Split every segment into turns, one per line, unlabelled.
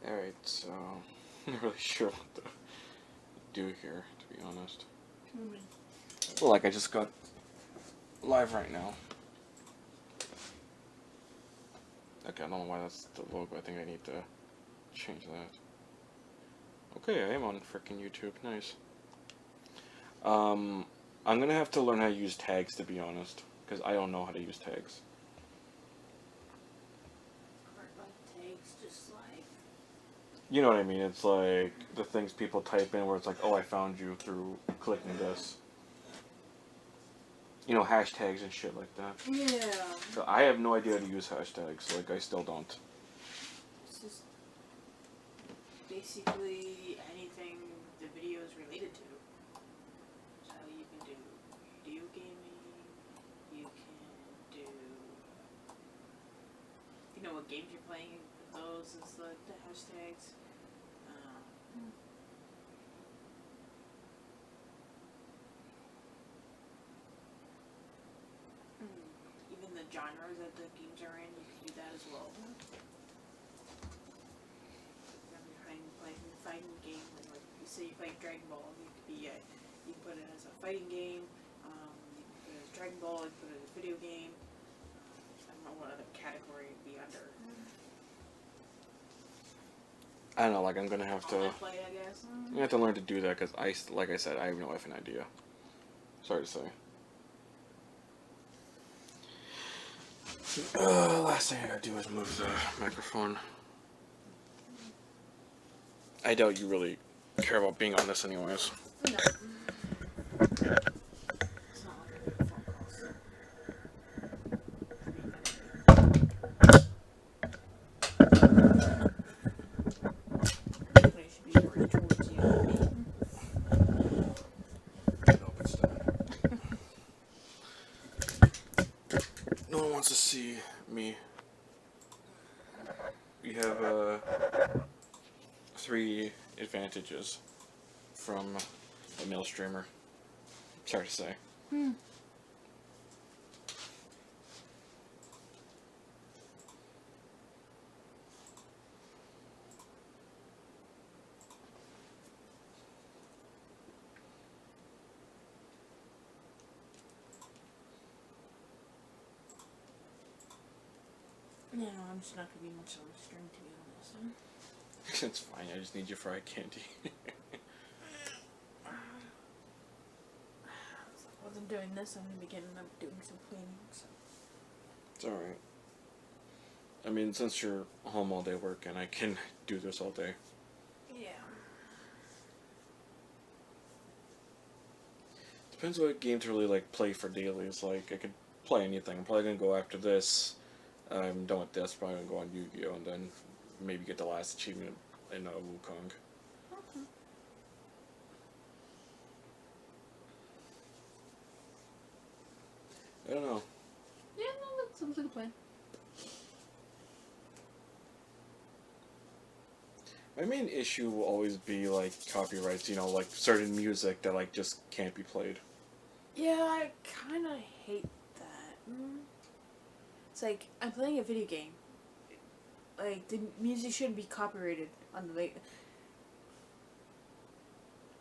Alright, so I'm not really sure what to do here, to be honest. Well, like I just got live right now. Okay, I don't know why that's the logo. I think I need to change that. Okay, I am on frickin' YouTube. Nice. I'm gonna have to learn how to use tags, to be honest, because I don't know how to use tags.
Tags, just like...
You know what I mean? It's like the things people type in where it's like, oh, I found you through clicking this. You know, hashtags and shit like that.
Yeah.
So I have no idea how to use hashtags. Like, I still don't.
It's just basically anything the video is related to. So you can do video gaming, you can do... You know what games you're playing, those is the hashtags. Even the genres that the games are in, you can do that as well. If you're playing a fighting game, like you say you play Dragon Ball, you could be you can put it as a fighting game. You can put it as Dragon Ball. You can put it as a video game. I don't know what other category it'd be under.
I don't know, like, I'm gonna have to...
Online play, I guess.
I'm gonna have to learn to do that, because like I said, I have no effing idea. Sorry to say. Last thing I gotta do is move the microphone. I doubt you really care about being on this anyways.
No. It's not like a phone call, so. Everybody should be working towards you.
Nope, it's done. No one wants to see me. We have 3 advantages from a male streamer. Sorry to say.
Yeah, no, I'm just not gonna be much on the stream, to be honest.
It's fine, I just need you for eye candy.
I wasn't doing this, I'm gonna be getting up doing some cleaning, so.
It's alright. I mean, since you're home all day working, I can do this all day.
Yeah.
Depends what game to really, like, play for dailies. Like, I could play anything. I'm probably gonna go after this. I'm done with this, probably gonna go on Yu-Gi-Oh! And then maybe get the last achievement in Wukong.
Okay.
I don't know.
Yeah, no, that sounds like a plan.
My main issue will always be, like, copyrights, you know, like, certain music that, like, just can't be played.
Yeah, I kinda hate that. It's like, I'm playing a video game. Like, the music shouldn't be copyrighted on the...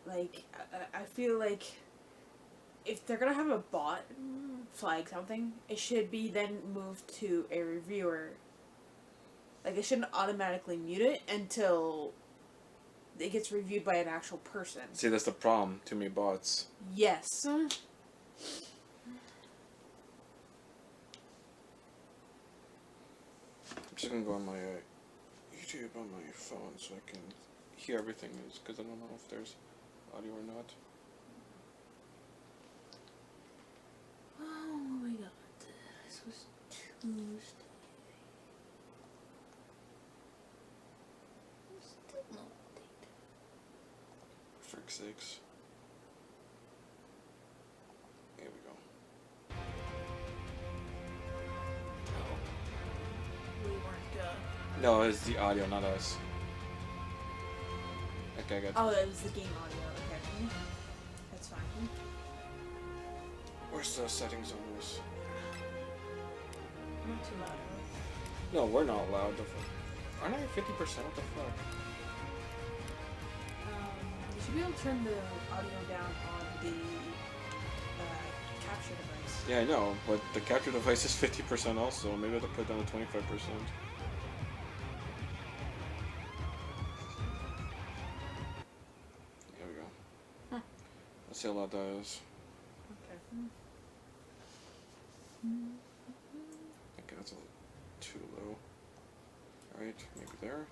Like, I feel like if they're gonna have a bot flag something, it should be then moved to a reviewer. Like, it shouldn't automatically mute it until it gets reviewed by an actual person.
See, that's the problem. Too many bots.
Yes.
I'm just gonna go on my YouTube on my phone so I can hear everything, because I don't know if there's audio or not.
Oh my god. This was Tuesday. Still no update.
For frick's sakes. Here we go.
We weren't,
No, it's the audio, not us. Okay, I got.
Oh, that was the game audio. Okay. That's fine.
Where's the settings on this?
Not too loud.
No, we're not allowed to. Aren't I 50%? What the fuck?
You should be able to turn the audio down on the capture device.
Yeah, I know, but the capture device is 50% also. Maybe I have to put it down to 25%. There we go.
Huh.
Let's see how loud that is.
Okay.
Okay, that's a little too low. Alright, maybe there.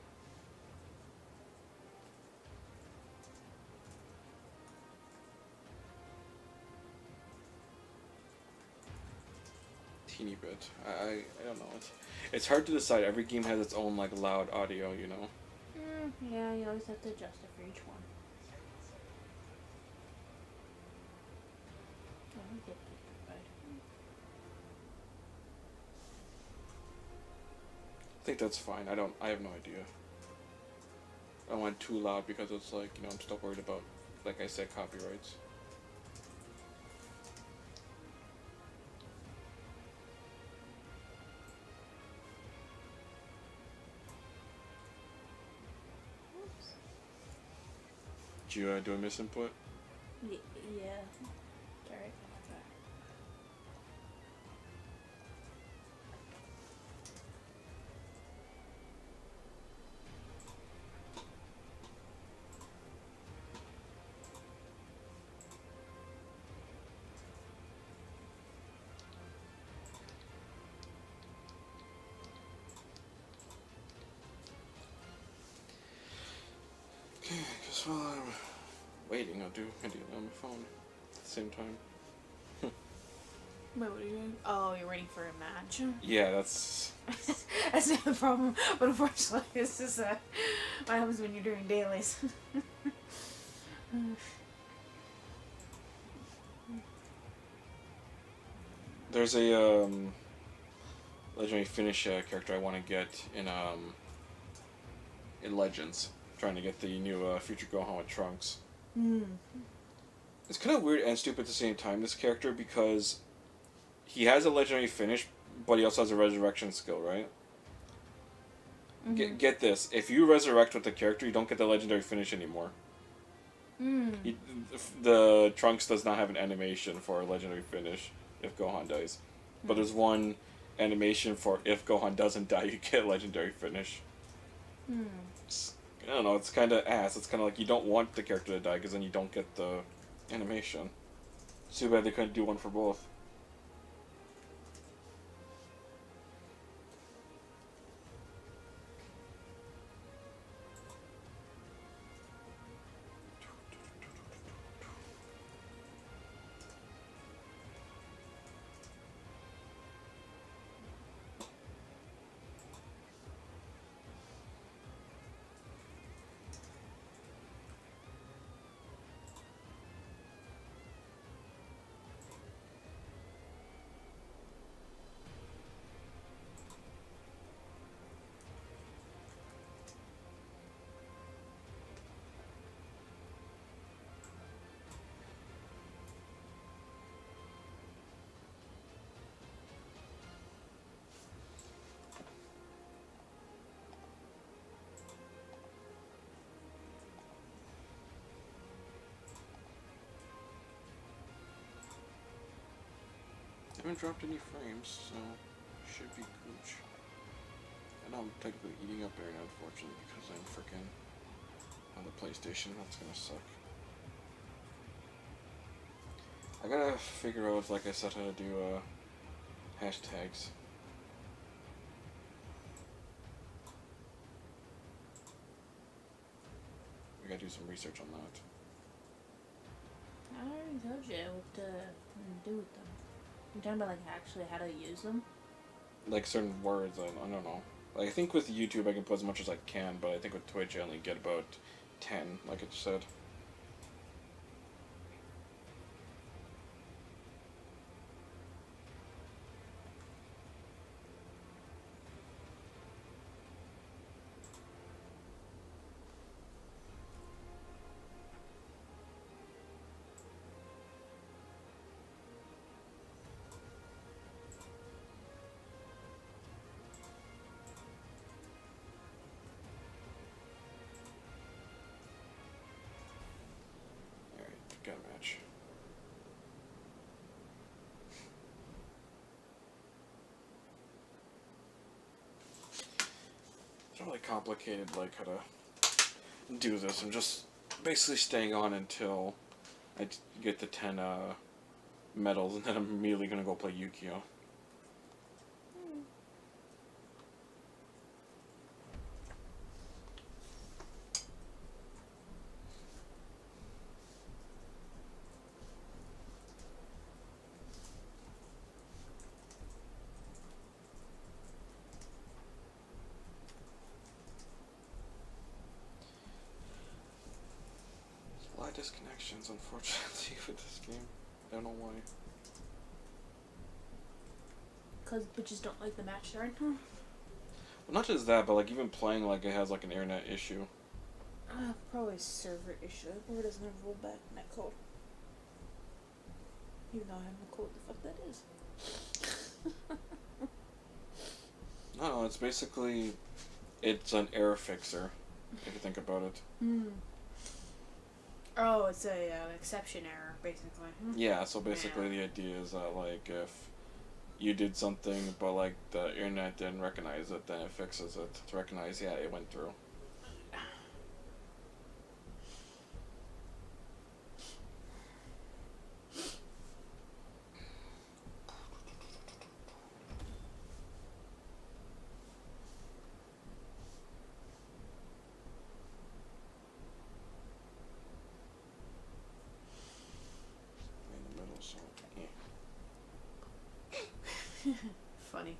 Teeny bit. I don't know. It's hard to decide. Every game has its own like loud audio, you know.
Yeah, you always have to adjust it for each one. Oh, we did good.
I think that's fine. I have no idea. I don't want it too loud because it's like, you know, I'm still worried about, like I said, copyrights.
Oops.
Did you do a misinput?
Yeah. Alright.
Okay, I guess while I'm waiting, I'll do India on my phone at the same time.
Wait, what are you doing? Oh, you're waiting for a match.
Yeah, that's...
That's not the problem, but unfortunately, this is what happens when you're doing dailies.
There's a legendary finish character I want to get in Legends. Trying to get the new future Gohan with Trunks. It's kind of weird and stupid at the same time, this character, because he has a legendary finish, but he also has a resurrection skill, right? Get this. If you resurrect with the character, you don't get the legendary finish anymore. The Trunks does not have an animation for a legendary finish if Gohan dies. But there's one animation for if Gohan doesn't die, you get a legendary finish. I don't know, it's kind of ass. It's kind of like you don't want the character to die because then you don't get the animation. It's too bad they couldn't do one for both. I haven't dropped any frames, so should be gooch. I know I'm technically eating up there now, unfortunately, because I'm freaking on the PlayStation. That's gonna suck. I gotta figure out, like I said, how to do hashtags. We gotta do some research on that.
I already told you what to do with them. You're talking about like actually how to use them?
Like certain words, I don't know. Like I think with YouTube I can put as much as I can, but I think with Twitch I only get about 10, like it said. really complicated, like how to do this. I'm just basically staying on until get the 10 medals, and then I'm immediately gonna go play Yu-Gi-Oh. A lot of disconnections, unfortunately, with this game. I don't know why.
Because bitches don't like the match starting.
Well, not just that, but like even playing, like it has like an internet issue.
Probably a server issue. Or doesn't have rollback netcode. Even though I have no clue what the fuck that is.
No, it's basically, it's an error fixer, if you think about it.
Oh, it's a exception error, basically.
Yeah, so basically the idea is that like if you did something but like the internet didn't recognize it, then it fixes it to recognize, yeah, it went through. In the middle, so yeah.
Funny.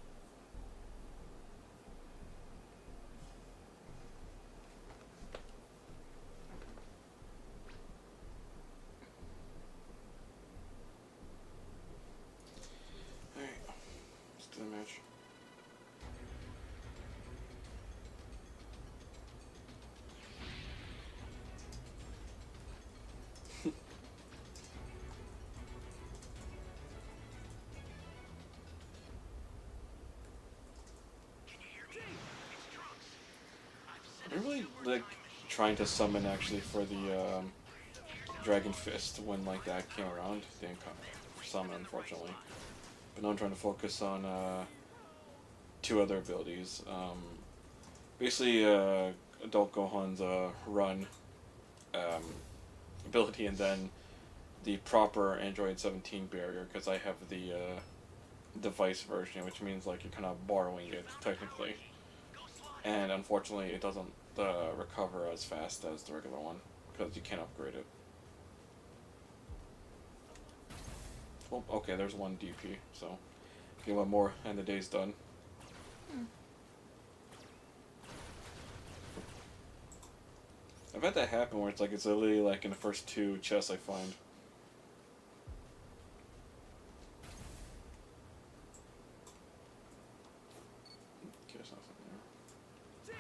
Alright, let's do the match. I'm really like trying to summon actually for the Dragon Fist when like that came around. Didn't come summon, unfortunately. But now I'm trying to focus on two other abilities. Basically, Adult Gohan's run ability, and then the proper Android 17 barrier, because I have the device version, which means like you're kind of borrowing it technically. And unfortunately, it doesn't recover as fast as the regular one because you can't upgrade it. Well, okay, there's one DP, so get one more and the day's done. I've had that happen where it's like it's literally like in the first two chests I find. Okay, there's nothing there.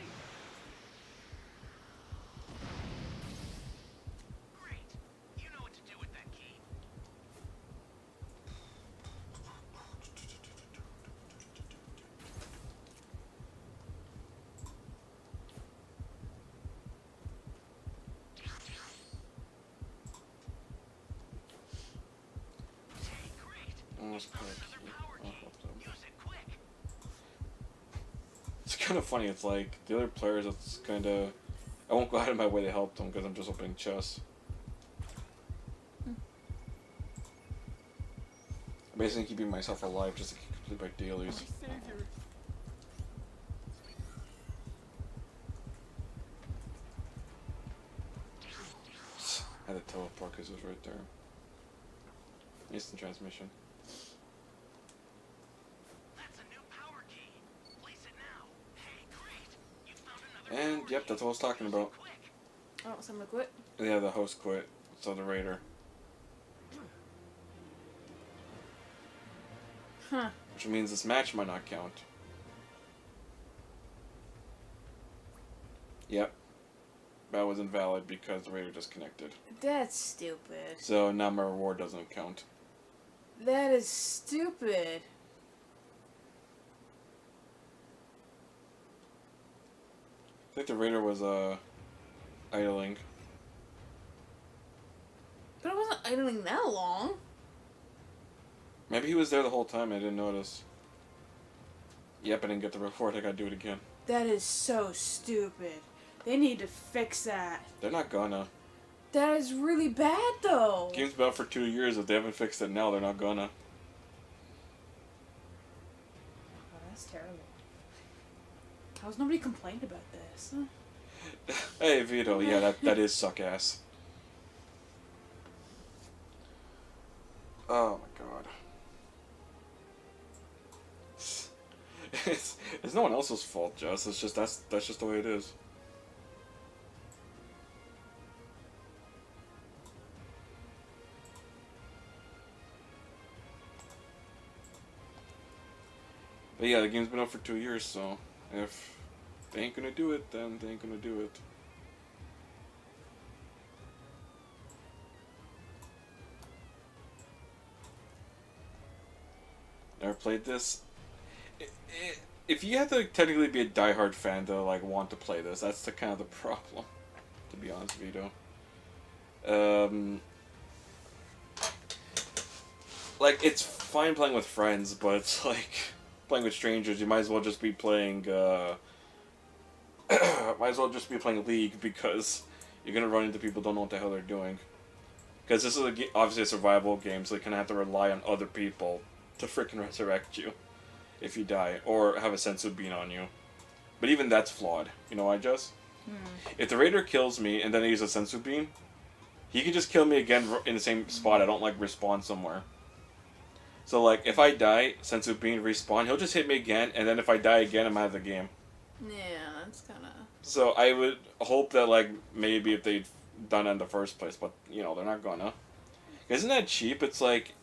Great. You know what to do with that key. Hey, great.
Almost quick.
Another power
Oh,
key.
helped them.
Use it quick.
It's kind of funny. It's like the other players. It's kind of. I won't go out of my way to help them because I'm just opening chests. I'm basically keeping myself alive just to complete my dailies.
Savior.
I had to teleport because it was right there. Instant transmission.
That's a new power key. Place it now. Hey, great. You found another
And yep, that's what I was talking about.
quick.
Oh, someone quit?
Yeah, the host quit, so the raider.
Huh.
Which means this match might not count. Yep. That was invalid because the raider disconnected.
That's stupid.
So now my reward doesn't count.
That is stupid.
I think the raider was idling.
But it wasn't idling that long.
Maybe he was there the whole time, I didn't notice. Yep, I didn't get the report. I gotta do it again.
That is so stupid. They need to fix that.
They're not gonna.
That is really bad, though.
Game's been out for 2 years. If they haven't fixed it now, they're not gonna.
Oh, that's terrible. How's nobody complained about this?
Hey, Vito. Yeah, that is suck ass. Oh my god. It's no one else's fault, Jess. It's just that's just the way it is. But yeah, the game's been out for 2 years, so if they ain't gonna do it, then they ain't gonna do it. Never played this. If you have to technically be a diehard fan to like want to play this, that's the kind of the problem. To be honest, Vito. Like it's fine playing with friends, but it's like playing with strangers. You might as well just be playing. Might as well just be playing League because you're gonna run into people who don't know what the hell they're doing. Because this is obviously a survival game, so you kind of have to rely on other people to freaking resurrect you if you die, or have a sensu bean on you. But even that's flawed. You know why, Jess? If the raider kills me and then I use a sensu bean, he can just kill me again in the same spot. I don't like respawn somewhere. So like if I die, sensu bean respawn, he'll just hit me again, and then if I die again, I'm out of the game.
Yeah, that's kind of...
So I would hope that like maybe if they'd done it in the first place, but you know they're not gonna. Isn't that cheap? It's like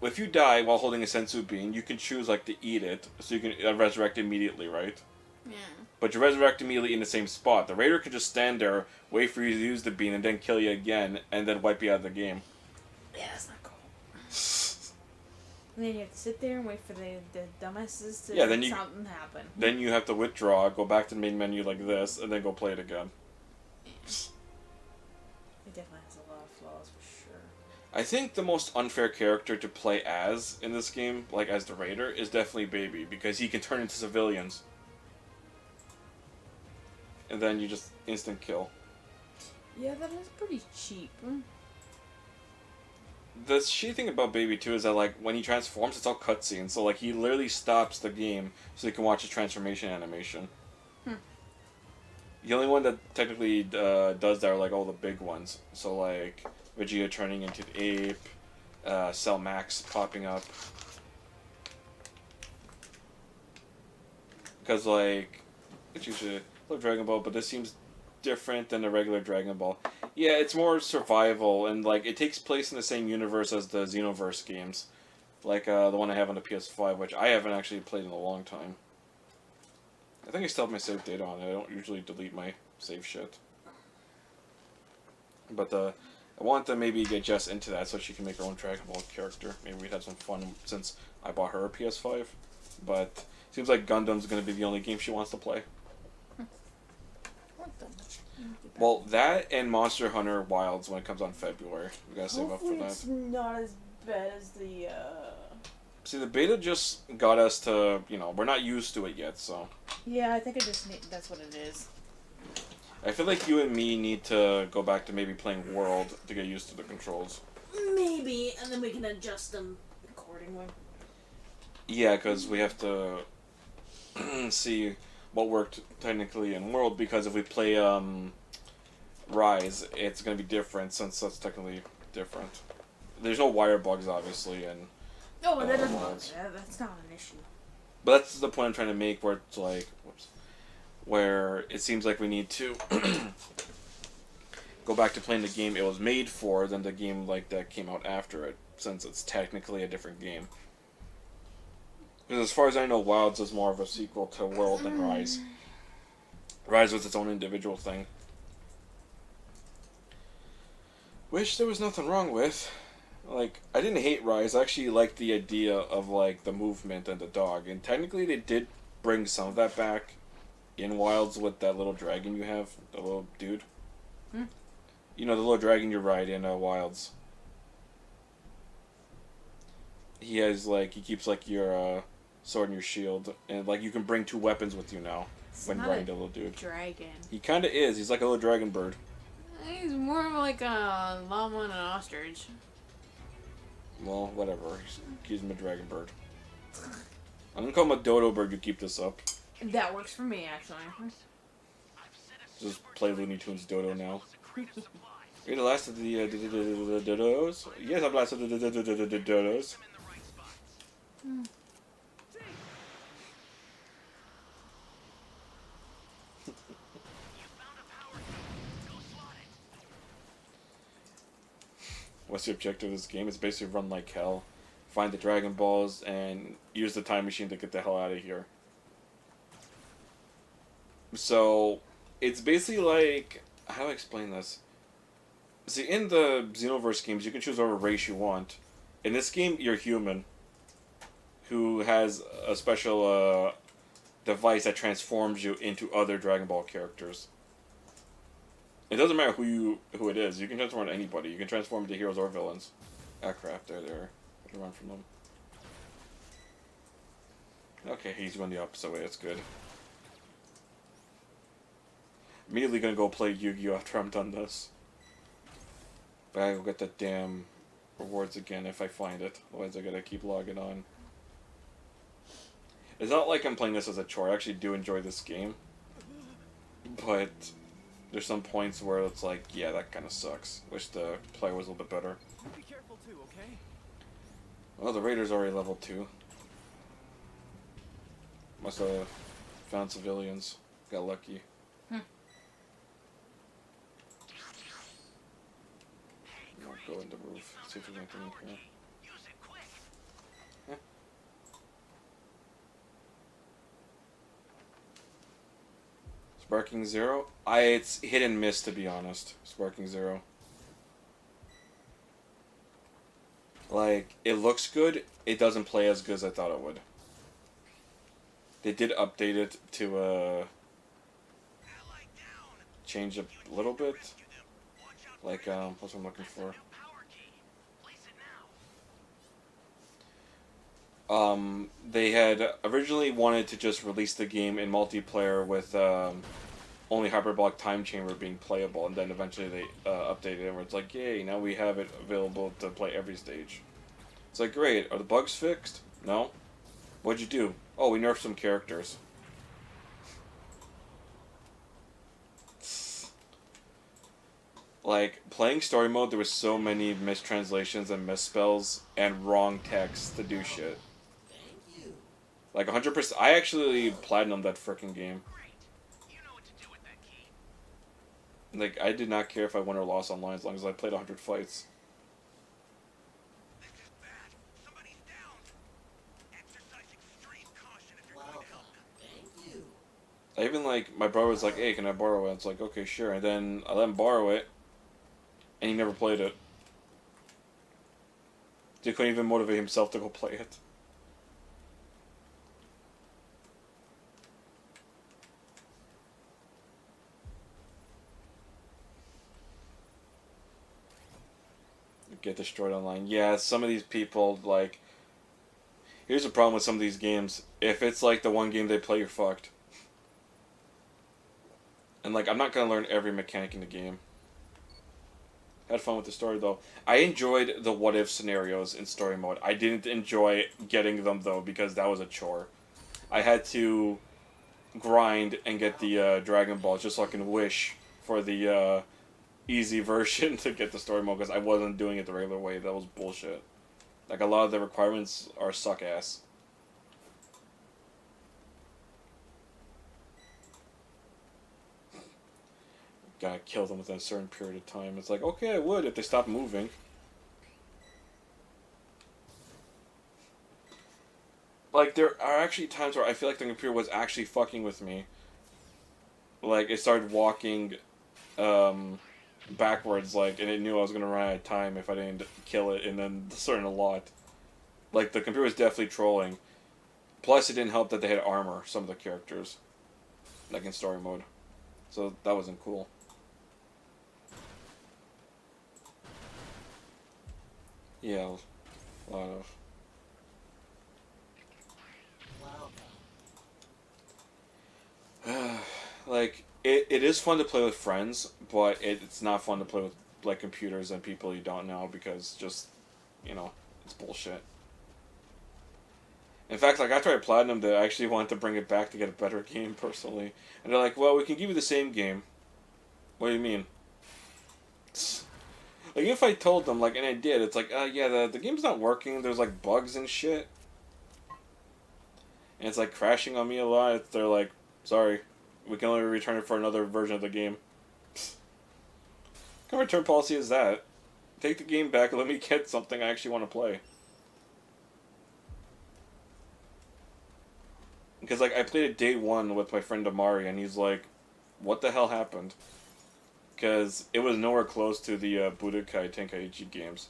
if you die while holding a sensu bean, you can choose like to eat it, so you can resurrect immediately, right?
Yeah.
But you resurrect immediately in the same spot. The raider can just stand there, wait for you to use the bean, and then kill you again, and then wipe you out of the game.
Yeah, that's not cool. And then you have to sit there and wait for the dumbasses to make something happen.
Then you have to withdraw, go back to the main menu like this, and then go play it again.
It definitely has a lot of flaws for sure.
I think the most unfair character to play as in this game, like as the raider, is definitely Baby, because he can turn into civilians. And then you just instant kill.
Yeah, that is pretty cheap.
The shitty thing about Baby too is that like when he transforms, it's all cutscenes. So like he literally stops the game so you can watch his transformation animation. The only one that technically does that are like all the big ones. So like Vegeta turning into the ape, Cell Max popping up. Because like it's usually I love Dragon Ball, but this seems different than the regular Dragon Ball. Yeah, it's more survival, and like it takes place in the same universe as the Xenoverse games, like the one I have on the PS5, which I haven't actually played in a long time. I think I still have my save data on it. I don't usually delete my save shit. But I want to maybe get Jess into that so she can make her own Dragon Ball character. Maybe we'd have some fun since I bought her a PS5. But seems like Gundam's going to be the only game she wants to play. Well, that and Monster Hunter Wilds when it comes on February. We gotta save up for that.
It's not as bad as the.
See, the beta just got us to, you know, we're not used to it yet, so.
Yeah, I think I just need. That's what it is.
I feel like you and me need to go back to maybe playing World to get used to the controls.
Maybe, and then we can adjust them accordingly.
Yeah, because we have to see what worked technically in World, because if we play Rise, it's going to be different since that's technically different. There's no wire bugs, obviously, and
Oh, that doesn't bother me. That's not an issue.
but that's the point I'm trying to make, where it's like, where it seems like we need to go back to playing the game it was made for than the game like that came out after it, since it's technically a different game. Because as far as I know, Wilds is more of a sequel to World than Rise. Rise was its own individual thing. Which there was nothing wrong with. Like, I didn't hate Rise. I actually liked the idea of, like, the movement and the dog. And technically they did bring some of that back in Wilds with that little dragon you have. The little dude. You know, the little dragon you ride in Wilds. He has, like, he keeps, like, your sword and your shield, and like you can bring 2 weapons with you now
It's
when
not
riding
a
the little dude.
dragon.
He kind of is. He's like a little dragon bird.
He's more of like a llama and an ostrich.
Well, whatever. He's him a dragon bird. I'm gonna call him a dodo bird. You keep this up.
That works for me, actually.
Just play Looney Tunes Dodo now. You're the last of the dodos? Yes, I'm last of the dodos. What's the objective of this game? It's basically run like hell. Find the Dragon Balls and use the time machine to get the hell out of here. So, it's basically like... How do I explain this? See, in the Xenoverse games, you can choose whatever race you want. In this game, you're human. Who has a special device that transforms you into other Dragon Ball characters. It doesn't matter who it is. You can transform into anybody. You can transform into heroes or villains. Ah, crap. There. I can run from them. Okay, he's going the opposite way. That's good. Immediately gonna go play Yu-Gi-Oh! After I'm done this. But I will get the damn rewards again if I find it. Otherwise I gotta keep logging on. It's not like I'm playing this as a chore. I actually do enjoy this game. But there's some points where it's like, yeah, that kind of sucks. Wish the player was a little bit better.
Be careful too, okay?
Well, the Raider's already level 2. Must have found civilians. Got lucky. I'll go in the roof. See if there's anything in here. Sparking Zero? It's hit and miss, to be honest. Sparking Zero. Like, it looks good. It doesn't play as good as I thought it would. They did update it to, change it a little bit. Like, what's what I'm looking for? They had originally wanted to just release the game in multiplayer with, only Hyperbolic Time Chamber being playable, and then eventually they, updated it where it's like, yay, now we have it available to play every stage. It's like, great, are the bugs fixed? No? What'd you do? Oh, we nerfed some characters. Like, playing story mode, there was so many mistranslations and misspells and wrong text to do shit. Like, 100%. I actually platinumed that frickin' game. Like, I did not care if I won or lost online as long as I played 100 fights. I even, like, my brother was like, hey, can I borrow it? It's like, okay, sure. And then I let him borrow it, and he never played it. He couldn't even motivate himself to go play it. Get destroyed online. Yeah, some of these people, like... Here's the problem with some of these games. If it's, like, the one game they play, you're fucked. And, like, I'm not gonna learn every mechanic in the game. Had fun with the story, though. I enjoyed the what-if scenarios in story mode. I didn't enjoy getting them, though, because that was a chore. I had to grind and get the Dragon Ball just so I can wish for the easy version to get the story mode, because I wasn't doing it the regular way. That was bullshit. Like, a lot of the requirements are suck-ass. Gotta kill them within a certain period of time. It's like, okay, I would if they stopped moving. Like, there are actually times where I feel like the computer was actually fucking with me. Like, it started walking, backwards, like, and it knew I was gonna run out of time if I didn't kill it, and then certain a lot. Like, the computer was definitely trolling. Plus, it didn't help that they had armor, some of the characters. Like, in story mode. So, that wasn't cool. Yeah, a lot of... like it is fun to play with friends, but it's not fun to play with like computers and people you don't know because just it's bullshit. In fact, like after I platinum, they actually wanted to bring it back to get a better game personally, and they're like, "Well, we can give you the same game." What do you mean? Like if I told them, like, and I did, it's like, yeah, the game's not working. There's like bugs and shit, and it's like crashing on me a lot. They're like, "Sorry, we can only return it for another version of the game." What kind of return policy is that? Take the game back and let me get something I actually want to play. Because like I played it day one with my friend Amari, and he's like, "What the hell happened?" Because it was nowhere close to the Budokai Tenkaichi games.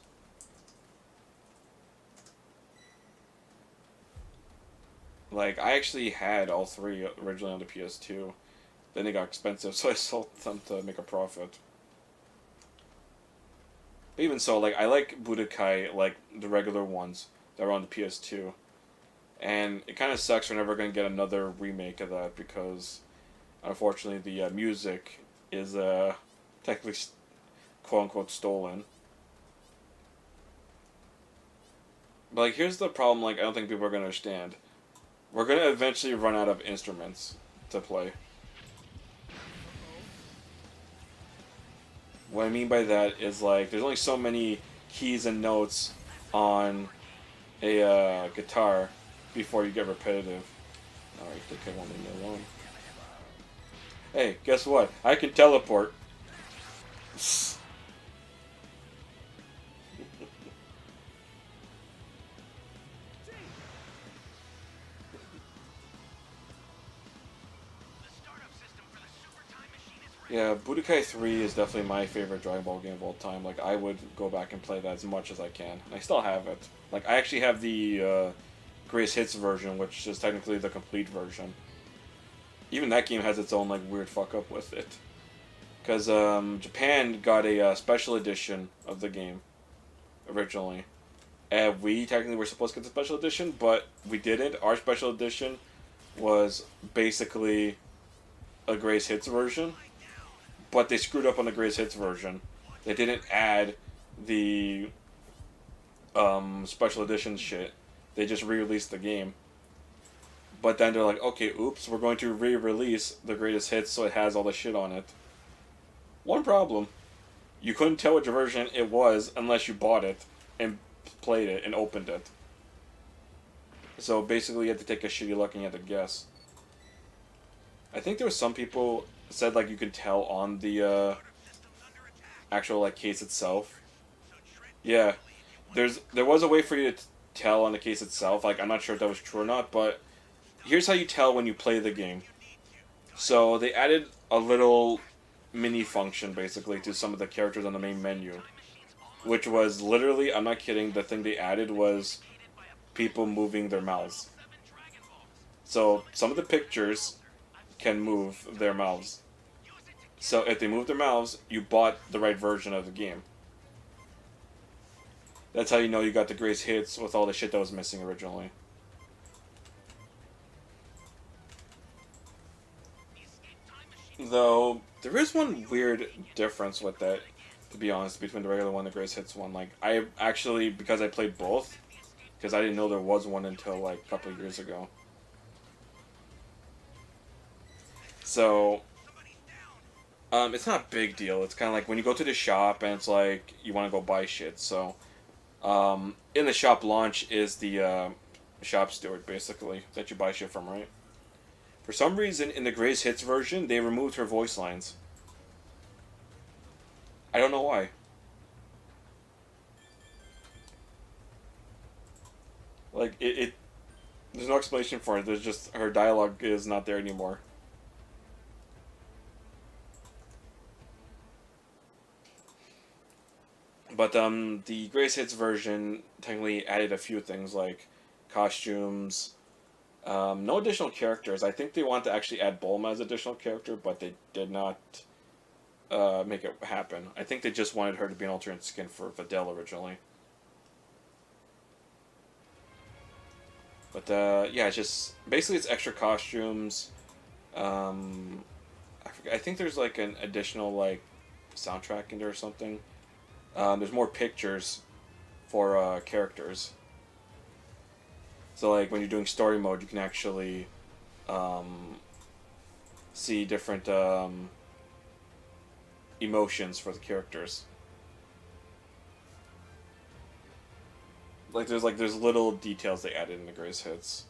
Like I actually had all three originally on the PS2. Then they got expensive, so I sold them to make a profit. But even so, like I like Budokai, like the regular ones that were on the PS2. And it kind of sucks we're never going to get another remake of that because, unfortunately, the music is technically, quote unquote, stolen. But like, here's the problem. Like, I don't think people are going to understand. We're going to eventually run out of instruments to play. What I mean by that is like, there's only so many keys and notes on a guitar before you get repetitive. Alright, the kid won't leave me alone. Hey, guess what? I can teleport. Yeah, Budokai 3 is definitely my favorite Dragon Ball game of all time. Like, I would go back and play that as much as I can. And I still have it. Like, I actually have the Greatest Hits version, which is technically the complete version. Even that game has its own, like, weird fuck-up with it. Because Japan got a special edition of the game, originally. And we technically were supposed to get the special edition, but we didn't. Our special edition was basically a Greatest Hits version. But they screwed up on the Greatest Hits version. They didn't add the special edition shit. They just re-released the game. But then they're like, okay, oops, we're going to re-release the Greatest Hits so it has all the shit on it. One problem. You couldn't tell which version it was unless you bought it and played it and opened it. So basically you had to take a shitty look and you had to guess. I think there were some people said like you could tell on the actual like case itself. Yeah, there was a way for you to tell on the case itself. Like I'm not sure if that was true or not, but here's how you tell when you play the game. So they added a little mini function basically to some of the characters on the main menu, which was literally, I'm not kidding, the thing they added was people moving their mouths. So some of the pictures can move their mouths. So if they move their mouths, you bought the right version of the game. That's how you know you got the Greatest Hits with all the shit that was missing originally. Though, there is one weird difference with that, to be honest, between the regular one and the Greatest Hits one. Like, I actually, because I played both, because I didn't know there was one until, like, a couple of years ago. So, it's not a big deal. It's kind of like when you go to the shop and it's like, you want to go buy shit. So, in the shop launch is the shop steward, basically, that you buy shit from, right? For some reason, in the Greatest Hits version, they removed her voice lines. I don't know why. Like, there's no explanation for it. There's just, her dialogue is not there anymore. But the Greatest Hits version technically added a few things like costumes, no additional characters. I think they want to actually add Bulma as additional character, but they did not make it happen. I think they just wanted her to be an alternate skin for Videl originally. But yeah, it's just basically it's extra costumes. I I think there's like an additional like soundtrack in there or something. There's more pictures for characters. So like when you're doing story mode, you can actually see different emotions for the characters. There's little details they added in the greatest hits.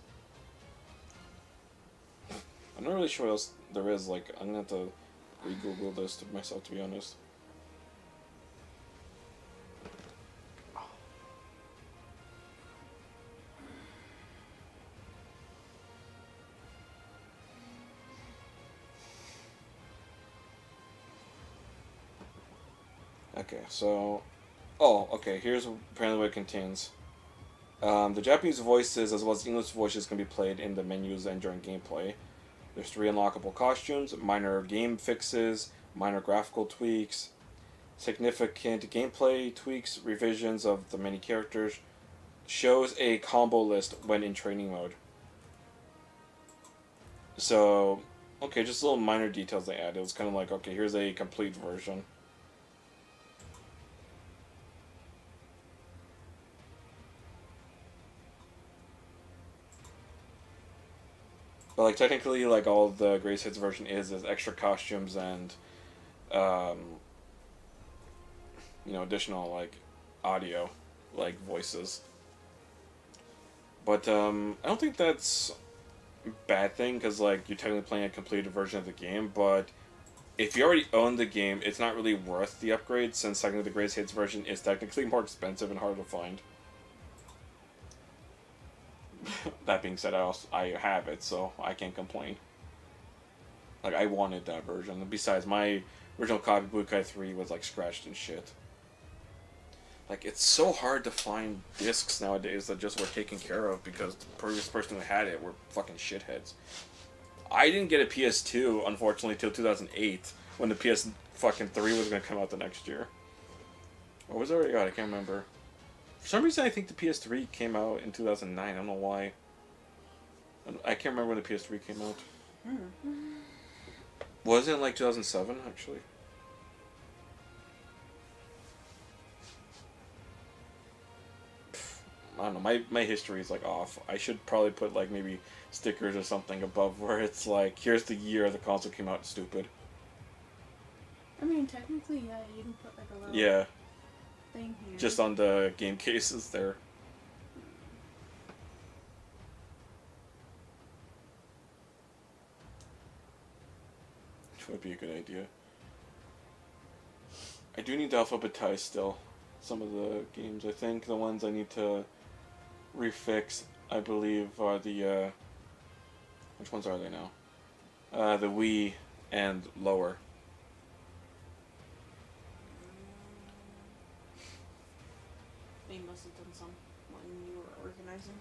I'm not really sure what else there is. Like, I'm gonna have to re-Google this to myself, to be honest. Okay, so... Oh, okay, here's apparently what it contains. The Japanese voices as well as English voices can be played in the menus and during gameplay. There's 3 unlockable costumes, minor game fixes, minor graphical tweaks, significant gameplay tweaks, revisions of the many characters, shows a combo list when in training mode. So, okay, just little minor details they added. It was kind of like, okay, here's a complete version. But like technically, like all the Greatest Hits version is extra costumes and, additional like audio, like voices. But I don't think that's a bad thing because like you're technically playing a completed version of the game. But if you already own the game, it's not really worth the upgrade since technically the Greatest Hits version is technically more expensive and harder to find. That being said, I have it, so I can't complain. Like, I wanted that version. Besides, my original copy, Budokai 3, was, like, scratched and shit. Like, it's so hard to find discs nowadays that just were taken care of because the previous person who had it were fucking shitheads. I didn't get a PS2, unfortunately, till 2008, when the PS fucking 3 was gonna come out the next year. Or was it already out? I can't remember. For some reason, I think the PS3 came out in 2009. I don't know why. I can't remember when the PS3 came out. Wasn't it like 2007, actually? I don't know. My history is like off. I should probably put like maybe stickers or something above where it's like, here's the year the console came out. Stupid.
I mean, technically, yeah, you can put like a little
Yeah.
thing here.
Just on the game cases there. Which would be a good idea. I do need to alphabetize still some of the games. I think the ones I need to refix, I believe, are the, which ones are they now? The Wii and lower.
They must have done some when you were organizing.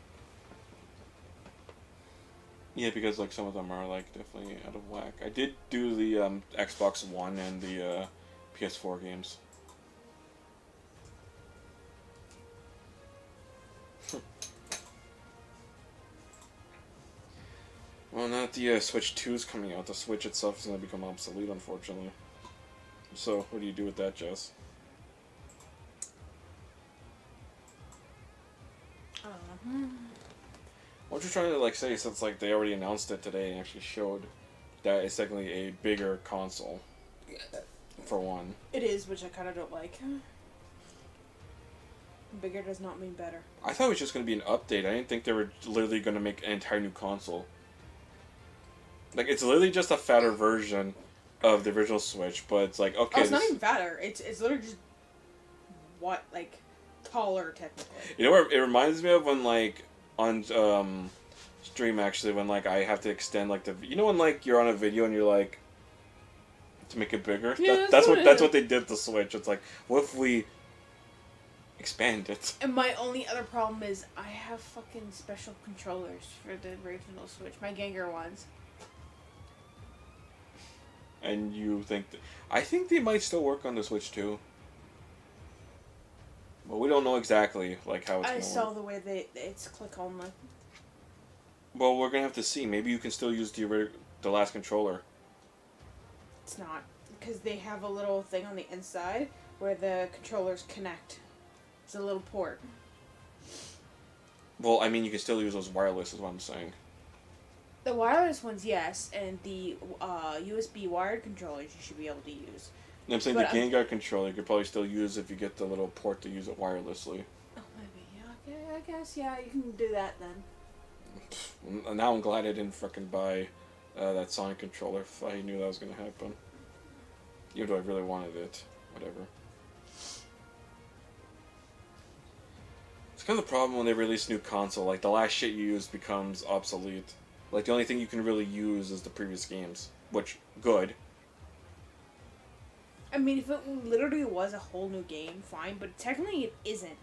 Yeah, because like some of them are like definitely out of whack. I did do the Xbox One and the PS4 games. Well, now that the Switch 2 is coming out, the Switch itself is going to become obsolete, unfortunately. So, what do you do with that, Jess?
I don't know.
What you're trying to like say, since like they already announced it today and actually showed that it's technically a bigger console, for one.
It is, which I kind of don't like. Bigger does not mean better.
I thought it was just going to be an update. I didn't think they were literally going to make an entire new console. Like, it's literally just a fatter version of the original Switch, but it's like, okay...
Oh, it's not even fatter. It's literally just... What? Like, taller, technically.
You know what it reminds me of when, like, on stream, actually, when, like, I have to extend, like, the... You know when, like, you're on a video and you're, like... To make it bigger?
Yeah,
That's what they did to the Switch. It's like, what if we... expand it?
And my only other problem is I have fucking special controllers for the original Switch. My Gengar ones.
And you think... I think they might still work on the Switch, too. But we don't know exactly, like, how it's
I
going to
saw
work.
the way it's click only.
Well, we're going to have to see. Maybe you can still use the last controller.
It's not. Because they have a little thing on the inside where the controllers connect. It's a little port.
Well, I mean, you can still use those wireless, is what I'm saying.
The wireless ones, yes, and the USB wired controllers you should be able to use.
And I'm saying
But
the Vanguard controller you could probably still use if you get the little port to use it wirelessly.
Oh, maybe. Yeah, okay, I guess, yeah, you can do that then.
Now I'm glad I didn't frickin' buy that Sonic controller if I knew that was gonna happen. Even though I really wanted it. Whatever. It's kind of the problem when they release a new console. Like, the last shit you use becomes obsolete. Like, the only thing you can really use is the previous games. Which, good.
I mean, if it literally was a whole new game, fine, but technically it isn't.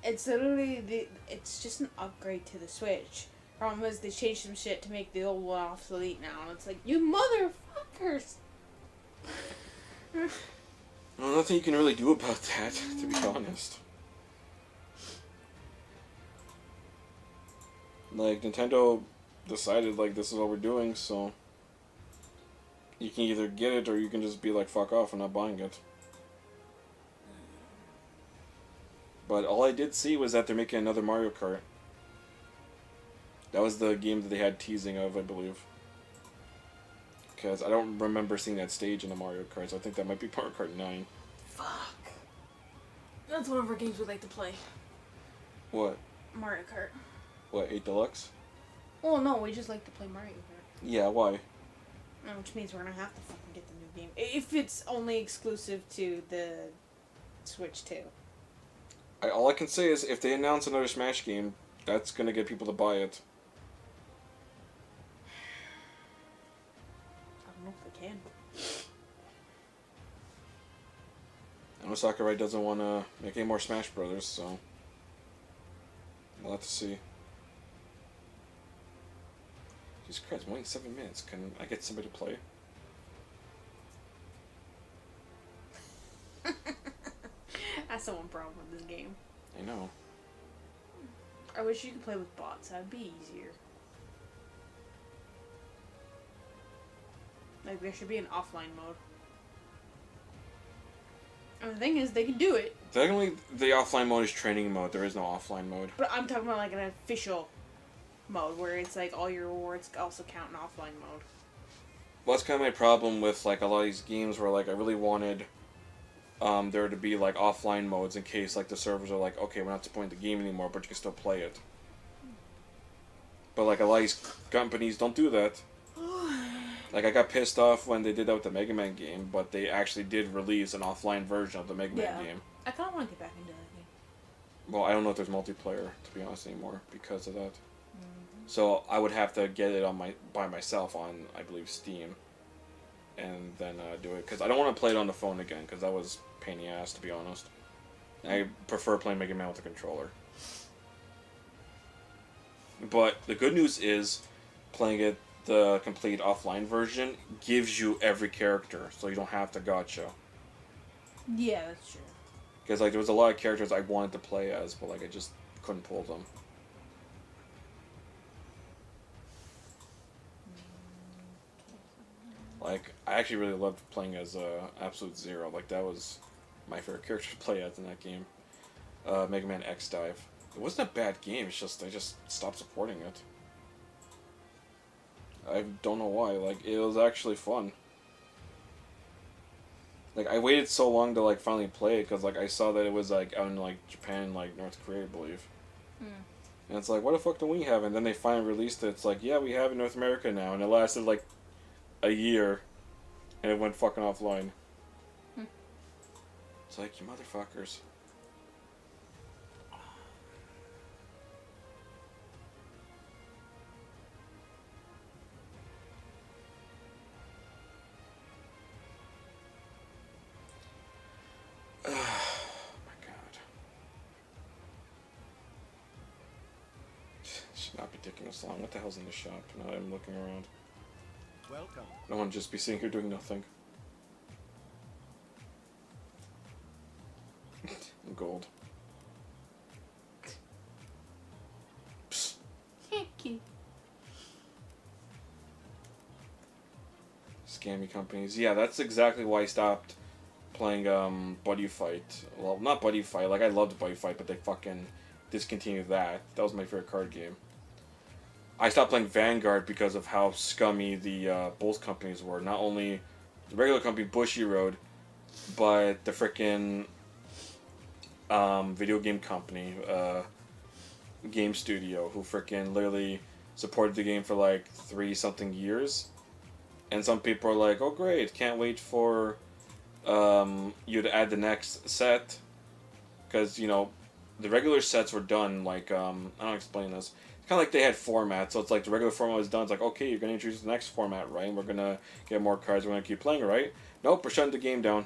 It's literally, it's just an upgrade to the Switch. Problem is, they changed some shit to make the old one obsolete now, and it's like, you motherfuckers!
Well, nothing you can really do about that, to be honest. Like, Nintendo decided, like, this is what we're doing, so... You can either get it, or you can just be like, fuck off, I'm not buying it. But all I did see was that they're making another Mario Kart. That was the game that they had teasing of, I believe. Because I don't remember seeing that stage in the Mario Kart, so I think that might be Mario Kart 9.
Fuck. That's one of our games we'd like to play.
What?
Mario Kart.
What, 8 Deluxe?
Oh no, we just like to play Mario Kart.
Yeah, why?
Which means we're gonna have to fucking get the new game. If it's only exclusive to the Switch too.
All I can say is, if they announce another Smash game, that's gonna get people to buy it.
I don't know if they can.
I know Sakurai doesn't want to make any more Smash Brothers, so... We'll have to see. Jesus Christ, I'm waiting 7 minutes. Can I get somebody to play?
That's the one problem with this game.
I know.
I wish you could play with bots. That'd be easier. Like, there should be an offline mode. And the thing is, they can do it.
Technically, the offline mode is training mode. There is no offline mode.
But I'm talking about, like, an official mode where it's, like, all your rewards also count in offline mode.
Well, that's kind of my problem with, like, a lot of these games where, like, I really wanted there to be, like, offline modes in case, like, the servers are like, okay, we're not supporting the game anymore, but you can still play it. But, like, a lot of these companies don't do that. Like, I got pissed off when they did that with the Mega Man game, but they actually did release an offline version of the Mega Man game.
I kind of want to get back into that game.
Well, I don't know if there's multiplayer, to be honest, anymore because of that. So I would have to get it on by myself on, I believe, Steam, and then do it because I don't want to play it on the phone again because that was a pain in the ass, to be honest. I prefer playing Mega Man with a controller. But the good news is, playing it the complete offline version gives you every character, so you don't have to gacha.
Yeah, that's true.
Because like there was a lot of characters I wanted to play as, but like I just couldn't pull them. Like, I actually really loved playing as Absolute Zero. Like, that was my favorite character to play as in that game. Mega Man X Dive. It wasn't a bad game, it's just, I just stopped supporting it. I don't know why, like, it was actually fun. Like, I waited so long to, like, finally play it, because, like, I saw that it was, like, out in, like, Japan, like, North Korea, I believe. And it's like, what the fuck do we have? And then they finally released it. It's like, yeah, we have it in North America now. And it lasted, like, a year. And it went fucking offline. It's like, you motherfuckers. Oh my god. Should not be taking this long. What the hell's in the shop? Now I'm looking around.
Welcome.
I don't want to just be sitting here doing nothing. Gold. Psst.
Cute.
Scammy companies. Yeah, that's exactly why I stopped playing Buddy Fight. Well, not Buddy Fight. Like I loved Buddy Fight, but they fucking discontinued that. That was my favorite card game. I stopped playing Vanguard because of how scummy the both companies were. Not only the regular company Bushiroad, but the frickin' video game company, Game Studio, who frickin' literally supported the game for like 3-something years. And some people are like, oh great, can't wait for you to add the next set. Because, you know, the regular sets were done, like, I don't explain this. It's kind of like they had formats, so it's like the regular format was done. It's like, okay, you're going to introduce the next format, right? And we're going to get more cards, we're going to keep playing, right? Nope, we're shutting the game down.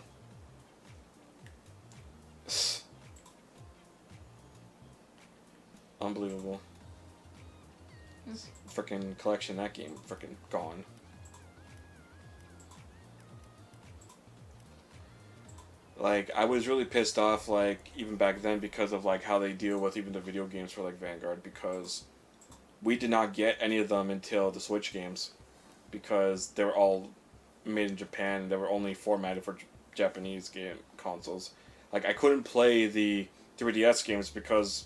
Unbelievable. Freaking collection, that game, freaking gone. Like, I was really pissed off, like, even back then because of, like, how they deal with even the video games for, like, Vanguard, because we did not get any of them until the Switch games, because they were all made in Japan, and they were only formatted for Japanese game consoles. Like, I couldn't play the 3DS games because,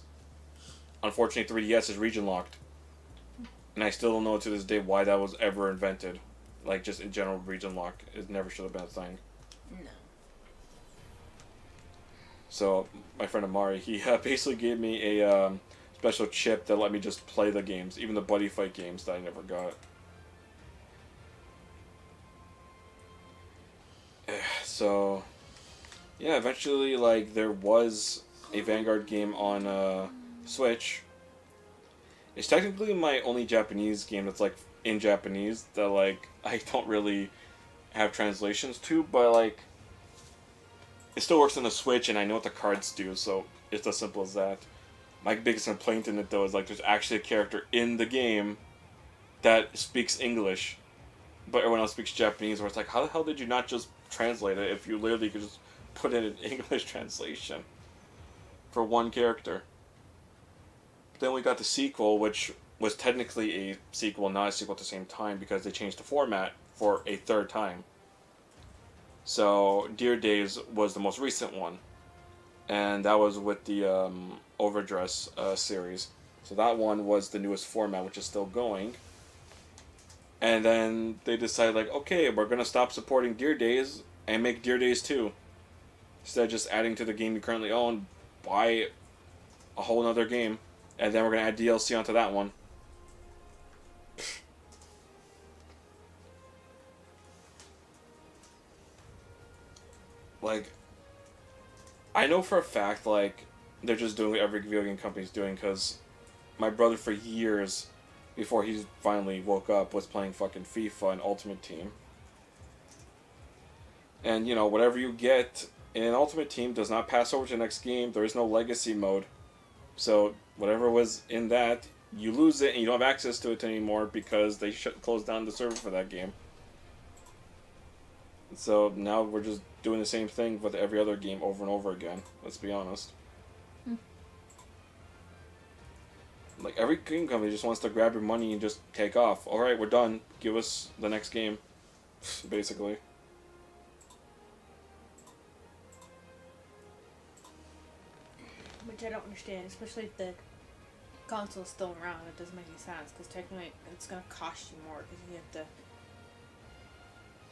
unfortunately, 3DS is region locked. And I still don't know to this day why that was ever invented. Like, just in general, region lock, it never should have been a thing.
No.
So, my friend Amari, he basically gave me a special chip that let me just play the games, even the Buddy Fight games that I never got. So, yeah, eventually, like, there was a Vanguard game on Switch. It's technically my only Japanese game that's, like, in Japanese that, like, I don't really have translations to, but, like, it still works on the Switch, and I know what the cards do, so it's as simple as that. My biggest complaint in it, though, is, like, there's actually a character in the game that speaks English, but everyone else speaks Japanese, where it's like, how the hell did you not just translate it if you literally could just put in an English translation for one character? But then we got the sequel, which was technically a sequel, not a sequel at the same time, because they changed the format for a third time. So, Dear Days was the most recent one. And that was with the Overdress series. So that one was the newest format, which is still going. And then they decided, like, okay, we're going to stop supporting Dear Days and make Dear Days 2. Instead of just adding to the game you currently own, buy a whole other game. And then we're going to add DLC onto that one. Like, I know for a fact, like, they're just doing what every video game company's doing, because my brother for years, before he finally woke up, was playing fucking FIFA and Ultimate Team. And, you know, whatever you get in Ultimate Team does not pass over to the next game. There is no legacy mode. So, whatever was in that, you lose it and you don't have access to it anymore because they closed down the server for that game. So now we're just doing the same thing with every other game over and over again. Let's be honest. Like, every game company just wants to grab your money and just take off. Alright, we're done. Give us the next game. Basically.
Which I don't understand, especially if the console's still around. It doesn't make any sense, because technically it's going to cost you more, because you have to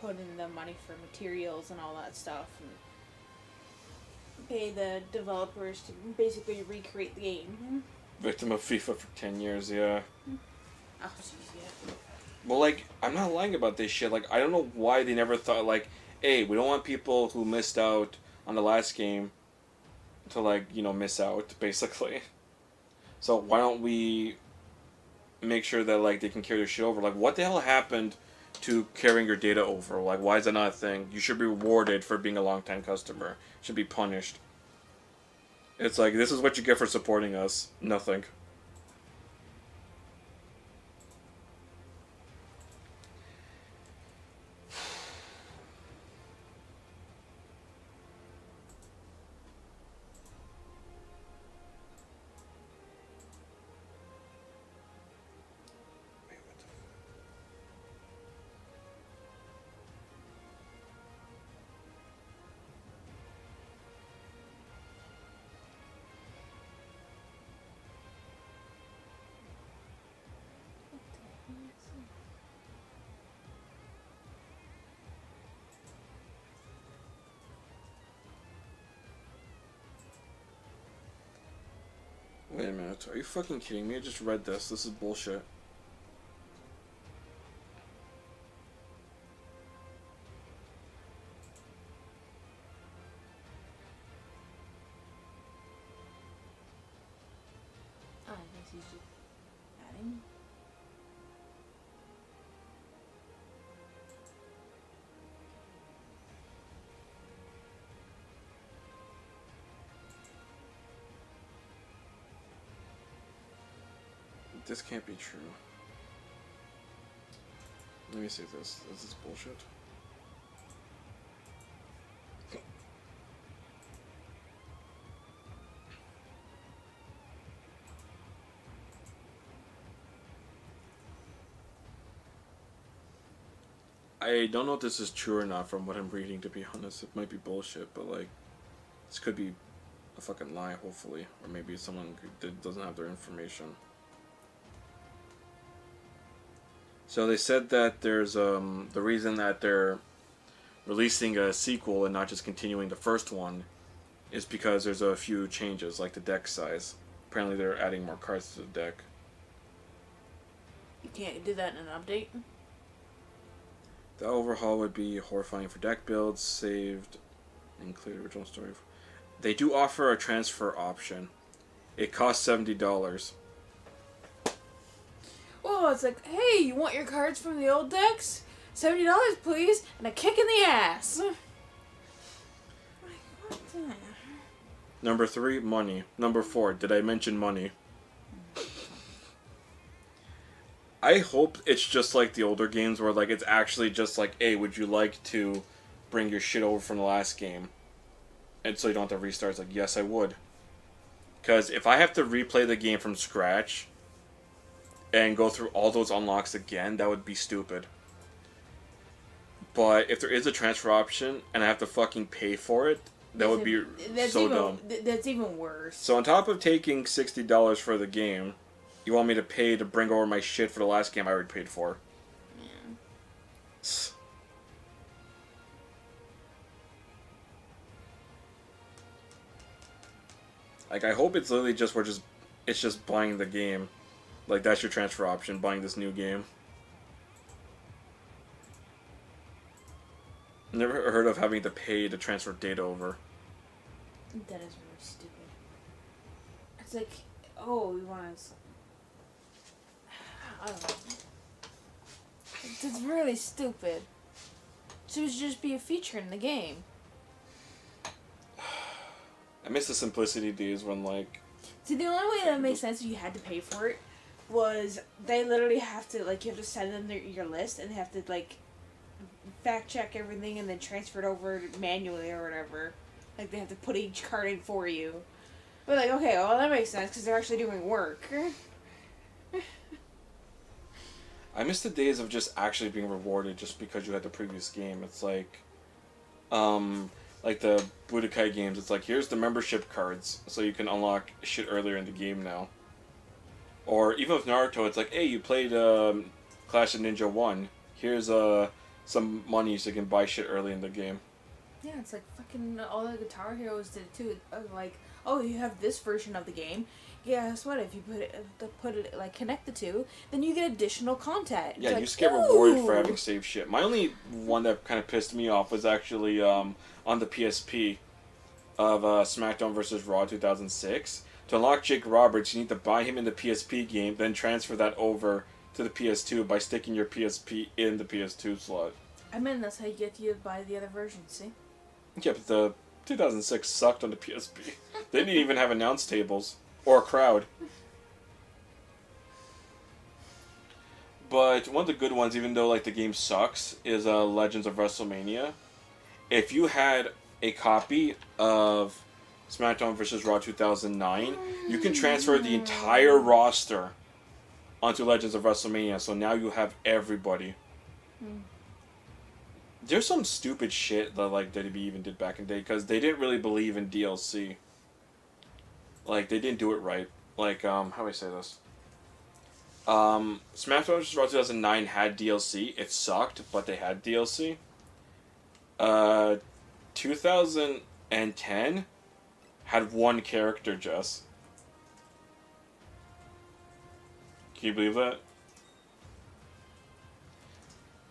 put in the money for materials and all that stuff, and pay the developers to basically recreate the game.
Victim of FIFA for 10 years, yeah.
Oh, jeez, yeah.
Well, like, I'm not lying about this shit. Like, I don't know why they never thought, like, hey, we don't want people who missed out on the last game to, like, you know, miss out, basically. So why don't we make sure that, like, they can carry their shit over? Like, what the hell happened to carrying your data over? Like, why is that not a thing? You should be rewarded for being a long-time customer. Should be punished. It's like, this is what you get for supporting us. Nothing. Wait a minute. Are you fucking kidding me? I just read this. This is bullshit.
Oh, I guess he's just adding.
This can't be true. Let me see this. This is bullshit. I don't know if this is true or not from what I'm reading, to be honest. It might be bullshit, but like, this could be a fucking lie, hopefully. Or maybe someone that doesn't have their information. So they said that there's the reason that they're releasing a sequel and not just continuing the first one is because there's a few changes, like the deck size. Apparently they're adding more cards to the deck.
You can't do that in an update.
The overhaul would be horrifying for deck builds, saved, include original story. They do offer a transfer option. It costs $70.
Oh, it's like, hey, you want your cards from the old decks? $70, please, and a kick in the ass. Like, what the?
Number 3, money. Number 4, did I mention money? I hope it's just like the older games where like it's actually just like, hey, would you like to bring your shit over from the last game? And so you don't have to restart. It's like, yes, I would. Because if I have to replay the game from scratch and go through all those unlocks again, that would be stupid. But if there is a transfer option and I have to fucking pay for it, that would be so dumb.
That's even worse.
So on top of taking $60 for the game, you want me to pay to bring over my shit for the last game I already paid for?
Yeah.
Like, I hope it's literally just it's just buying the game. Like, that's your transfer option, buying this new game. Never heard of having to pay to transfer data over.
That is really stupid. It's like, oh, we want to. I don't know. It's really stupid. So it should just be a feature in the game.
I miss the simplicity days when, like...
See, the only way that makes sense if you had to pay for it was they literally have to, like, you have to send them your list and they have to, like, fact check everything and then transfer it over manually or whatever. Like, they have to put each card in for you. But, like, okay, well, that makes sense because they're actually doing work.
I miss the days of just actually being rewarded just because you had the previous game. It's like the Budokai games. It's like, here's the membership cards, so you can unlock shit earlier in the game now. Or even with Naruto, it's like, hey, you played Clash of Ninja 1. Here's some money so you can buy shit early in the game.
Yeah, it's like fucking all the Guitar Heroes did it too. Like, oh, you have this version of the game. Yeah, guess what? If you put it like connect the two, then you get additional content. It's
Yeah,
like,
you just get rewarded for having saved shit. My only one that kind of pissed me off was actually on the PSP of SmackDown vs. Raw 2006. To unlock Jake Roberts, you need to buy him in the PSP game, then transfer that over to the PS2 by sticking your PSP in the PS2 slot.
I mean, that's how you get you to buy the other version. See?
Yeah, but the 2006 sucked on the PSP. They didn't even have announce tables or a crowd. But one of the good ones, even though like the game sucks, is Legends of WrestleMania. If you had a copy of SmackDown vs. Raw 2009, you can transfer the entire roster onto Legends of WrestleMania, so now you have everybody. There's some stupid shit that like WWE even did back in the day, because they didn't really believe in DLC. Like, they didn't do it right. Like, how do I say this? SmackDown vs. Raw 2009 had DLC. It sucked, but they had DLC. 2010 had one character, Jess. Can you believe that?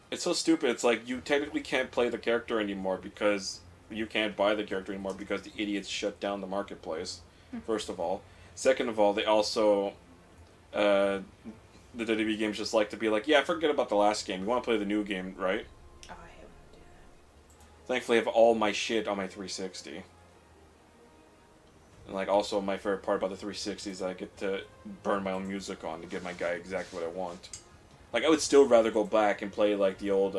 It's so stupid. It's like you technically can't play the character anymore because you can't buy the character anymore because the idiots shut down the marketplace. First of all, second of all, they also, the WWE games just like to be like, yeah, forget about the last game. You want to play the new game, right?
Oh, I hate when they do that.
Thankfully, I have all my shit on my 360. And like, also my favorite part about the 360 is that I get to burn my own music on to give my guy exactly what I want. Like, I would still rather go back and play like the old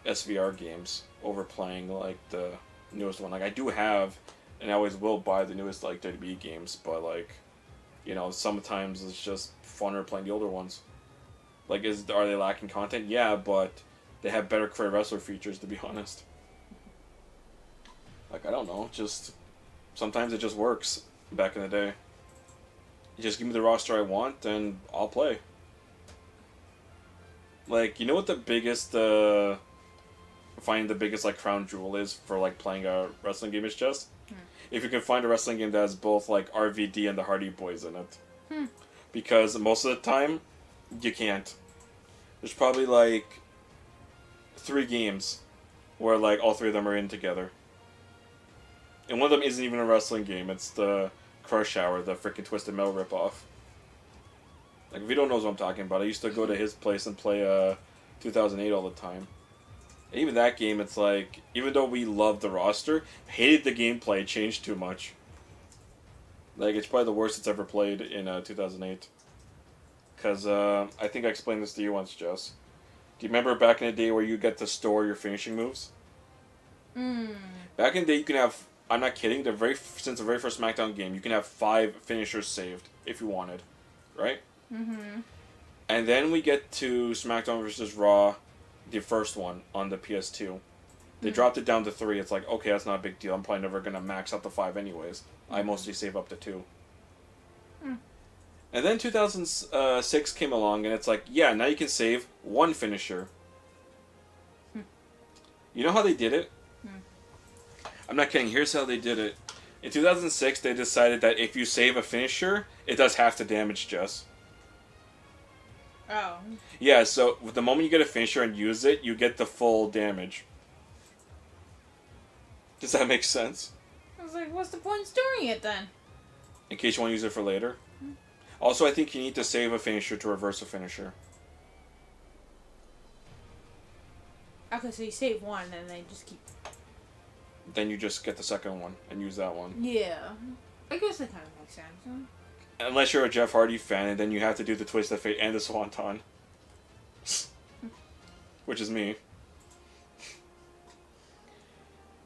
SVR games over playing like the newest one. Like, I do have, and I always will buy the newest like WWE games, but like, you know, sometimes it's just funner playing the older ones. Like, are they lacking content? Yeah, but they have better career wrestler features, to be honest. Like, I don't know, just sometimes it just works. Back in the day, you just give me the roster I want, and I'll play. Like, you know what the biggest, finding the biggest, like, crown jewel is for, like, playing a wrestling game is just? If you can find a wrestling game that has both, like, RVD and the Hardy Boys in it. Because most of the time, you can't. There's probably, like, 3 games where, like, all 3 of them are in together. And one of them isn't even a wrestling game, it's the Crush Hour, the freaking Twisted Metal ripoff. Like, if you don't know what I'm talking about, I used to go to his place and play 2008 all the time. And even that game, it's like, even though we loved the roster, hated the gameplay, it changed too much. Like, it's probably the worst it's ever played in 2008. Because, I think I explained this to you once, Jess. Do you remember back in the day where you get to store your finishing moves? Back in the day, you can have, I'm not kidding, since the very first SmackDown game, you can have 5 finishers saved, if you wanted. Right? And then we get to SmackDown vs. Raw, the first one, on the PS2. They dropped it down to 3. It's like, okay, that's not a big deal. I'm probably never going to max out to 5 anyways. I mostly save up to 2. And then 2006 came along, and it's like, yeah, now you can save 1 finisher. You know how they did it? I'm not kidding. Here's how they did it. In 2006, they decided that if you save a finisher, it does half the damage, Jess.
Oh.
Yeah, so the moment you get a finisher and use it, you get the full damage. Does that make sense?
I was like, what's the point in storing it then?
In case you want to use it for later. Also, I think you need to save a finisher to reverse a finisher.
Okay, so you save one and then just keep...
Then you just get the second one and use that one.
Yeah. I guess that kind of makes sense. Huh?
Unless you're a Jeff Hardy fan, and then you have to do the Twist of Fate and the Swanton. Which is me.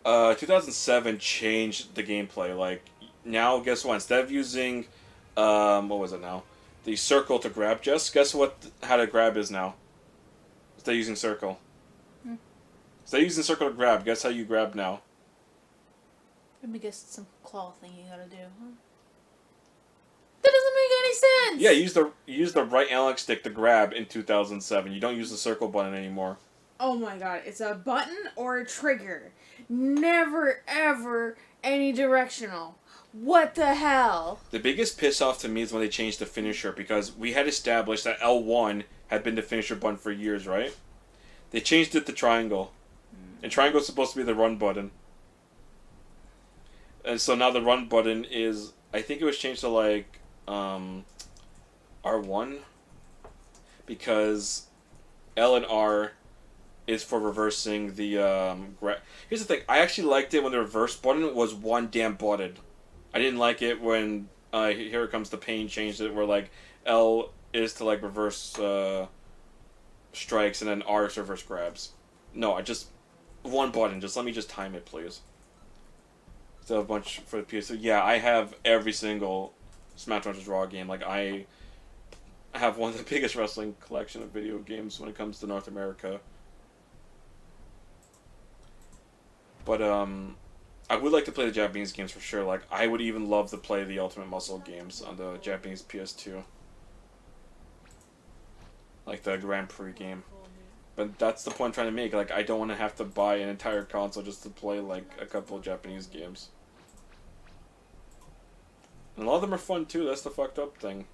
2007 changed the gameplay. Like, now, guess what? Instead of using, what was it now? The circle to grab, Jess, guess what, how to grab is now? Instead of using circle. Instead of using circle to grab, guess how you grab now?
Let me guess, some claw thing you gotta do, huh? That doesn't make any sense!
Yeah, you use the right analog stick to grab in 2007. You don't use the circle button anymore.
Oh my god, it's a button or a trigger. Never, ever any directional. What the hell?
The biggest piss off to me is when they changed the finisher, because we had established that L1 had been the finisher button for years, right? They changed it to triangle. And triangle is supposed to be the run button. And so now the run button is, I think it was changed to like R1, because L and R is for reversing the here's the thing, I actually liked it when the reverse button was one damn button. I didn't like it when Here Comes the Pain changed it where like L is to like reverse strikes and then R is to reverse grabs. No, I just one button, just let me just time it, please. So a bunch for the PS2. Yeah, I have every single Smash vs. Raw game. Like, I have one of the biggest wrestling collection of video games when it comes to North America. But, I would like to play the Japanese games for sure. Like, I would even love to play the Ultimate Muscle games on the Japanese PS2. Like the Grand Prix game. But that's the point I'm trying to make. Like, I don't want to have to buy an entire console just to play, like, a couple of Japanese games. And a lot of them are fun, too. That's the fucked up thing.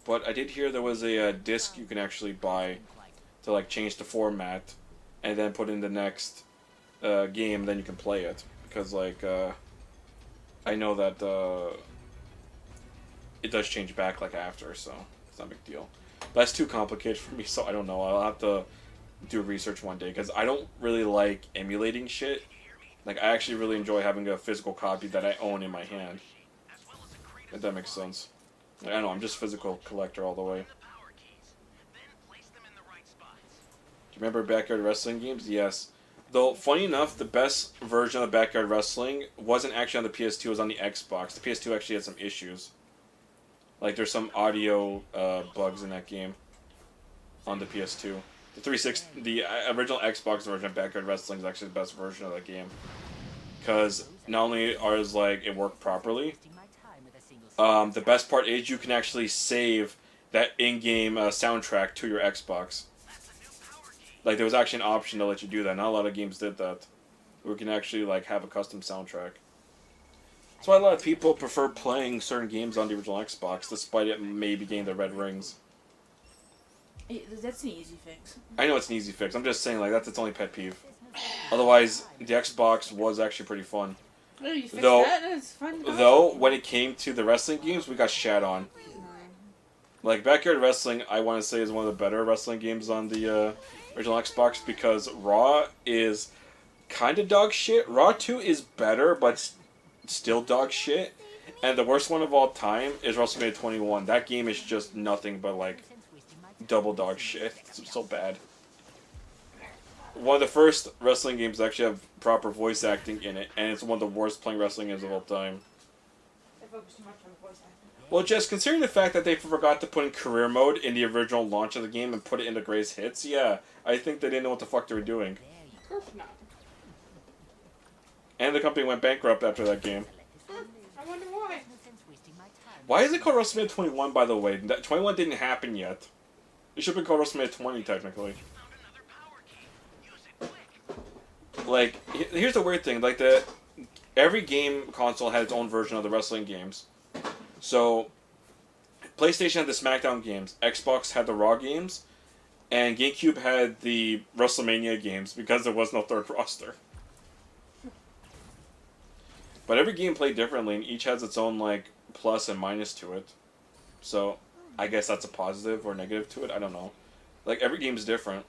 But I did hear there was a disc you can actually buy to like change the format, and then put in the next game. Then you can play it because like I know that it does change back like after, so it's not a big deal. But that's too complicated for me, so I don't know. I'll have to do research one day because I don't really like emulating shit. Like I actually really enjoy having a physical copy that I own in my hand. If that makes sense. Like, I don't know, I'm just a physical collector all the way. Do you remember Backyard Wrestling games? Yes. Though, funny enough, the best version of Backyard Wrestling wasn't actually on the PS2, it was on the Xbox. The PS2 actually had some issues. Like, there's some audio bugs in that game on the PS2. The 360, the original Xbox version of Backyard Wrestling is actually the best version of that game. Because not only is like it worked properly, the best part is you can actually save that in-game soundtrack to your Xbox. Like there was actually an option to let you do that. Not a lot of games did that. We can actually like have a custom soundtrack. That's why a lot of people prefer playing certain games on the original Xbox, despite it maybe getting the red rings.
That's an easy fix.
I know it's an easy fix. I'm just saying like that's its only pet peeve. Otherwise, the Xbox was actually pretty fun.
Oh, you fixed
Though-
that? It's fun.
Though when it came to the wrestling games, we got shat on. Like Backyard Wrestling, I want to say is one of the better wrestling games on the original Xbox because Raw is kind of dog shit. Raw 2 is better, but still dog shit. And the worst one of all time is WrestleMania 21. That game is just nothing but like double dog shit. It's so bad. One of the first wrestling games that actually have proper voice acting in it, and it's one of the worst playing wrestling games of all time.
I focus too much on the voice acting.
Well, just considering the fact that they forgot to put in career mode in the original launch of the game and put it in the greatest hits, yeah, I think they didn't know what the fuck they were doing.
Of course not.
And the company went bankrupt after that game.
I wonder why.
Why is it called WrestleMania 21, by the way? That 21 didn't happen yet. It should have been called WrestleMania 20, technically. Like, here's the weird thing. Like, every game console had its own version of the wrestling games. So, PlayStation had the SmackDown games, Xbox had the Raw games, and GameCube had the WrestleMania games because there was no third roster. But every game played differently, and each has its own, like, plus and minus to it. So, I guess that's a positive or negative to it, I don't know. Like, every game is different.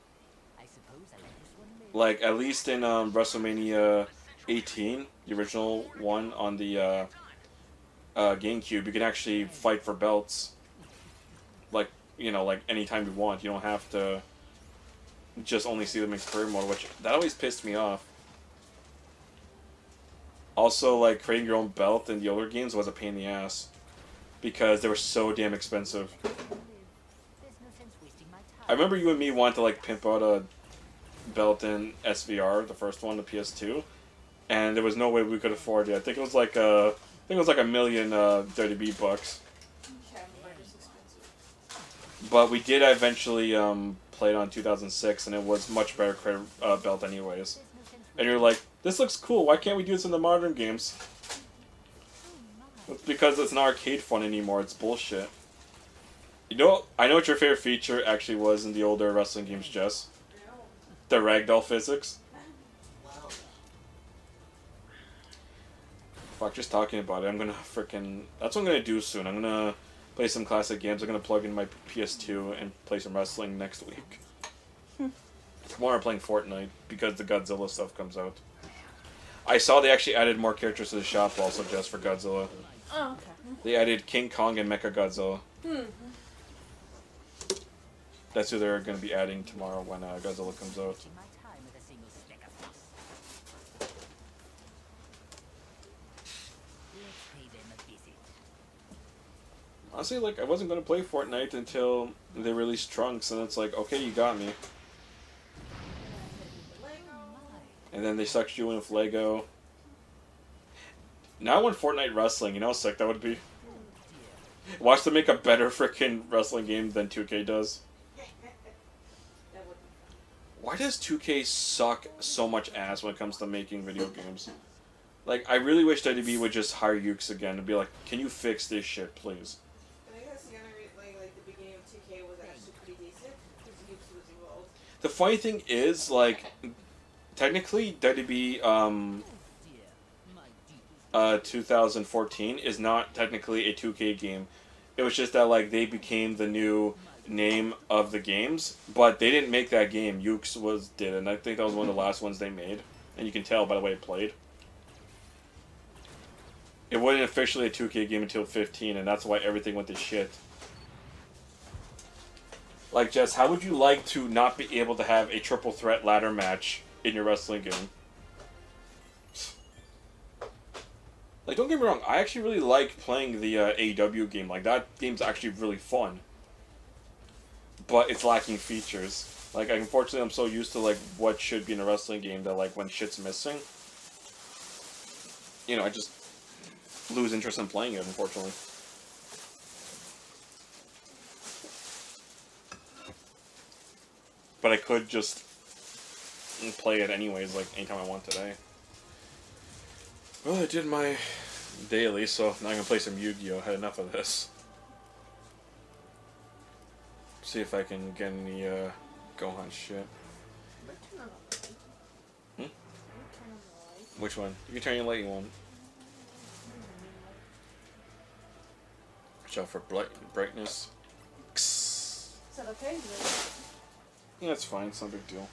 Like, at least in WrestleMania 18, the original one on the GameCube, you can actually fight for belts. Like, you know, like anytime you want. You don't have to just only see them in career mode, which that always pissed me off. Also, like, creating your own belt in the older games was a pain in the ass. Because they were so damn expensive. I remember you and me wanted to, like, pimp out a belt in SVR, the first one, the PS2. And there was no way we could afford it. I think it was like a million WWE bucks.
Yeah, but it's expensive.
But we did eventually play it on 2006, and it was much better belt anyways. And you're like, this looks cool, why can't we do this in the modern games? It's because it's not arcade fun anymore, it's bullshit. You know, I know what your favorite feature actually was in the older wrestling games, Jess. The ragdoll physics. Fuck, just talking about it, I'm gonna frickin'... That's what I'm gonna do soon. I'm gonna play some classic games. I'm gonna plug in my PS2 and play some wrestling next week. Tomorrow I'm playing Fortnite because the Godzilla stuff comes out. I saw they actually added more characters to the shop also just for Godzilla.
Oh, okay.
They added King Kong and Mechagodzilla. That's who they're gonna be adding tomorrow when Godzilla comes out. Honestly, like, I wasn't gonna play Fortnite until they released Trunks, and it's like, okay, you got me. And then they sucked you in with Lego. Now I want Fortnite wrestling, you know how sick that would be? Watch them make a better freaking wrestling game than 2K does. Why does 2K suck so much ass when it comes to making video games? Like, I really wish would just hire Ukes again and be like, can you fix this shit, please?
I think that's the only like the
The funny thing is, like, technically, WWE 2014 is not technically a 2K game. It was just that, like, they became the new name of the games, but they didn't make that game. Ukes did, and I think that was one of the last ones they made. And you can tell by the way it played. It wasn't officially a 2K game until 15, and that's why everything went to shit. Like, Jess, how would you like to not be able to have a triple threat ladder match in your wrestling game? Like, don't get me wrong, I actually really like playing the AEW game. Like, that game's actually really fun. But it's lacking features. Like, unfortunately, I'm so used to, like, what should be in a wrestling game that, like, when shit's missing, you know, I just lose interest in playing it, unfortunately. But I could just play it anyways, like, anytime I want today. Well, I did my daily, so now I'm gonna play some Yu-Gi-Oh! Had enough of this. See if I can get any, Gohan shit. Hmm? Which one? You can turn your light one. Watch out for brightness.
Is that okay?
Yeah, it's fine. It's no big deal.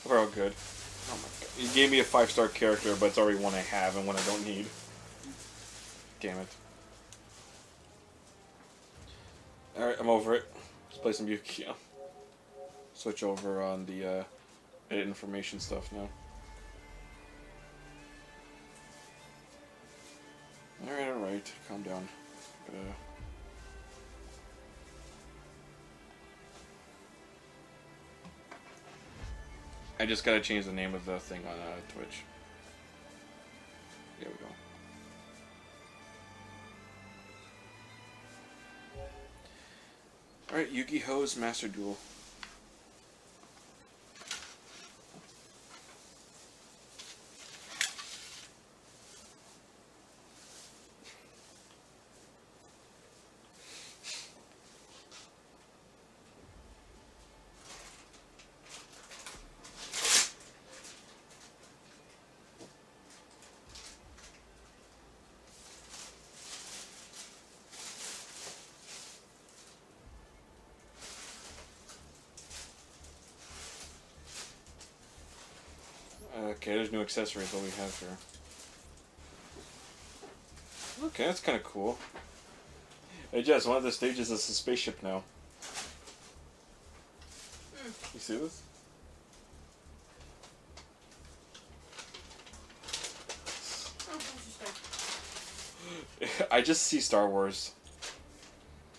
We're all good. Oh my god. You gave me a 5-star character, but it's already one I have and one I don't need. Damn it. Alright, I'm over it. Let's play some Yu-Gi-Oh! Switch over on the edit information stuff now. Alright. Calm down. I just gotta change the name of the thing on Twitch. There we go. Alright, Yu-Gi-Oh's Master Duel. Okay, there's new accessories what we have here. Okay, that's kind of cool. Hey Jess, one of the stages is a spaceship now. You see this?
Oh, interesting.
I just see Star Wars.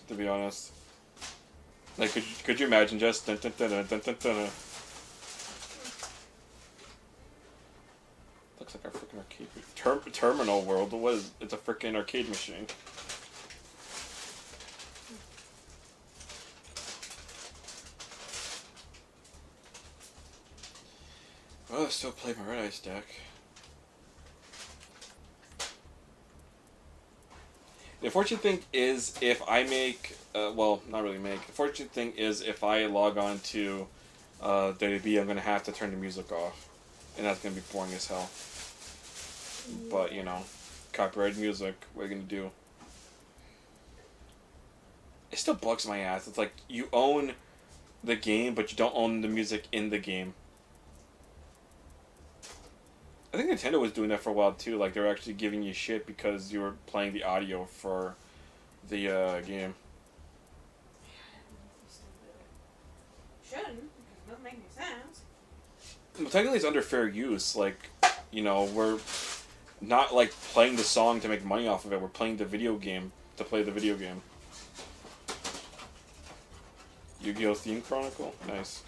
To be honest. Like, could you imagine Jess? Dun, dun, dun, dun, dun, dun, dun. Looks like our freaking arcade. Terminal World. What is? It's a freaking arcade machine. Well, I still play my Red Ice deck. The unfortunate thing is if I make, well, not really make. The unfortunate thing is if I log on to WB, I'm going to have to turn the music off. And that's going to be boring as hell. But, you know, copyrighted music, what are you going to do? It still bugs my ass. It's like, you own the game, but you don't own the music in the game. I think Nintendo was doing that for a while too. Like, they were actually giving you shit because you were playing the audio for the game.
Shouldn't, because it doesn't make any sense.
Well, technically it's under fair use. Like, you know, we're not like playing the song to make money off of it. We're playing the video game to play the video game. Yu-Gi-Oh! Theme Chronicle? Nice.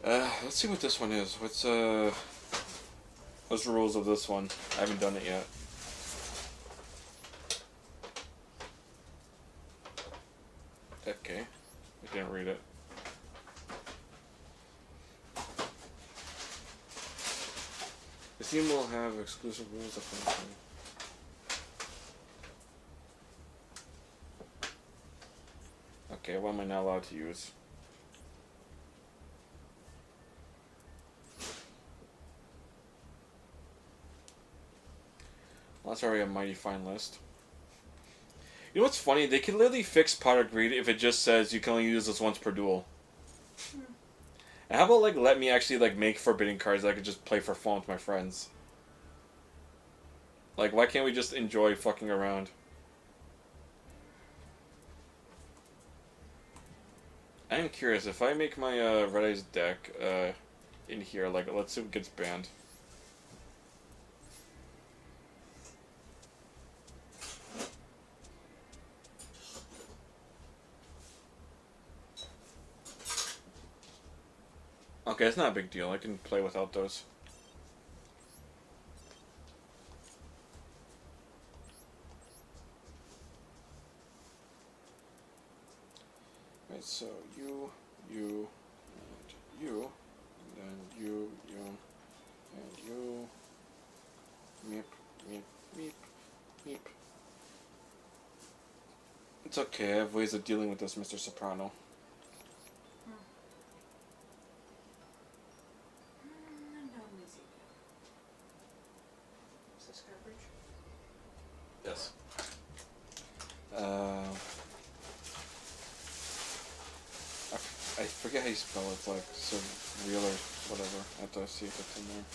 Let's see what this one is. What's the rules of this one? I haven't done it yet. Okay. I didn't read it. The theme will have exclusive rules of function. Okay, what am I not allowed to use? Well, that's already a mighty fine list. You know what's funny? They can literally fix Pot of Greed if it just says you can only use this once per duel. And how about like let me actually like make forbidden cards that I could just play for fun with my friends? Like why can't we just enjoy fucking around? I am curious if I make my Red Eyes deck in here, like let's see what gets banned. Okay, it's not a big deal. I can play without those. Right, so you, and you, and then you, and you. Meep, meep, meep, meep. It's okay, I have ways of dealing with this, Mr. Soprano. Yes. I forget how you spell it. It's like surreal or whatever. I have to see if it's in there.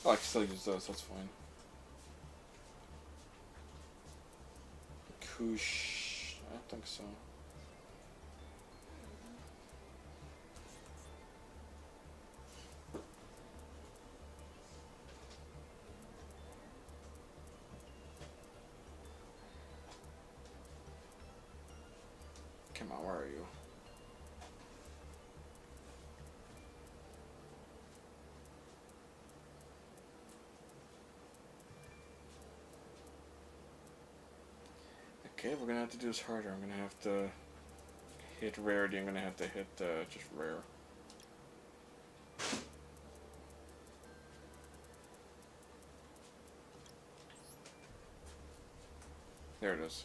Oh, I can still use those. That's fine. Koosh. I don't think so. Come on, where are you? Okay, we're gonna have to do this harder. I'm gonna have to hit rarity. I'm gonna have to hit just rare. There it is.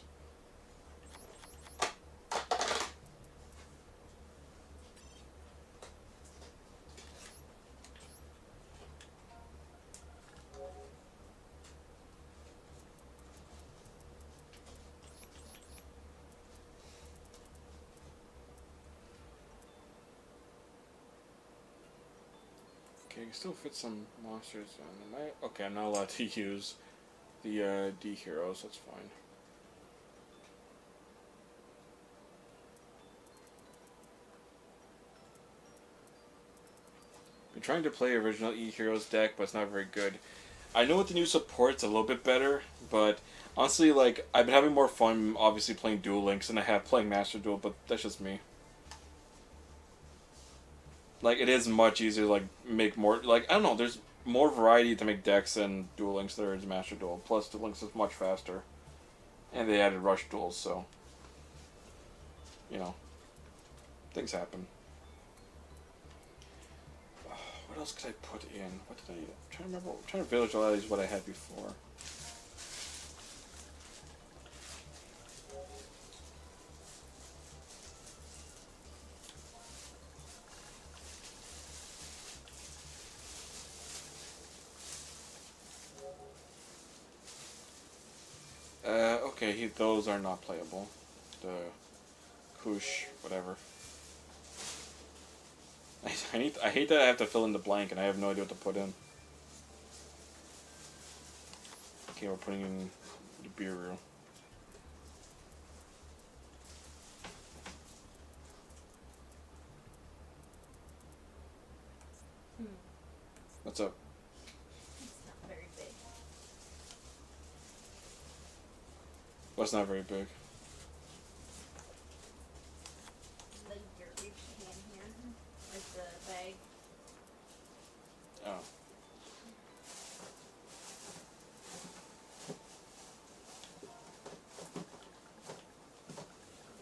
Okay, you can still fit some monsters in. Am I? Okay, I'm not allowed to use the D heroes. That's fine. Been trying to play original E Heroes deck, but it's not very good. I know with the new support's a little bit better, but honestly, like I've been having more fun, obviously playing Duel Links than I have playing Master Duel. But that's just me. Like it is much easier to like make more. Like I don't know, there's more variety to make decks in Duel Links there is Master Duel. Plus, Duel Links is much faster, and they added Rush Duels, so you know, things happen. What else could I put in? What did I? I'm trying to remember. I'm trying to visualize what I had before. Okay, those are not playable. The Koosh, whatever. I hate that I have to fill in the blank and I have no idea what to put in. Okay, we're putting in the Biru. What's up?
It's not very big.
What's not very big?
The garbage can here, like the bag.
Oh.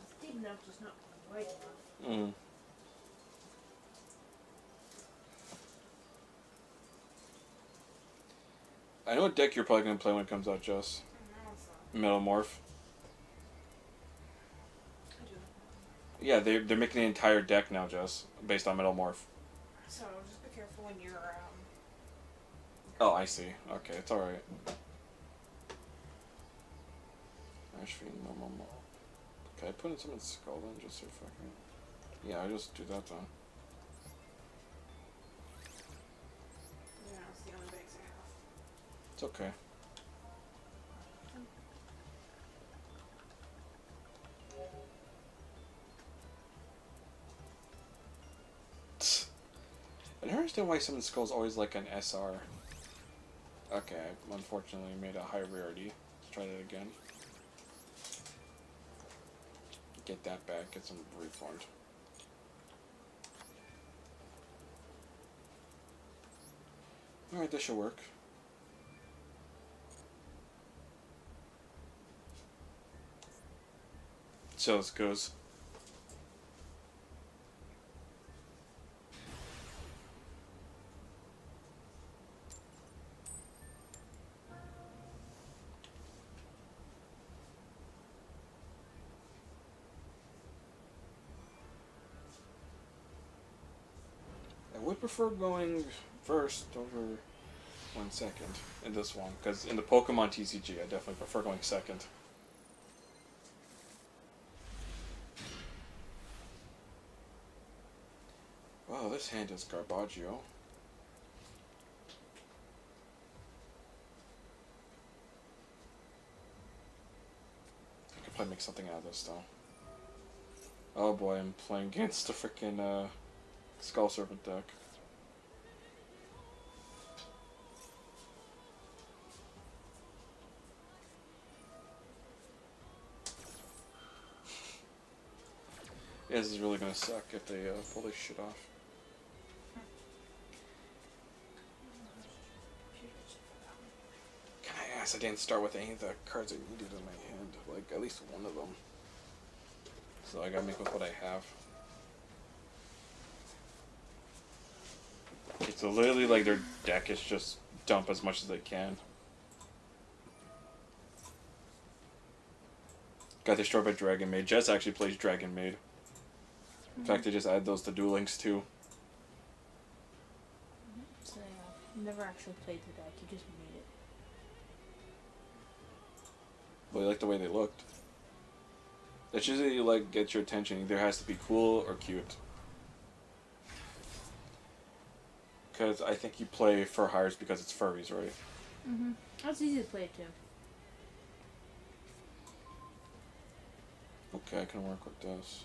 It's deep enough, just not wide enough.
Mm. I know what deck you're probably gonna play when it comes out, Jess. Metamorph. Yeah, they're making the entire deck now, Jess, based on Metamorph.
So just be careful when you're
Oh, I see. Okay, it's alright. Ashfiend, no. Can I put in someone's skull then, just so fucking... Yeah, I just do that then.
Yeah, it's the only bags I have.
It's okay. I don't understand why some skulls always like an SR. Okay, I unfortunately made a high rarity. Let's try that again. Get that back, get some refund. Alright, this should work. So this goes. I would prefer going first over 1 second in this one, because in the Pokemon TCG I definitely prefer going second. Wow, this hand is Garbaggio. I could probably make something out of this though. Oh boy, I'm playing against the freaking Skull Serpent deck. Yeah, this is really gonna suck if they pull this shit off. Can I ask? I didn't start with any of the cards I needed in my hand. Like, at least one of them. So I gotta make with what I have. It's literally like their deck is just dump as much as they can. Got destroyed by Dragon Maid. Jess actually plays Dragon Maid. In fact, they just added those to Duel Links too.
So yeah, never actually played the deck. You just made it.
Well, I like the way they looked. That's usually like gets your attention. Either has to be cool or cute. Because I think you play Fur Hires because it's furries, right?
Mm-hmm. That's easy to play too.
Okay, I can work with this.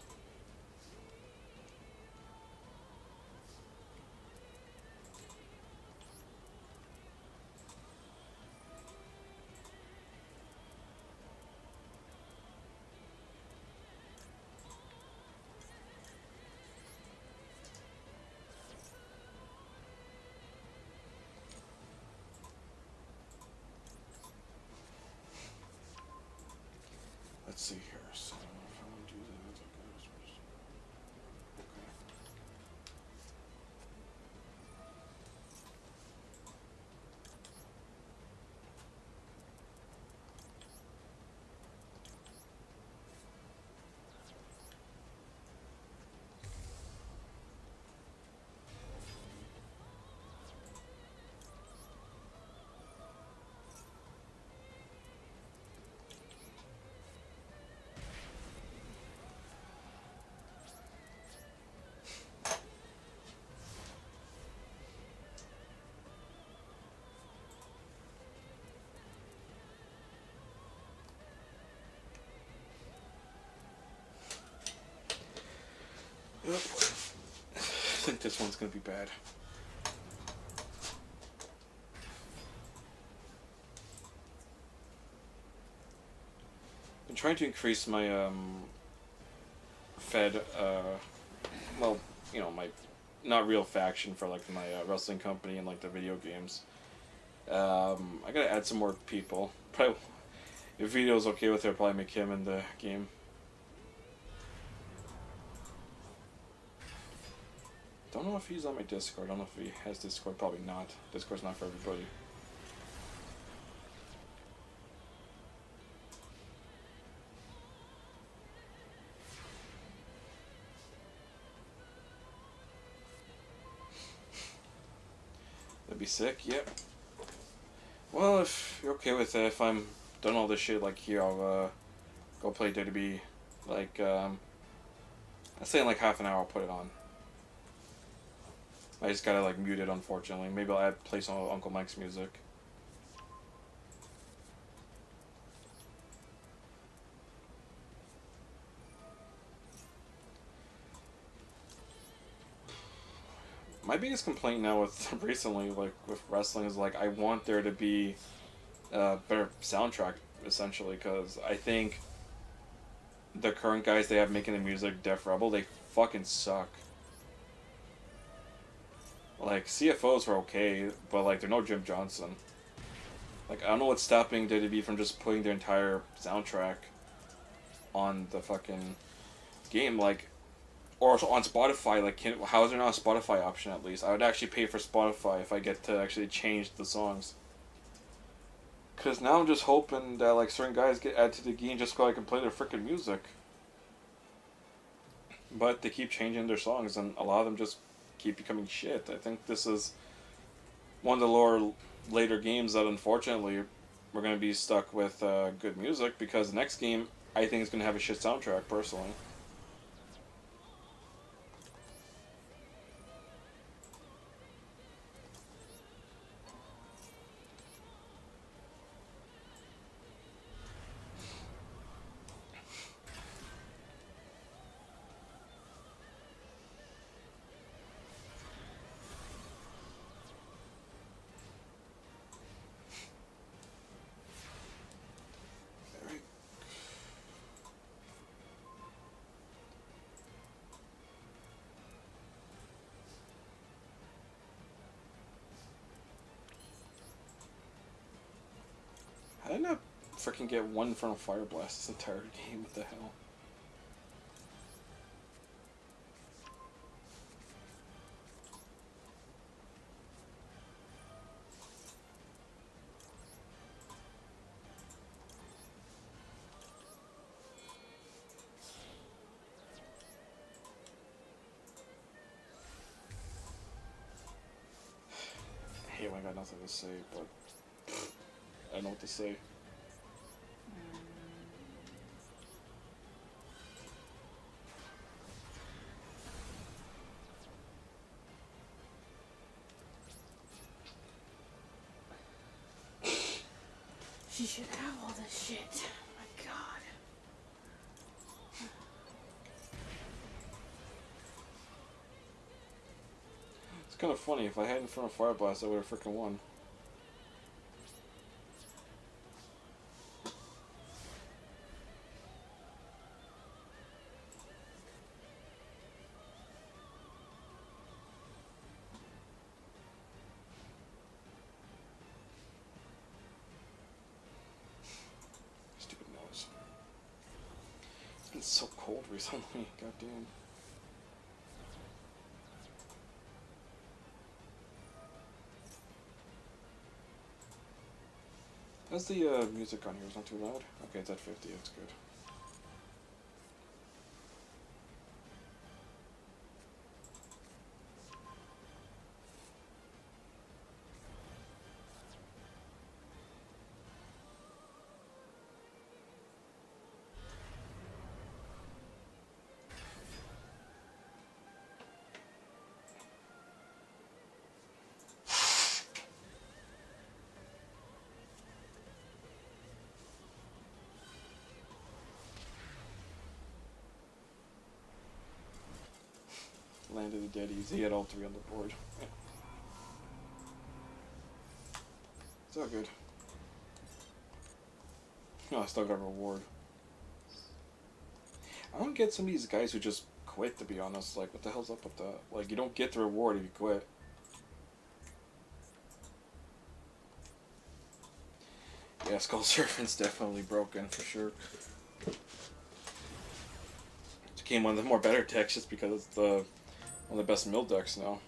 Let's see here. So if I want to do that, okay. Yep. I think this one's gonna be bad. Been trying to increase my Fed well, you know, my not real faction for like my wrestling company and like the video games. I gotta add some more people. Probably, if Vito's okay with it, I'll probably make him in the game. Don't know if he's on my Discord. I don't know if he has Discord. Probably not. Discord's not for everybody. That'd be sick. Yep. Well, if you're okay with it, if I'm done all this shit, like here, I'll go play WWE. Like I'd say in like half an hour I'll put it on. I just gotta like mute it, unfortunately. Maybe I'll play some of Uncle Mike's music. My biggest complaint now with recently, like with wrestling, is like I want there to be a better soundtrack, essentially, because I think the current guys they have making the music, Def Rebel, they fucking suck. Like CFOs were okay, but like they're no Jim Johnson. Like I don't know what's stopping WWE from just putting their entire soundtrack on the fucking game, like, or on Spotify. Like, how is there not a Spotify option at least? I would actually pay for Spotify if I get to actually change the songs. Cause now I'm just hoping that like certain guys get added to the game just so I can play their freaking music. But they keep changing their songs, and a lot of them just keep becoming shit. I think this is one of the later games that unfortunately we're gonna be stuck with good music, because the next game I think is gonna have a shit soundtrack personally. How did I not freaking get one from Fire Blast this entire game? What the hell? I hate when I got nothing to say, but I know what to say.
She should have all this shit. My God.
It's kind of funny. If I had in front of Fire Blast, I would have freaking won. Stupid nose. It's been so cold recently. Goddamn. How's the music on here? It's not too loud? Okay, it's at 50. That's good. Landed the dead easy. He had all three on the board. Yeah. It's all good. No, I still got a reward. I don't get some of these guys who just quit, to be honest. Like, what the hell's up with that? Like, you don't get the reward if you quit. Yeah, Skull Serpent's definitely broken, for sure. It became one of the more better decks just because it's the one of the best mill decks now.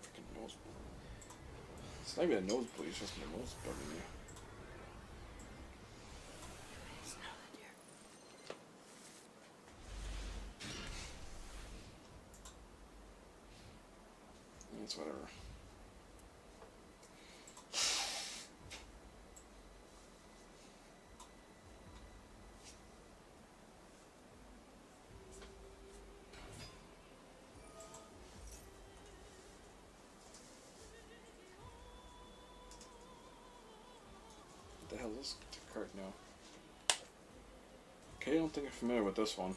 Freaking nose. It's not even a nosebleed, it's just my nose bugging me. it's whatever. What the hell is this card now? Okay, I don't think I'm familiar with this one.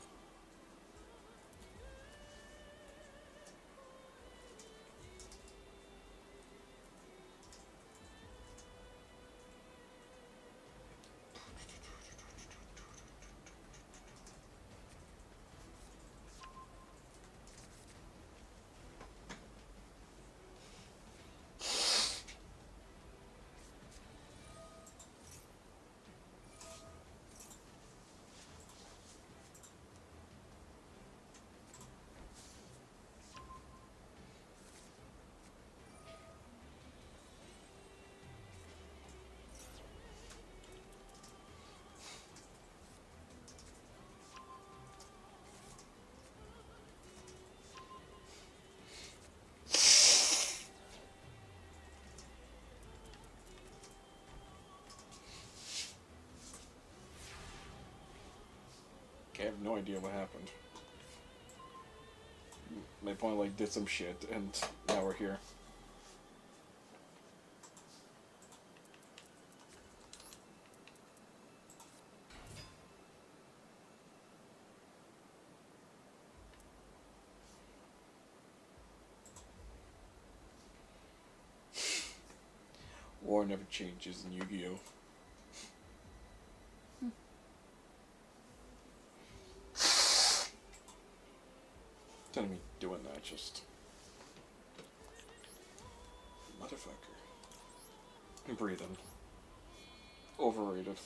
Okay, I have no idea what happened. My opponent like did some shit, and now we're here. War never changes in Yu-Gi-Oh! Don't me doing that, just motherfucker. I'm breathing. Overrated.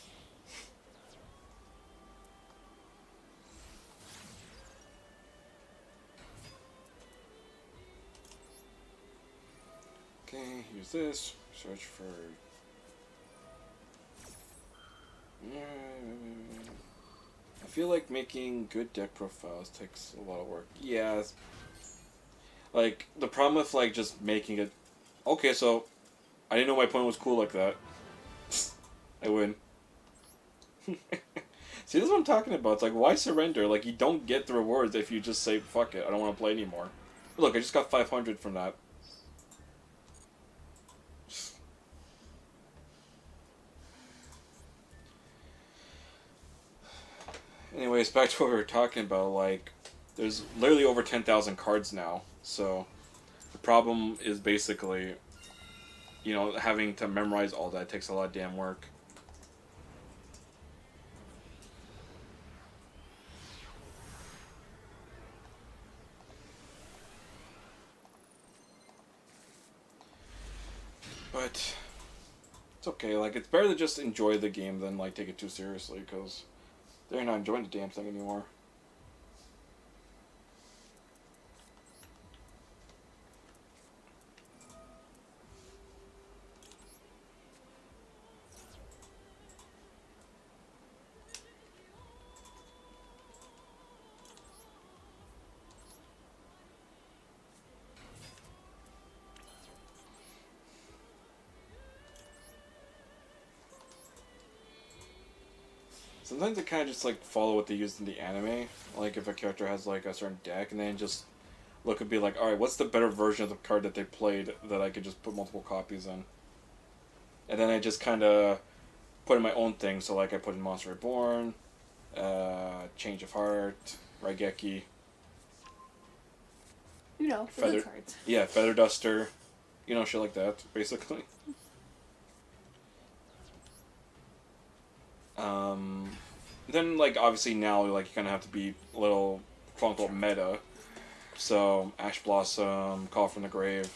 Okay, use this. Search for. I feel like making good deck profiles takes a lot of work. Yeah. Like, the problem with, like, just making it... Okay, so, I didn't know my opponent was cool like that. I win. See, this is what I'm talking about. It's like, why surrender? Like, you don't get the rewards if you just say, fuck it, I don't want to play anymore. Look, I just got 500 from that. Anyways, back to what we were talking about, like, there's literally over 10,000 cards now, so the problem is basically, you know, having to memorize all that takes a lot of damn work. But it's okay, like, it's better to just enjoy the game than, like, take it too seriously, because they're not enjoying the damn thing anymore. Sometimes I kind of just like follow what they used in the anime. Like if a character has like a certain deck, and then just look and be like, all right, what's the better version of the card that they played that I could just put multiple copies in? And then I just kind of put in my own thing. So like I put in Monster Reborn, Change of Heart, Raigeki.
You know, the
Feather,
good cards.
yeah, Feather Duster, you know, shit like that, basically. Then, like, obviously now, like, you kind of have to be a little, quote-unquote, meta. So, Ash Blossom, Call from the Grave,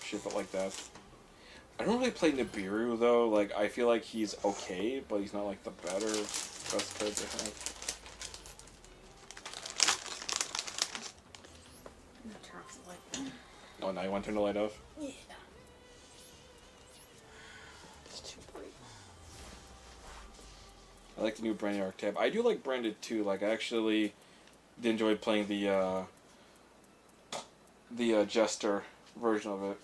shit like that. I don't really play Nibiru, though. Like, I feel like he's okay, but he's not, like, the better best card to have.
Turn off the light.
Oh, now you want to turn the light off?
Yeah. It's too bright.
I like the new Branded Archetype. I do like Branded, too. Like, I actually did enjoy playing the Jester version of it.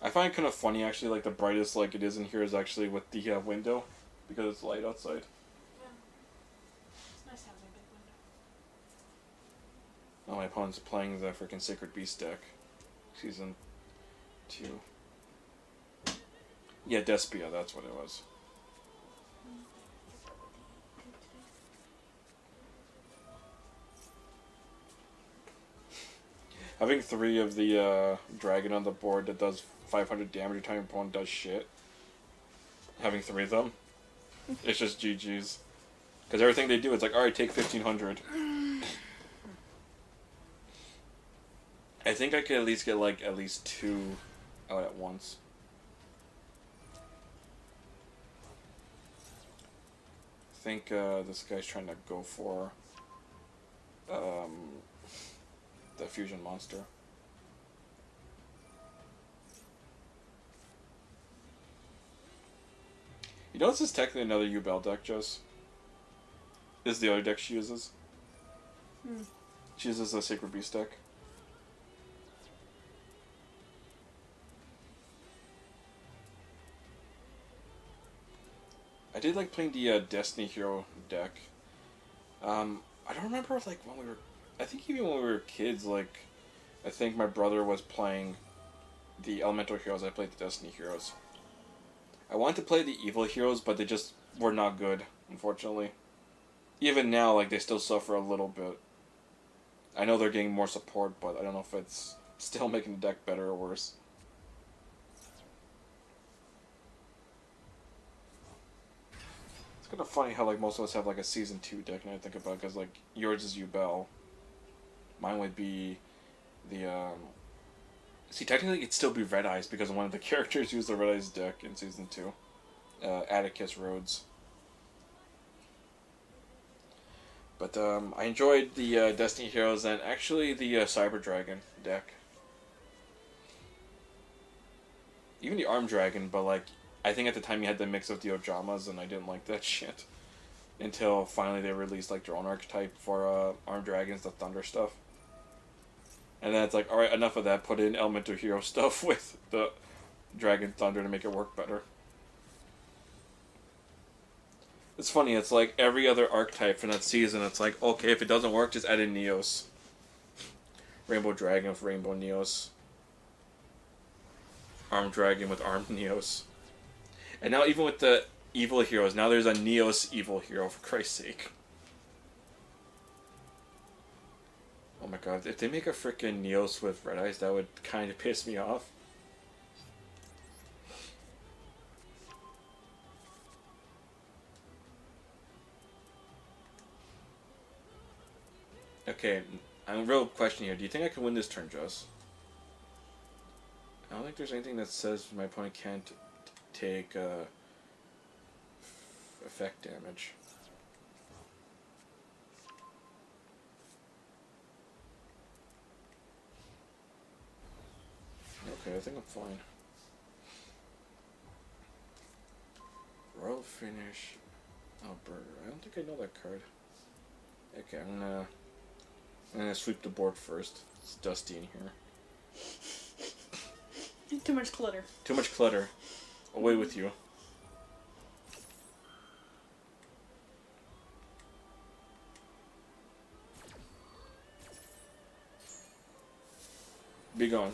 I find it kind of funny actually, like the brightest like it is in here is actually with the window, because it's light outside.
Yeah. It's nice having a big window.
Oh, my opponent's playing the freaking Sacred Beast deck. Season 2. Yeah, Despia, that's what it was. Having 3 of the dragon on the board that does 500 damage every time your opponent does shit. Having 3 of them. It's just GG's. Because everything they do, it's like, alright, take 1500. I think I could at least get like at least 2 out at once. I think this guy's trying to go for the fusion monster. You know this is technically another Yubel deck, Jess? This is the other deck she uses. She uses a Sacred Beast deck. I did like playing the Destiny Hero deck. I don't remember if, like, when we were... I think even when we were kids, like... I think my brother was playing the Elemental Heroes, I played the Destiny Heroes. I wanted to play the Evil Heroes, but they just were not good, unfortunately. Even now, like, they still suffer a little bit. I know they're getting more support, but I don't know if it's still making the deck better or worse. It's kind of funny how, like, most of us have, like, a Season 2 deck, and I think about it, because, like, yours is Yubel. Mine would be the, See, technically it'd still be Red Eyes, because one of the characters used the Red Eyes deck in Season 2. Atticus Rhodes. But, I enjoyed the, Destiny Heroes, and actually the, Cyber Dragon deck. Even the Armed Dragon, but, like, I think at the time you had the mix of the Ojamas, and I didn't like that shit. Until finally they released, like, their own archetype for, Armed Dragons, the Thunder stuff. And then it's like, alright, enough of that, put in Elemental Hero stuff with the Dragon Thunder to make it work better. It's funny, it's like every other archetype from that season, it's like, okay, if it doesn't work, just add in Neos. Rainbow Dragon with Rainbow Neos. Armed Dragon with Armed Neos. And now even with the Evil Heroes, now there's a Neos Evil Hero, for Christ's sake. Oh my god, if they make a frickin' Neos with Red Eyes, that would kind of piss me off. Okay, I'm a real question here. Do you think I can win this turn, Joss? I don't think there's anything that says my opponent can't take effect damage. Okay, I think I'm fine. Royal Finish. Oh, Burger. I don't think I know that card. Okay, I'm gonna sweep the board first. It's dusty in here.
Too much clutter.
Too much clutter. Away with you. Be gone.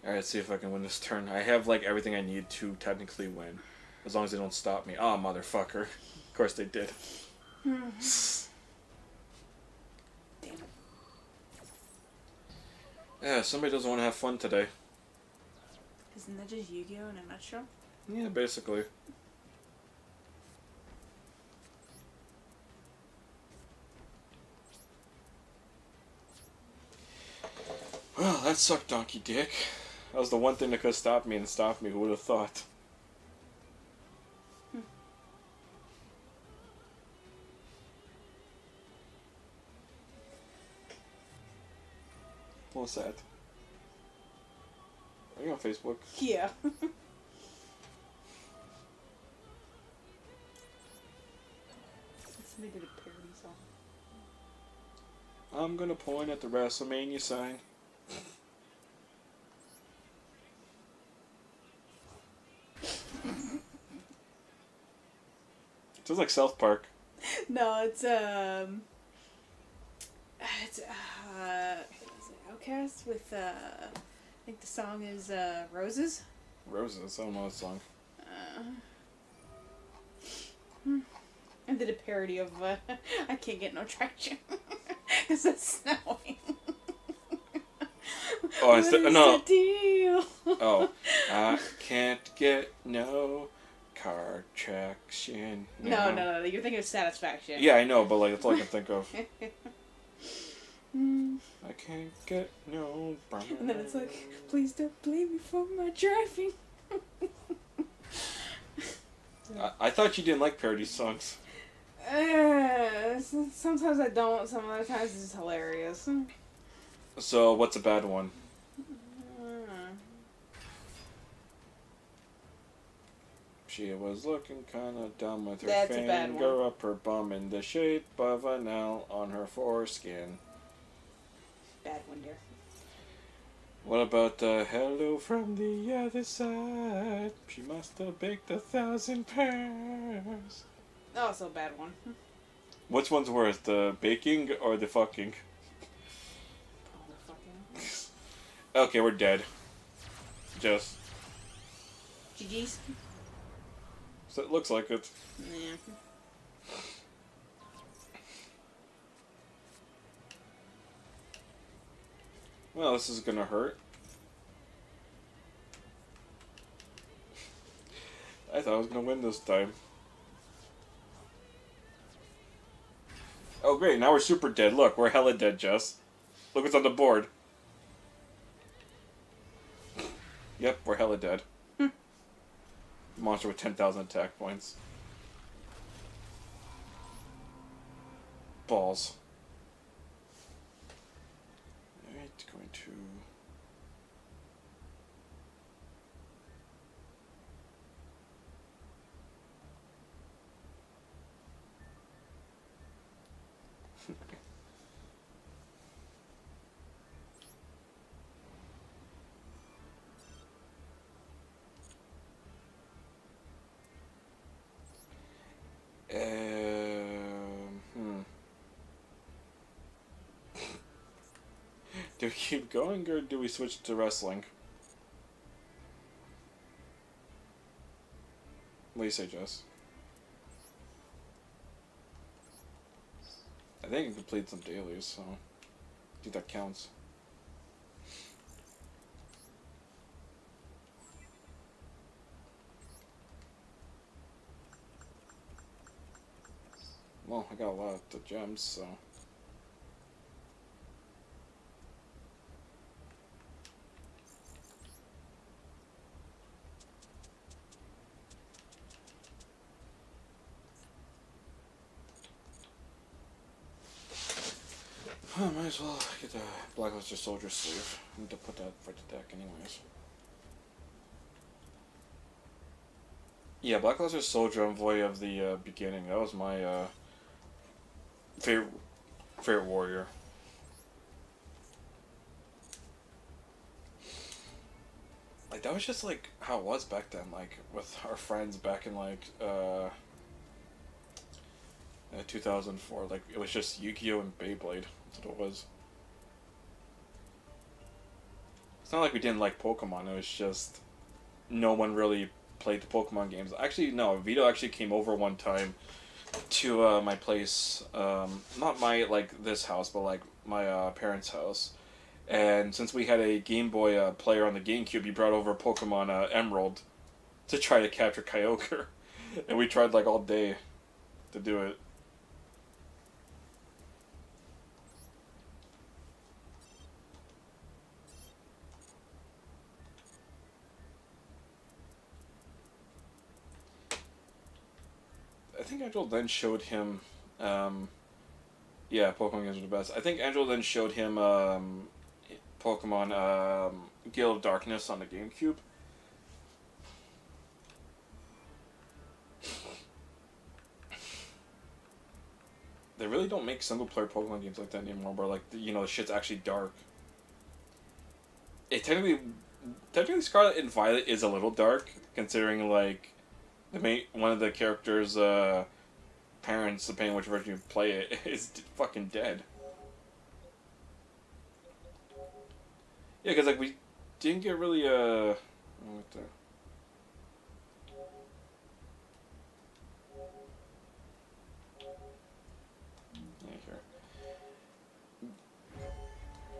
Alright, let's see if I can win this turn. I have, like, everything I need to technically win. As long as they don't stop me. Ah, motherfucker. Of course they did.
Damn it.
Yeah, somebody doesn't want to have fun today.
Isn't that just Yu-Gi-Oh in a nutshell?
Yeah, basically. Well, that sucked, Donkey Dick. That was the one thing that could have stopped me and stopped me. Who would have thought? What's that? Are you on Facebook?
Yeah.
I'm gonna point at the WrestleMania sign. Sounds like South Park.
No, it's what is it, Outcast with I think the song is Roses.
Roses, I don't know that song.
And did a parody of I Can't Get No Traction because it's snowing.
Oh,
What
it's
is
no.
the deal?
Oh, I can't get no car traction.
No. You're thinking of Satisfaction.
Yeah, I know, but like that's all I can think of.
Mm.
I can't get no.
And then it's like, please don't blame me for my driving.
I thought you didn't like parody songs.
Sometimes I don't. Some other times it's just hilarious.
So what's a bad one? She was looking kinda dumb with her
That's a bad
finger
one.
up her bum in the shape of an L on her foreskin.
Bad one, dear.
What about the hello from the other side? She must have baked 1,000 pears.
Also a bad one.
Which one's worse, the baking or the fucking?
Oh, fucking.
Okay, we're dead. Just.
GG's?
So it looks like it.
Yeah.
Well, this is gonna hurt. I thought I was gonna win this time. Oh great, now we're super dead. Look, we're hella dead, Jess. Look what's on the board. Yep, we're hella dead. Monster with 10,000 attack points. Balls. Alright, going to... Do we keep going or do we switch to wrestling? What do you say, Jess? I think I completed some dailies, so I think that counts. Well, I got a lot of gems, so... might as well get the Blackluster Soldier sleeve. I need to put that for the deck anyways. Yeah, Blackluster Soldier Envoy of the beginning. That was my favorite warrior. Like that was just like how it was back then, like with our friends back in like 2004. Like it was just Yu-Gi-Oh and Beyblade. That's what it was. It's not like we didn't like Pokemon. It was just no one really played the Pokemon games. Actually, no. Vito actually came over one time to my place. Not my like this house, but like my parents' house. And since we had a Game Boy player on the GameCube, he brought over Pokemon Emerald to try to capture Kyogre. And we tried like all day to do it. I think Angel then showed him, yeah, Pokemon games are the best. I think Angel then showed him Pokemon Gale of Darkness on the GameCube. They really really don't make single player Pokemon games like that anymore, where like the shit's actually dark. It technically Scarlet and Violet is a little dark, considering like one of the characters' parents, depending on which version you play it, is fucking dead. Yeah, because like we didn't get really what the.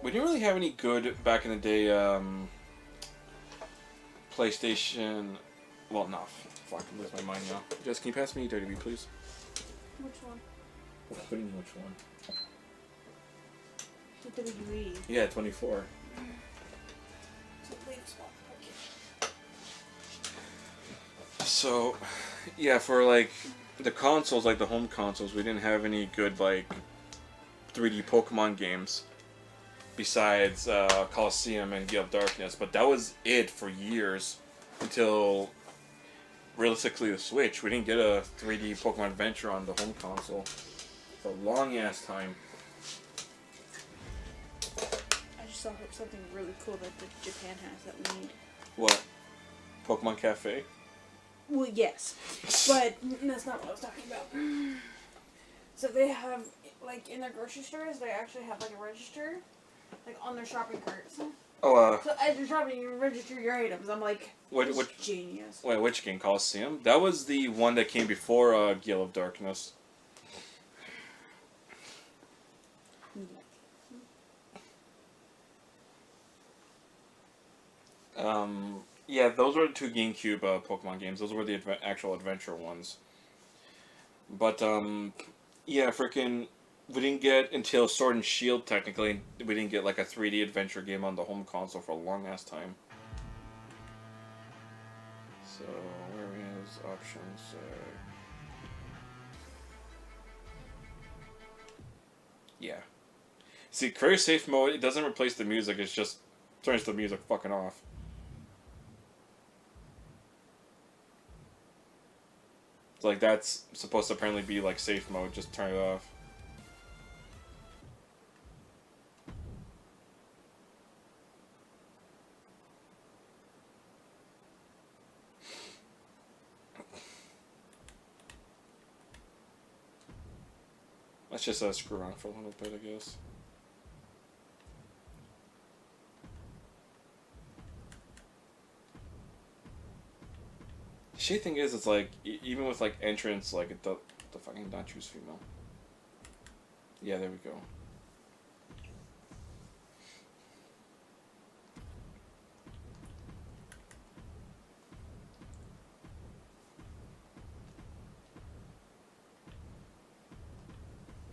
We didn't really have any good back in the day PlayStation. Well, no, fuck, I lose my mind now. Jess, can you pass me WWE, please?
Which one?
What do you mean, which one?
The WWE.
Yeah, 24. So, yeah, for like the consoles, like the home consoles, we didn't have any good like 3D Pokemon games besides Coliseum and Gale of Darkness, but that was it for years until realistically the Switch. We didn't get a 3D Pokemon Adventure on the home console for a long ass time.
I just saw something really cool that Japan has that we need.
What? Pokemon Cafe?
Well, yes, but that's not what I was talking about. So they have, like, in their grocery stores, they actually have, like, a register, like, on their shopping carts.
Oh,
So as you're shopping, you register your items. I'm like,
what
genius.
Wait, which game? Coliseum? That was the one that came before Gale of Darkness. Yeah, those were the two GameCube Pokemon games. Those were the actual adventure ones. But, yeah, freaking, we didn't get until Sword and Shield, technically, we didn't get, like, a 3D adventure game on the home console for a long-ass time. So, where is options? Yeah. See, Career Safe Mode, it doesn't replace the music, it just turns the music fucking off. Like, that's supposed to apparently be, like, safe mode. Just turn it off. Let's just screw around for a little bit, I guess. The shitty thing is, it's like, even with like entrance, like the fucking not choose female. Yeah, there we go.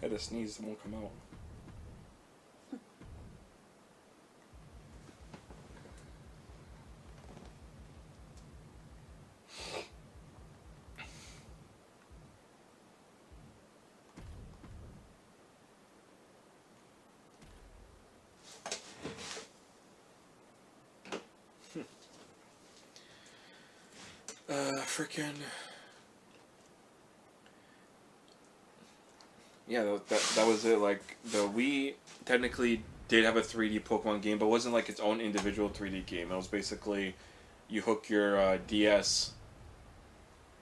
Had to sneeze, it won't come out. Freaking. Yeah, that was it. Like, the Wii technically did have a 3D Pokemon game, but it wasn't like its own individual 3D game. It was basically, you hook your DS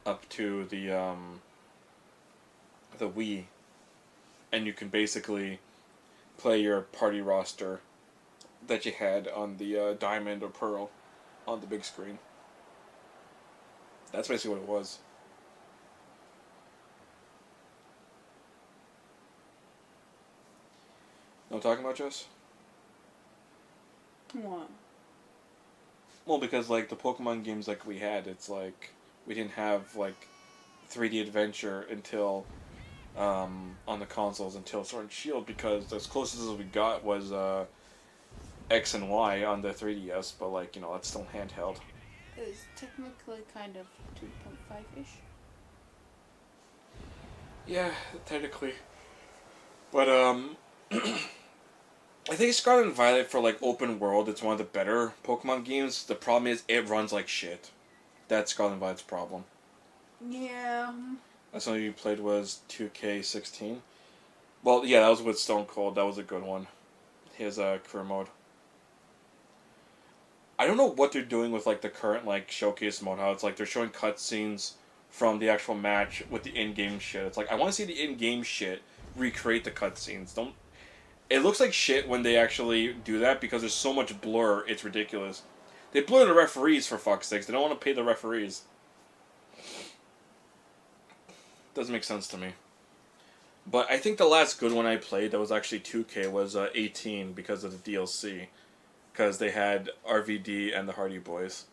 up to the Wii, and you can basically play your party roster that you had on the Diamond or Pearl on the big screen. That's basically what it was. Know what I'm talking about, Jess?
What?
Well, because, like, the Pokemon games like we had, it's like, we didn't have, like, 3D adventure until, on the consoles until Sword and Shield, because as close as we got was, X and Y on the 3DS, but, like, that's still handheld.
It was technically kind of 2.5-ish.
Yeah, technically. But, I think Scarlet and Violet for, like, open world, it's one of the better Pokemon games. The problem is, it runs like shit. That's Scarlet and Violet's problem.
Yeah.
That's one you played was 2K16. Well, yeah, that was with Stone Cold. That was a good one. His career mode. I don't know what they're doing with like the current like showcase mode. How it's like they're showing cutscenes from the actual match with the in-game shit. It's like I want to see the in-game shit recreate the cutscenes. Don't. It looks like shit when they actually do that because there's so much blur. It's ridiculous. They blur the referees for fuck's sakes. They don't want to pay the referees. Doesn't make sense to me. But I think the last good one I played that was actually 2K was 18 because of the DLC. Because they had RVD and the Hardy Boys.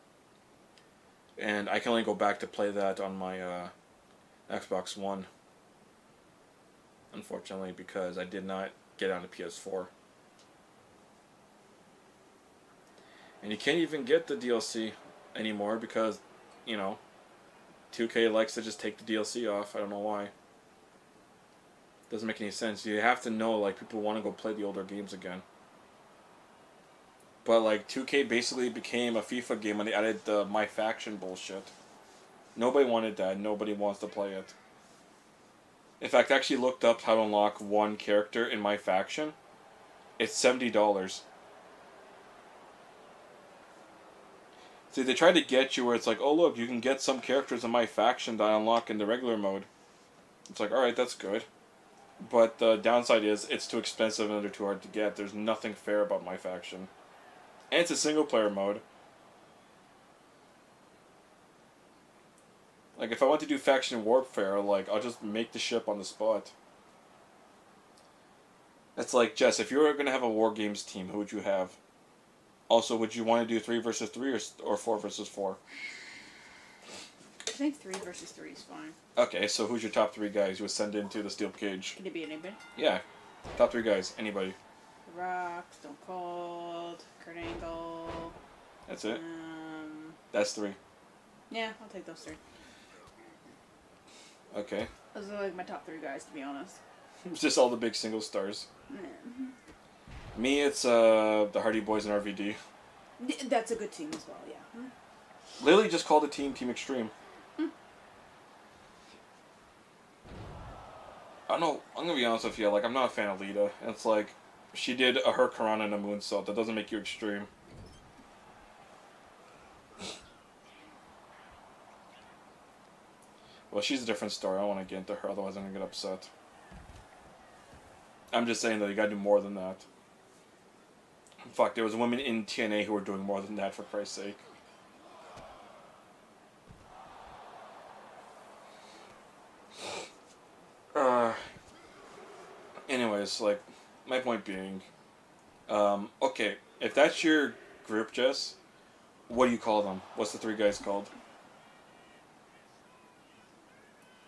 And I can only go back to play that on my Xbox One. Unfortunately, because I did not get on the PS4. And you can't even get the DLC anymore because, you know, 2K likes to just take the DLC off. I don't know why. Doesn't make any sense. You have to know, like, people want to go play the older games again. But, like, 2K basically became a FIFA game when they added the My Faction bullshit. Nobody wanted that. Nobody wants to play it. In fact, I actually looked up how to unlock one character in My Faction. It's $70. See, they tried to get you where it's like, oh, look, you can get some characters in My Faction that I unlock in the regular mode. It's like, alright, that's good. But the downside is, it's too expensive and they're too hard to get. There's nothing fair about My Faction. And it's a single-player mode. Like, if I want to do Faction Warfare, like, I'll just make the ship on the spot. It's like, Jess, if you were going to have a War Games team, who would you have? Also, would you want to do 3 versus 3 or 4 versus 4?
I think 3 versus 3 is fine.
Okay, so who's your top 3 guys you would send into the Steel Cage?
Could it be anybody?
Yeah. Top 3 guys. Anybody.
The Rock, Stone Cold, Kurt Angle.
That's it? That's 3.
Yeah, I'll take those 3.
Okay.
Those are like my top 3 guys, to be honest.
Just all the big single stars.
Mm-hmm.
Me, it's the Hardy Boys and RVD.
That's a good team as well, yeah.
Lily just called the team Team Extreme. I don't know, I'm gonna be honest with you, like, I'm not a fan of Lita. It's like, she did a Hurricanrana and a moonsault. That doesn't make you extreme. Well, she's a different story. I don't want to get into her, otherwise I'm gonna get upset. I'm just saying that you gotta do more than that. Fuck, there was women in TNA who were doing more than that, for Christ's sake. Anyways, like, my point being, okay, if that's your group, Jess, what do you call them? What's the 3 guys called?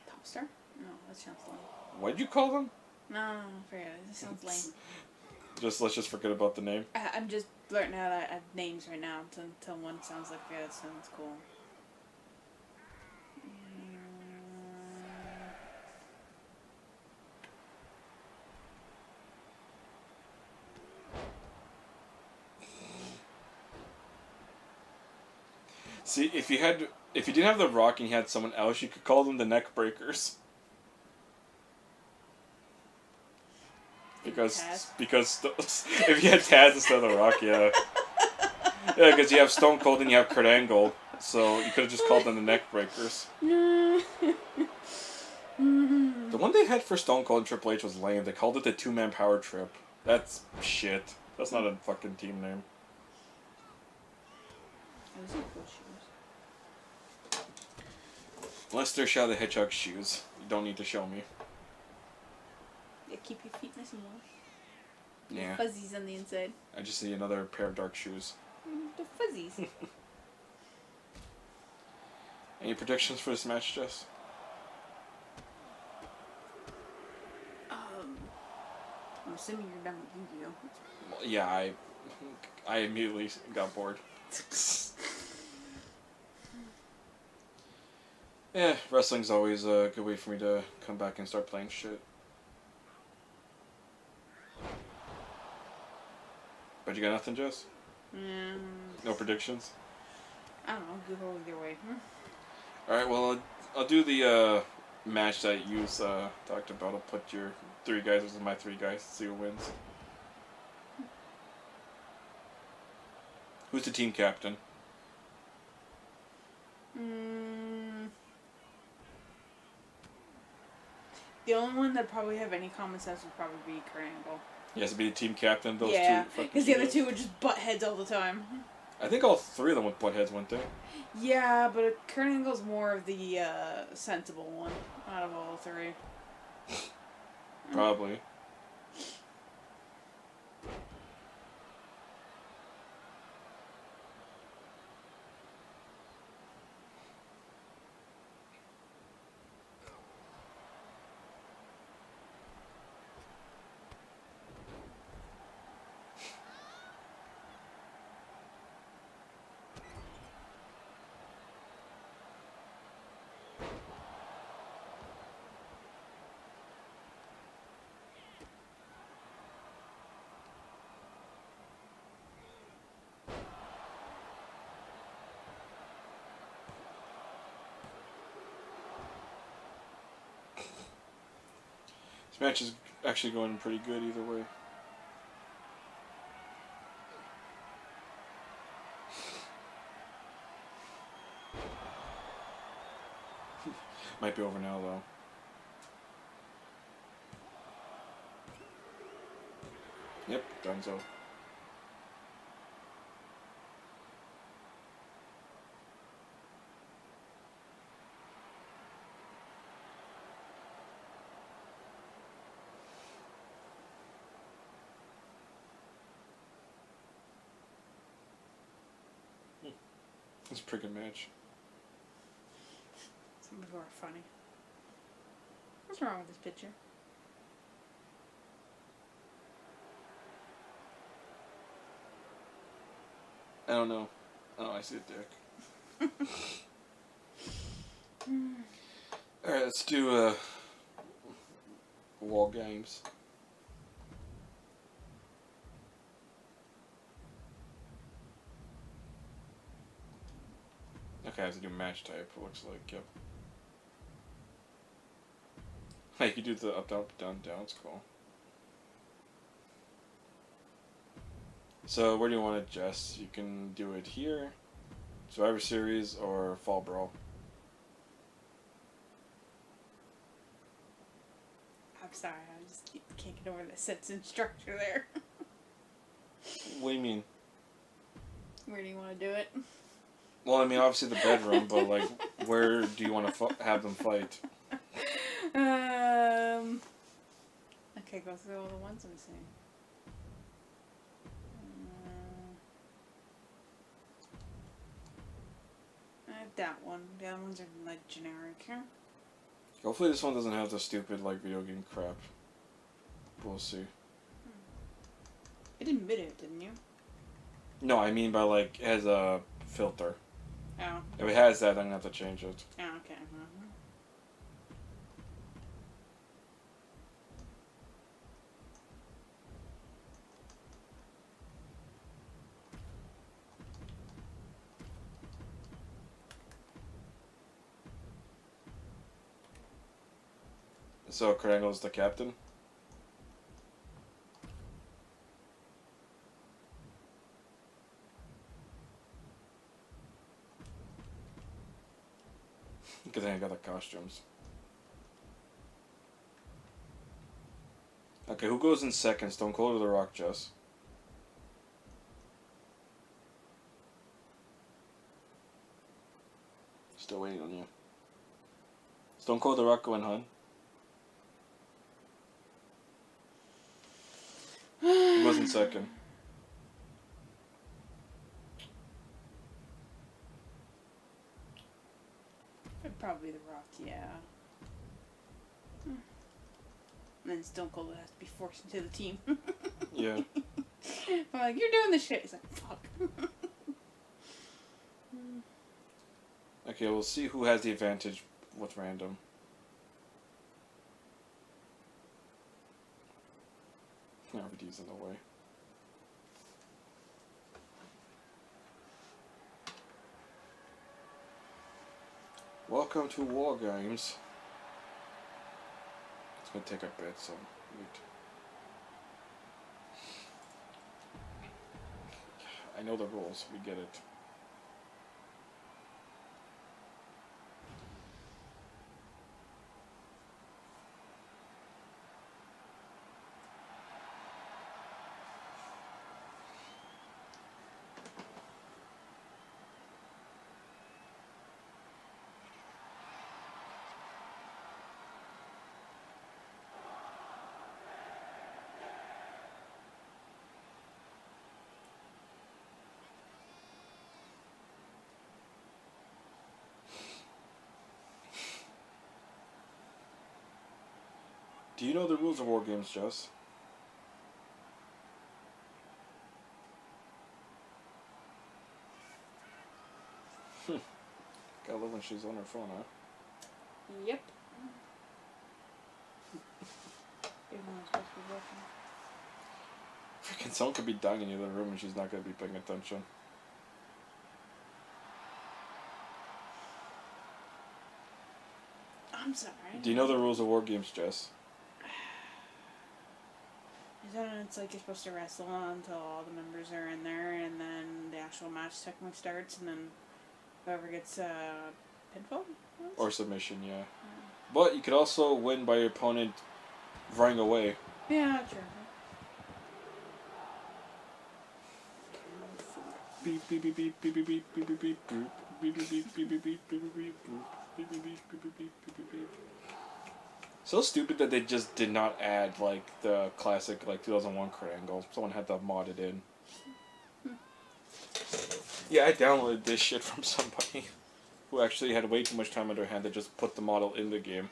Top Star? No, that sounds lame.
What'd you call them?
No, forget it. This sounds lame.
Let's just forget about the name.
I'm just blurting out names right now until one sounds like, yeah, it sounds cool.
See, if you didn't have the Rock and you had someone else, you could call them the Neck Breakers. Because if you had Taz instead of the Rock, yeah. Yeah, because you have Stone Cold and you have Kurt Angle, so you could have just called them the Neck Breakers. The one they had for Stone Cold and Triple H was lame. They called it the 2-man power trip. That's shit. That's not a fucking team name.
Those are cool shoes.
Unless they're Shadow the Hedgehog shoes. You don't need to show me.
Yeah, keep your feet nice and warm.
Yeah.
Fuzzies on the inside.
I just see another pair of dark shoes.
The fuzzies.
Any predictions for this match, Jess?
I'm assuming you're done with Yu-Gi-Oh.
Well, yeah, I immediately got bored. Yeah, wrestling's always a good way for me to come back and start playing shit. But you got nothing, Jess? No predictions?
I don't know. Go either way.
Alright, well, I'll do the match that you talked about. I'll put your three guys versus my three guys. See who wins. Who's the team captain?
The only one that probably have any common sense would probably be Kurt Angle.
He has to be the team captain. Those
Yeah,
two. fucking
because the other
heroes.
two would just butt heads all the time.
I think all three of them would butt heads, wouldn't they?
Yeah, but Kurt Angle's more of the sensible one out of all three.
Probably. This match is actually going pretty good either way. Might be over now though. Yep, donezo. It's a pretty good match.
Some people are funny. What's wrong with this picture?
I don't know. Oh, I see a dick. Alright, let's do wall games. Okay, I have to do match type, it looks like, yep. Hey, you can do the up, down, down, it's cool. So, where do you want it, Jess? You can do it here, Survivor Series, or Fall Brawl.
I'm sorry, I just can't get over the sense and structure there.
What do you mean?
Where do you want to do it?
Well, I mean, obviously the bedroom, but, like, where do you want to have them fight?
Okay, go through all the ones I'm seeing. That one. The other ones are like generic. Huh?
Hopefully this one doesn't have the stupid, like, video game crap. We'll see.
It admitted it, didn't you?
No, I mean by, like, it has a filter.
Oh.
If it has that, I'm gonna have to change it.
Oh, okay. Mm-hmm.
So, Kurt Angle's the captain? Because I got the costumes. Okay, who goes in second? Stone Cold or The Rock, Jess? Still waiting on you. Stone Cold, The Rock, go in, hun. Who goes in second?
Probably The Rock, yeah. And then Stone Cold has to be forced into the team.
Yeah.
I'm like, you're doing this shit. He's like, fuck.
Okay, we'll see who has the advantage with random. RVD's in the way. Welcome to War Games. It's gonna take a bit, so Wait. I know the rules. We get it. Do you know the rules of war games, Jess? Gotta love when she's on her phone, huh?
Yep. Even though it's supposed to be working.
Freaking someone could be dying in the other room and she's not gonna be paying attention.
I'm sorry.
Do you know the rules of war games, Jess?
Is that it's like you're supposed to wrestle until all the members are in there, and then the actual match technically starts, and then whoever gets pinfall?
Or submission, yeah. But you could also win by your opponent running away.
Yeah, true.
Beep beep beep beep beep beep beep beep beep beep boop. Beep beep beep beep beep beep beep beep beep boop. Beep beep beep beep beep beep beep beep beep. So stupid that they just did not add like the classic like 2001 crit angle. Someone had to mod it in. Yeah, I downloaded this shit from somebody who actually had way too much time on their hand to just put the model in the game.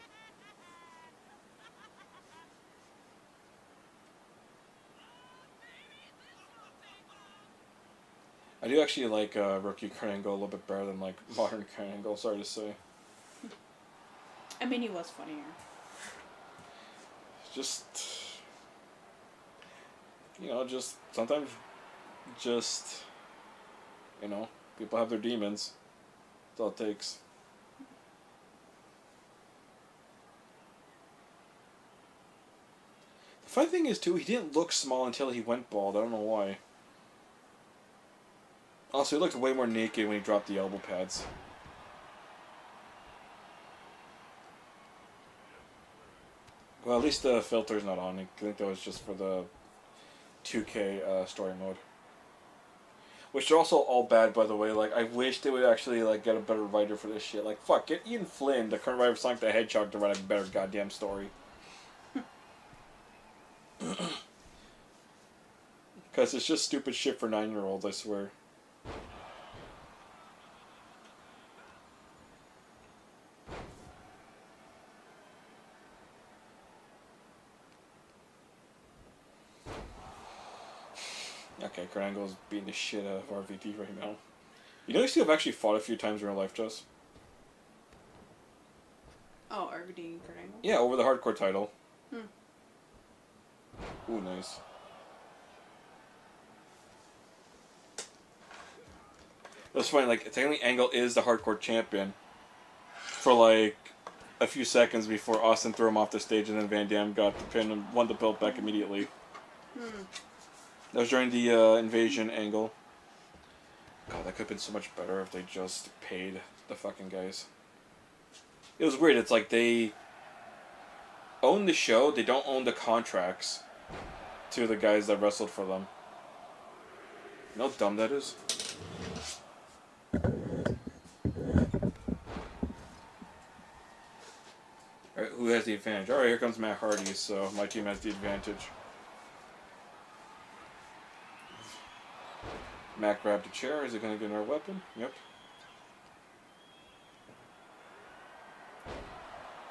I do actually like rookie crit angle a little bit better than like modern crit angle. Sorry to say.
I mean, he was funnier.
Just, you know, just sometimes just, you know, people have their demons. That's all it takes. The funny thing is too, he didn't look small until he went bald. I don't know why. Also, he looked way more naked when he dropped the elbow pads. Well, at least the filter's not on. I think that was just for the 2K story mode. Which are also all bad, by the way. Like, I wish they would actually like get a better writer for this shit. Like, fuck, get Ian Flynn, the current writer of Sonic the Hedgehog, to write a better goddamn story. Because it's just stupid shit for 9-year-olds, I swear. Okay, Grangle's beating the shit out of RVD right now. You know, you still have actually fought a few times in real life, Jess?
Oh, RVD and Kurt Angle?
Yeah, over the hardcore title.
Hmm.
Ooh, nice. That's funny, like, technically Angle is the hardcore champion for, like, a few seconds before Austin threw him off the stage and then Van Dam got the pin and won the belt back immediately. That was during the Invasion Angle. God, that could have been so much better if they just paid the fucking guys. It was weird, it's like they own the show, they don't own the contracts to the guys that wrestled for them. You know how dumb that is? Alright, who has the advantage? Alright, here comes Matt Hardy, so my team has the advantage. Matt grabbed a chair. Is it going to get another weapon? Yep.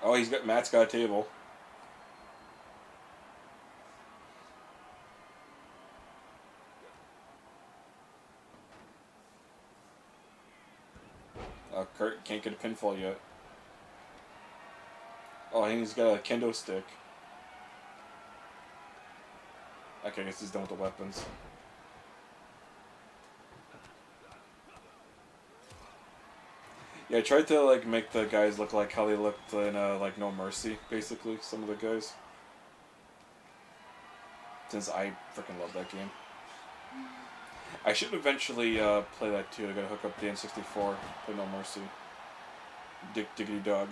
Oh, Matt's got a table. Kurt can't get a pinfall yet. Oh, and he's got a kendo stick. Okay, I guess he's done with the weapons. Yeah, I tried to like make the guys look like how they looked in like No Mercy, basically. Some of the guys. since I freaking love that game. I should eventually play that too. I gotta hook up the N64, play No Mercy. Diggity Dog.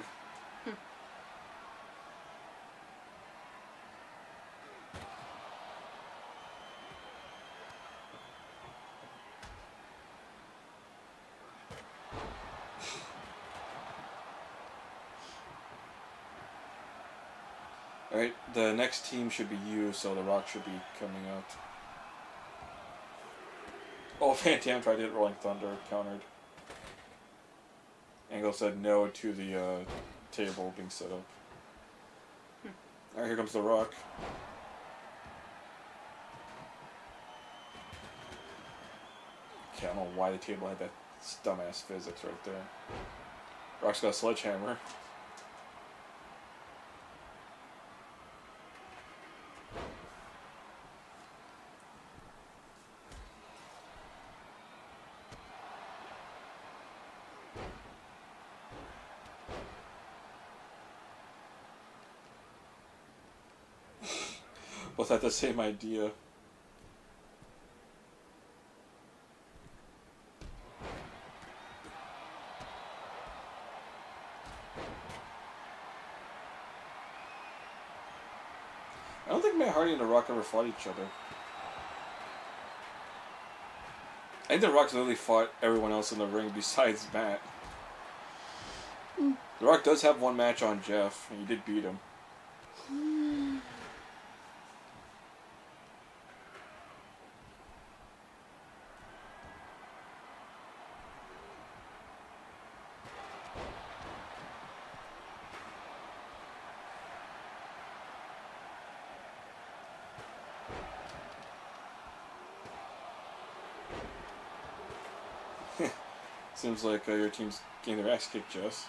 Alright, the next team should be you, so The Rock should be coming out. Oh, Van Damme tried to hit Rolling Thunder, countered. Angle said no to the table being set up. Alright, here comes The Rock. Okay, I don't know why the table had that dumbass physics right there. Rock's got a sledgehammer. Both had the same idea. I don't think Matt Hardy and The Rock ever fought each other. I think The Rock's literally fought everyone else in the ring besides Matt. The Rock does have one match on Jeff, and he did beat him. Seems like your team's getting their ass kicked, Jess.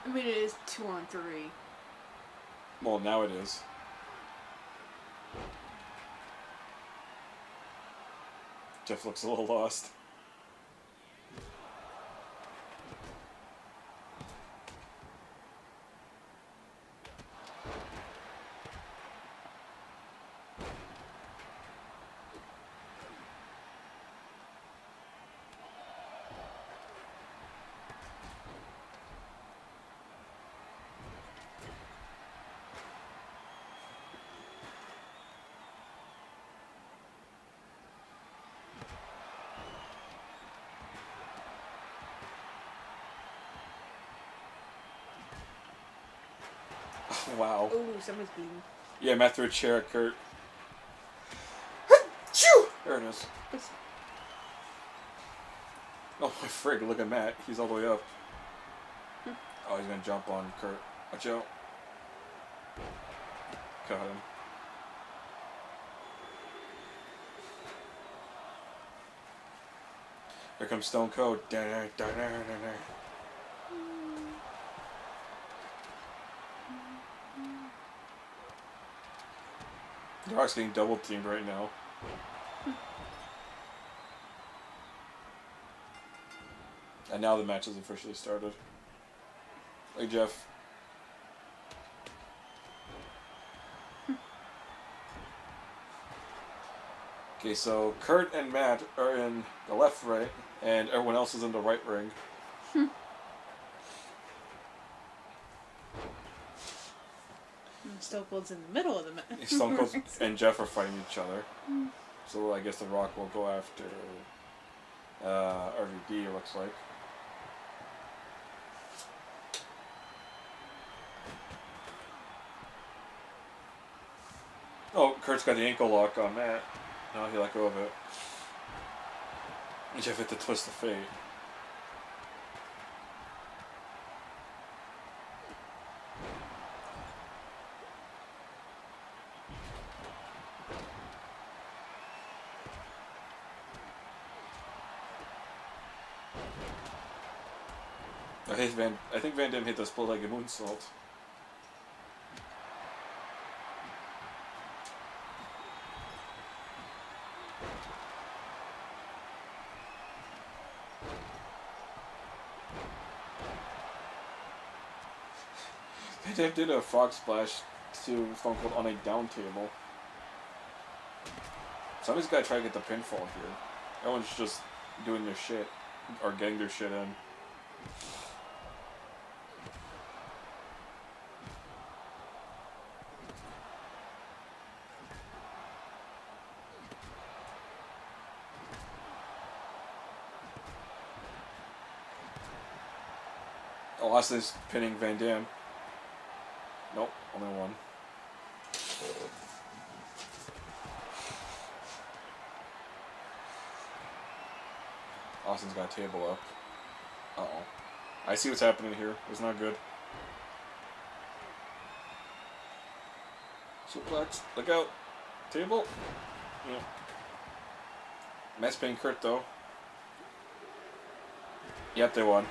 I mean, it is 2-on-3.
Well, now it is. Jeff looks a little lost. Wow.
Oh, someone's bleeding.
Yeah, Matt threw a chair at Kurt. There it is. Oh my frig, look at Matt. He's all the way up. Oh, he's gonna jump on Kurt. Watch out. Got him. Here comes Stone Cold. The Rock's getting double teamed right now. And now the match has officially started. Hey, Jeff. Okay, so Kurt and Matt are in the left ring, and everyone else is in the right ring.
Stone Cold's in the middle of the match.
Stone Cold and Jeff are fighting each other. So I guess The Rock will go after RVD, it looks like. Oh, Kurt's got the ankle lock on Matt. No, he let go of it. And Jeff hit the twist of fate. I think Van Damme hit the split-legged moonsault. They did a frog splash to Stone Cold on a down table. Somebody's gotta try to get the pinfall here. Everyone's just doing their shit. Or getting their shit in. Oh, Austin's pinning Van Dam. Nope, only one. Austin's got a table up. Uh-oh. I see what's happening here. It's not good. Suplex. Look out. Table. Yeah. Matt's pinning Kurt, though. Yep, they won.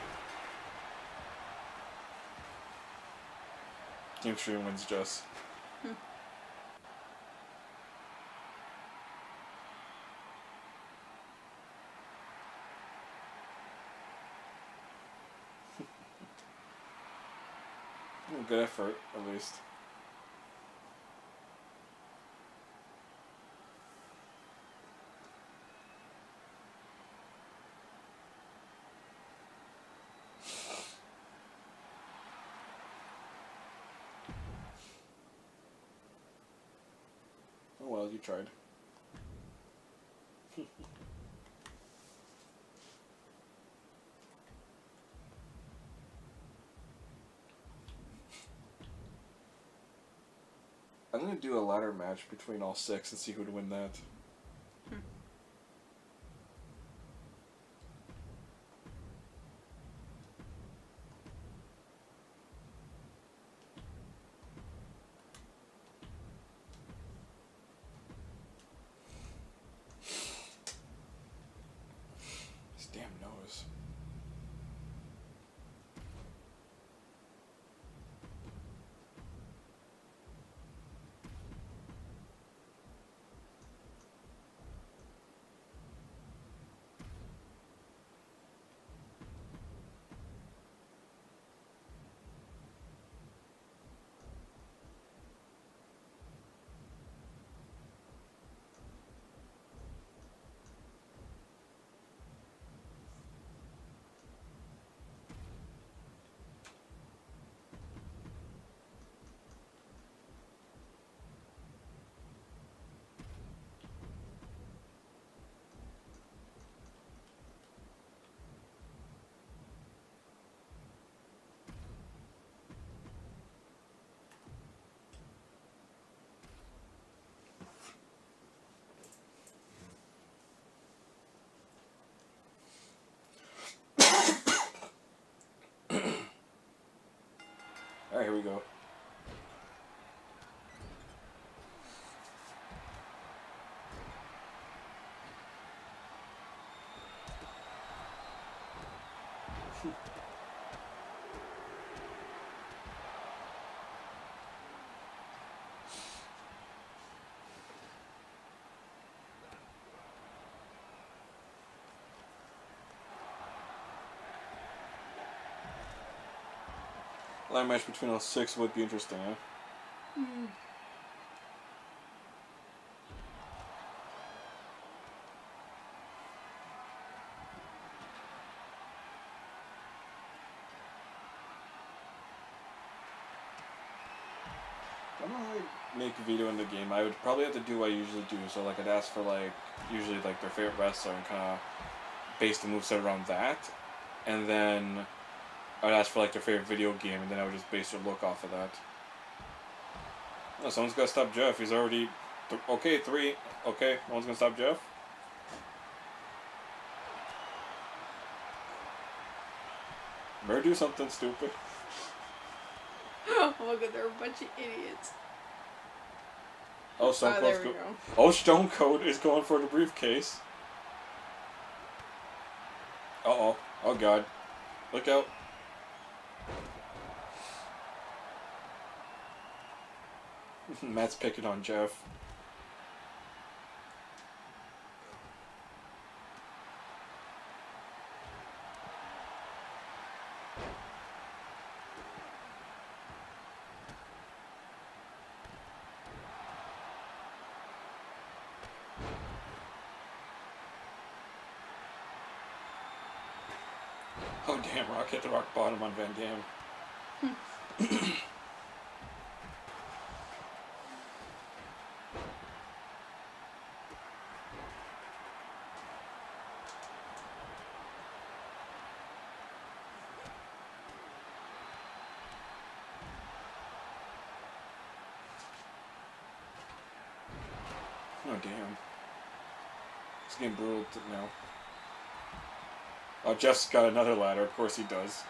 Team Extreme wins, Jess. Good effort, at least. Oh well, you tried. I'm gonna do a ladder match between all six and see who'd win that. This damn nose. Alright, here we go. Ladder match between all six would be interesting, huh? I'm gonna make a video in the game. I would probably have to do what I usually do. So like I'd ask for like usually like their favorite wrestler and kind of base the moveset around that, and then I'd ask for like their favorite video game, and then I would just base their look off of that. Oh, someone's gotta stop Jeff. He's already okay. 3. Okay, no one's gonna stop Jeff. Better do something stupid.
Oh my god, they're a bunch of idiots.
Oh, Stone
Oh,
Cold's
there we go.
Oh, Stone Cold is going for the briefcase. Uh-oh. Oh, God. Look out. Matt's picking on Jeff. Oh damn, Rock hit the rock bottom on Van Dam. Oh damn. It's getting brutal now. Oh, Jeff's got another ladder. Of course he does.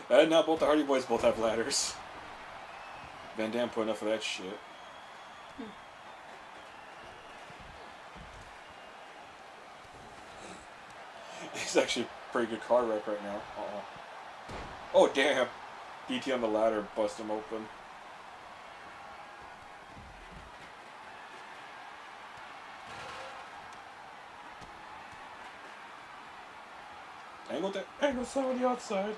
And now both the Hardy Boys both have ladders. Van Dam put enough of that shit. He's actually a pretty good car wreck right now. Uh-oh. Oh damn! DT on the ladder bust him open. Angle slam on the outside.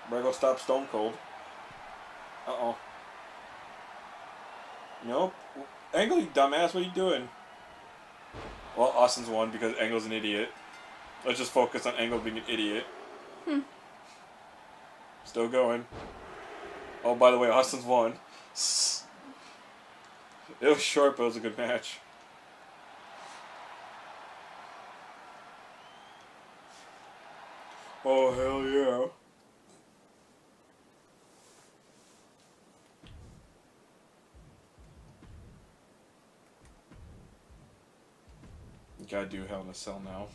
Better go stop Stone Cold. Uh-oh. Nope. Angle, you dumbass, what are you doing? Well, Austin's won because Angle's an idiot. Let's just focus on Angle being an idiot. Still going. Oh, by the way, Austin's won. It was short, but it was a good match. Oh, hell yeah. Gotta do Hell in a Cell now.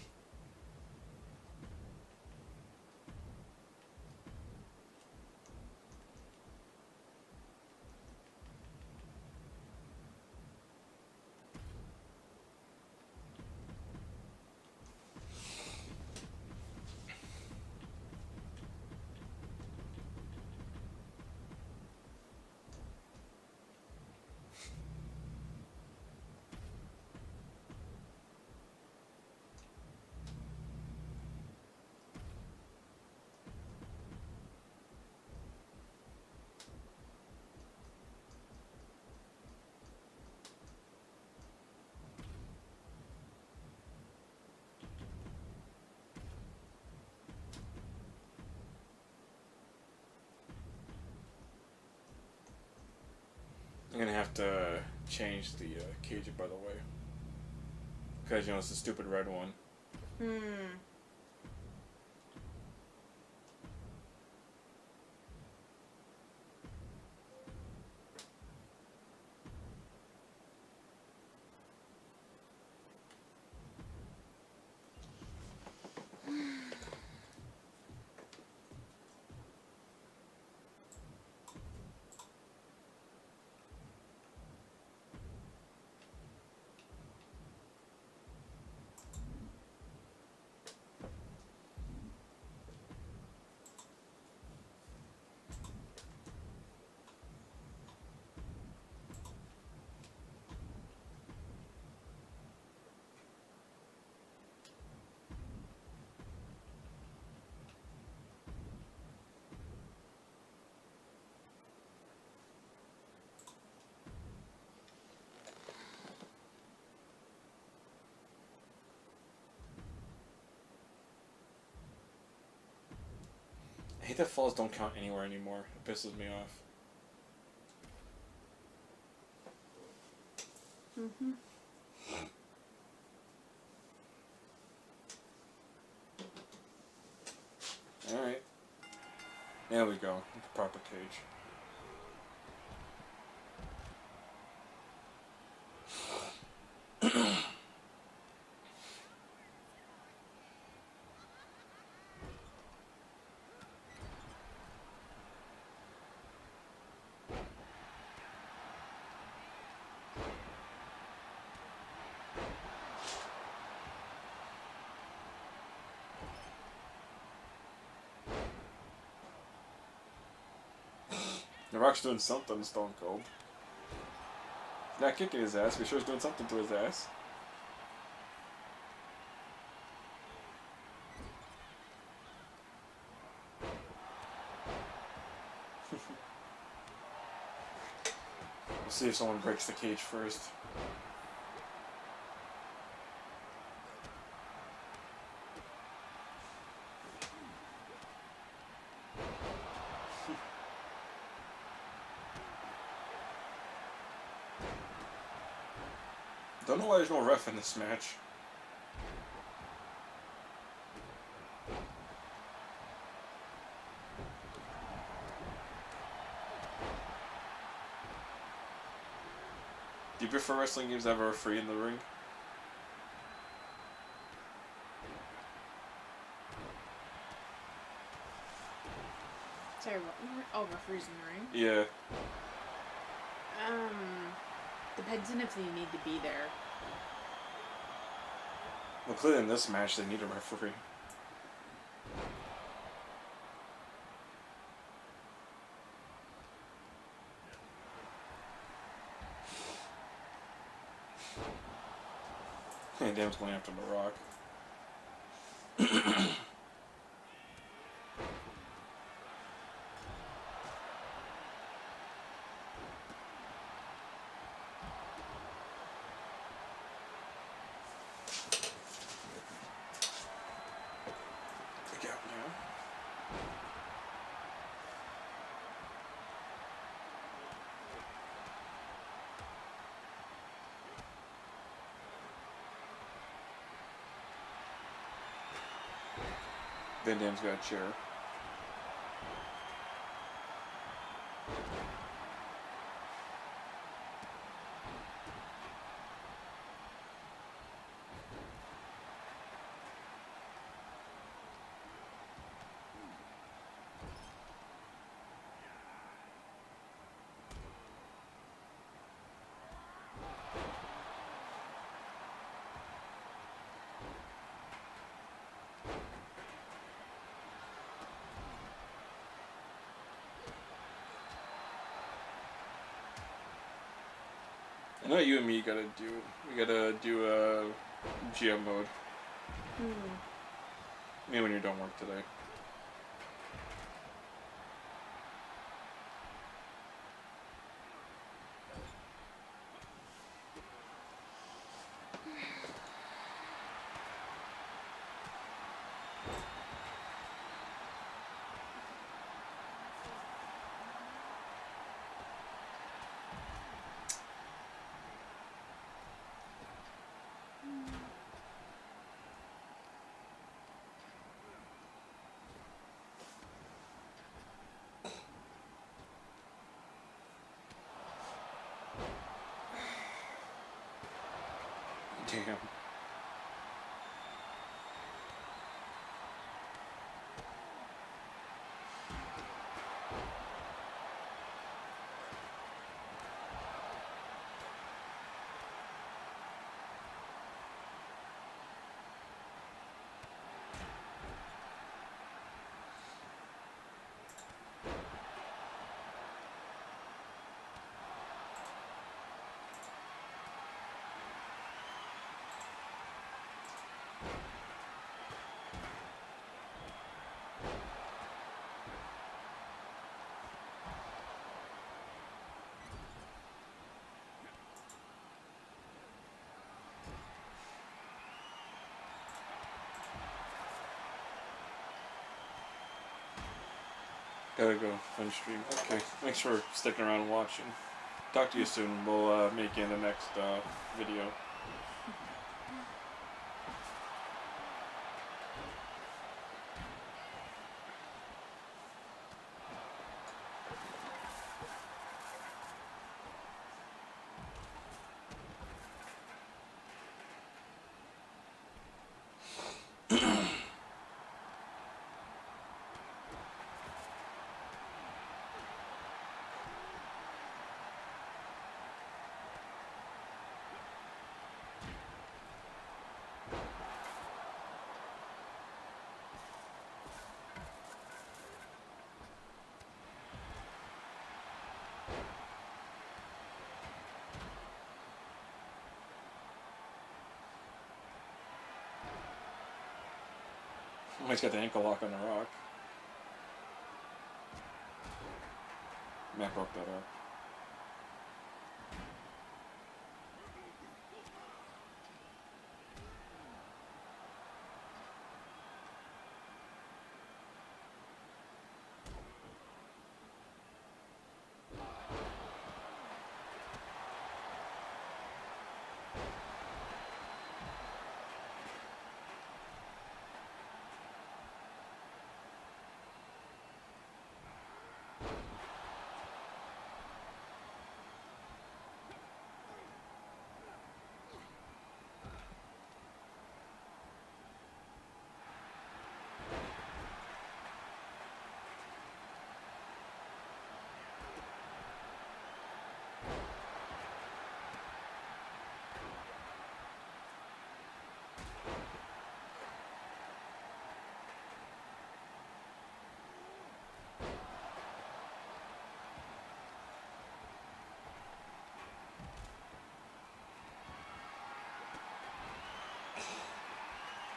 I'm gonna have to change the cage, by the way. Because, you know, it's the stupid red one. I hate that falls don't count anywhere anymore. It pisses me off. Alright. There we go. Proper cage. The Rock's doing something, Stone Cold. He's not kicking his ass, but sure he's doing something to his ass. We'll see if someone breaks the cage first. Don't know why there's no ref in this match. Do you prefer wrestling games that have a referee in the ring?
Sorry, what? Oh, referees in the ring?
Yeah.
Depends on if they need to be there.
Well, clearly in this match they need a referee. Van Dam's going after The Rock. Look out now. Van Dam's got a chair. I know you and me gotta do. We gotta do a GM mode. Maybe when you're done work today. Damn. Gotta go finish stream. Okay, thanks for sticking around and watching. Talk to you soon. We'll make you in the next video. Oh, he's got the ankle lock on The Rock. Matt broke that up.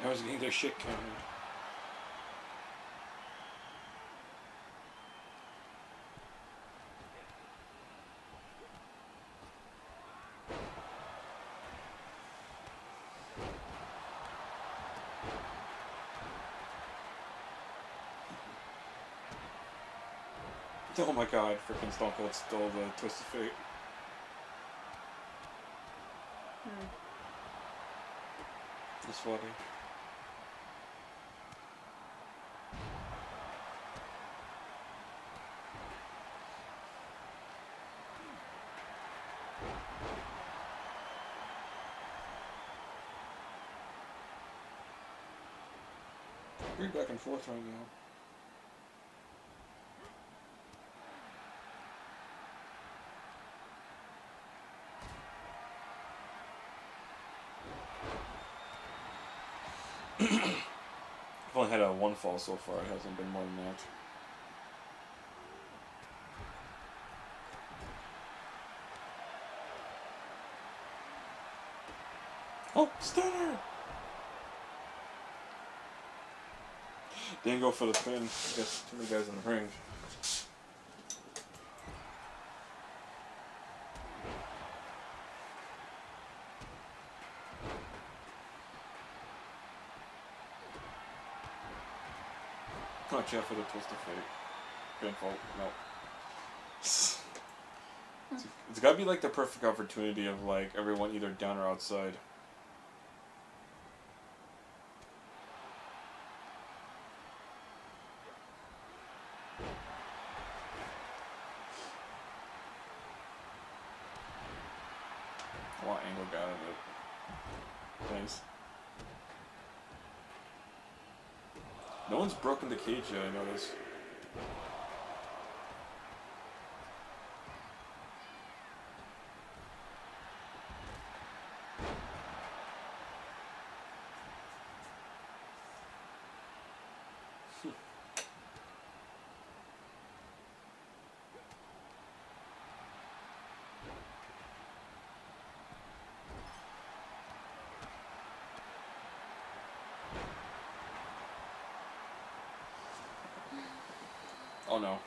I was getting their shit counted. Oh my god, freaking Stone Cold stole the Twist of Fate. It's funny. We're back and forth right now. I've only had one fall so far. It hasn't been more than that. Oh, stunner! Didn't go for the pin. I guess too many guys in the ring. Watch out for the Twist of Fate. Pinfall. No. It's gotta be like the perfect opportunity of like everyone either down or outside. Wow, Angle got it. Nice. No one's broken the cage yet, I noticed. Oh no.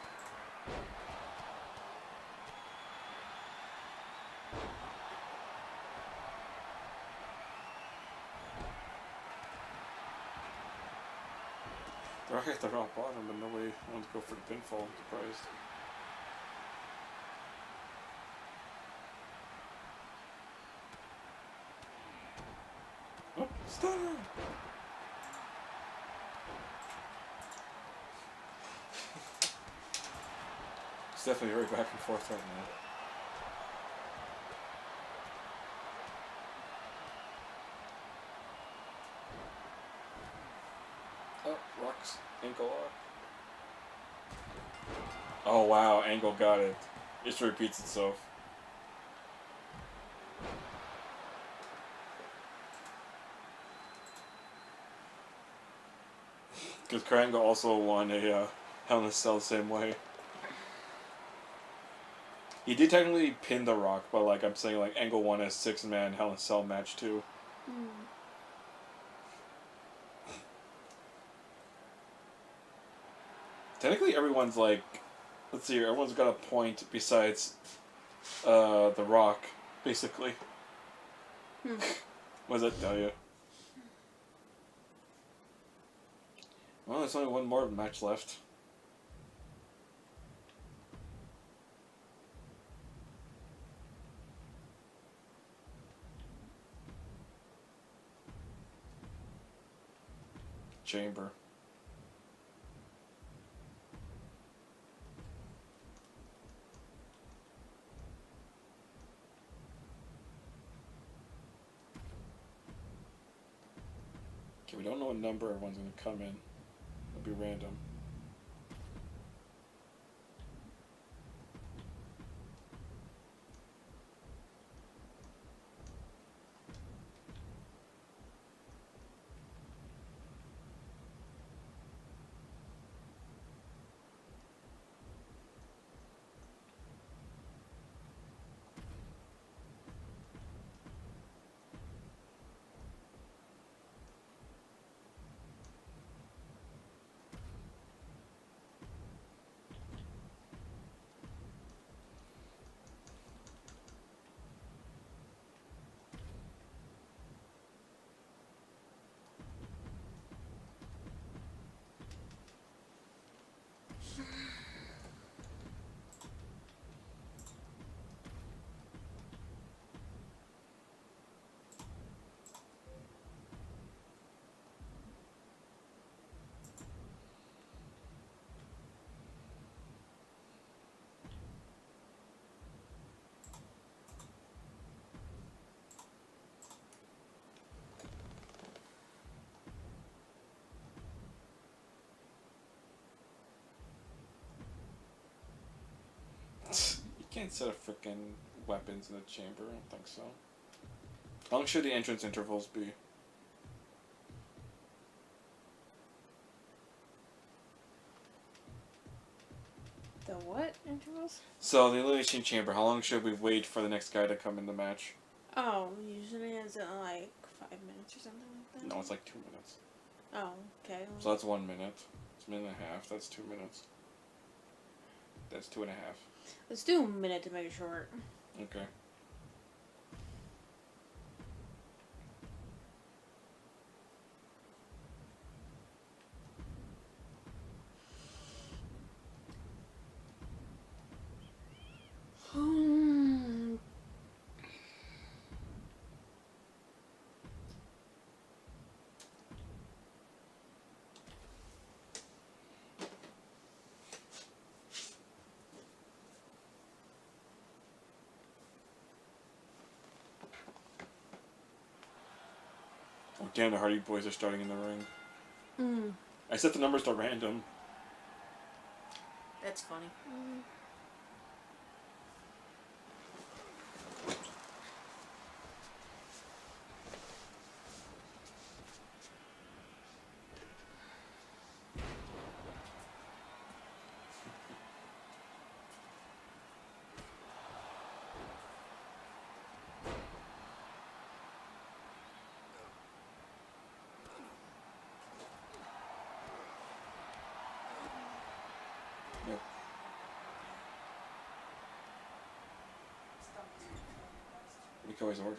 They're okay at the rock bottom, but nobody wanted to go for the pinfall. I'm surprised. Oh, stunner! It's definitely very back and forth right now. Oh, rocks. Ankle lock. Oh wow, Angle got it. It just repeats itself. Because Kurt also won a Hell in a Cell the same way. He did technically pin The Rock, but like I'm saying, like Angle won a 6-man Hell in a Cell match too. Technically, everyone's like, let's see here, everyone's got a point besides The Rock, basically. What does that tell you? Well, there's only one more match left. Chamber. Okay, we don't know what number everyone's going to come in. It'll be random. Can't set a frickin' weapons in the chamber. I don't think so. How long should the entrance intervals be?
The what intervals?
So the elimination chamber. How long should we wait for the next guy to come in the match?
Oh, usually is it like 5 minutes or something like that?
No, it's like 2 minutes.
Oh, okay.
So that's 1 minute. It's a minute and a half. That's 2 minutes. That's 2.5.
Let's do a minute to make it short.
Okay. Oh damn! The Hardy Boys are starting in the ring. I set the numbers to random.
That's funny.
Yep. We can always order.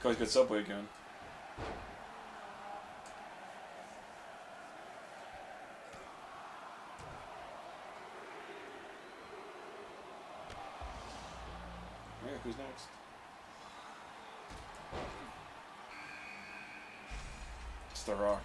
Can always get Subway again. Alright, who's next? It's The Rock.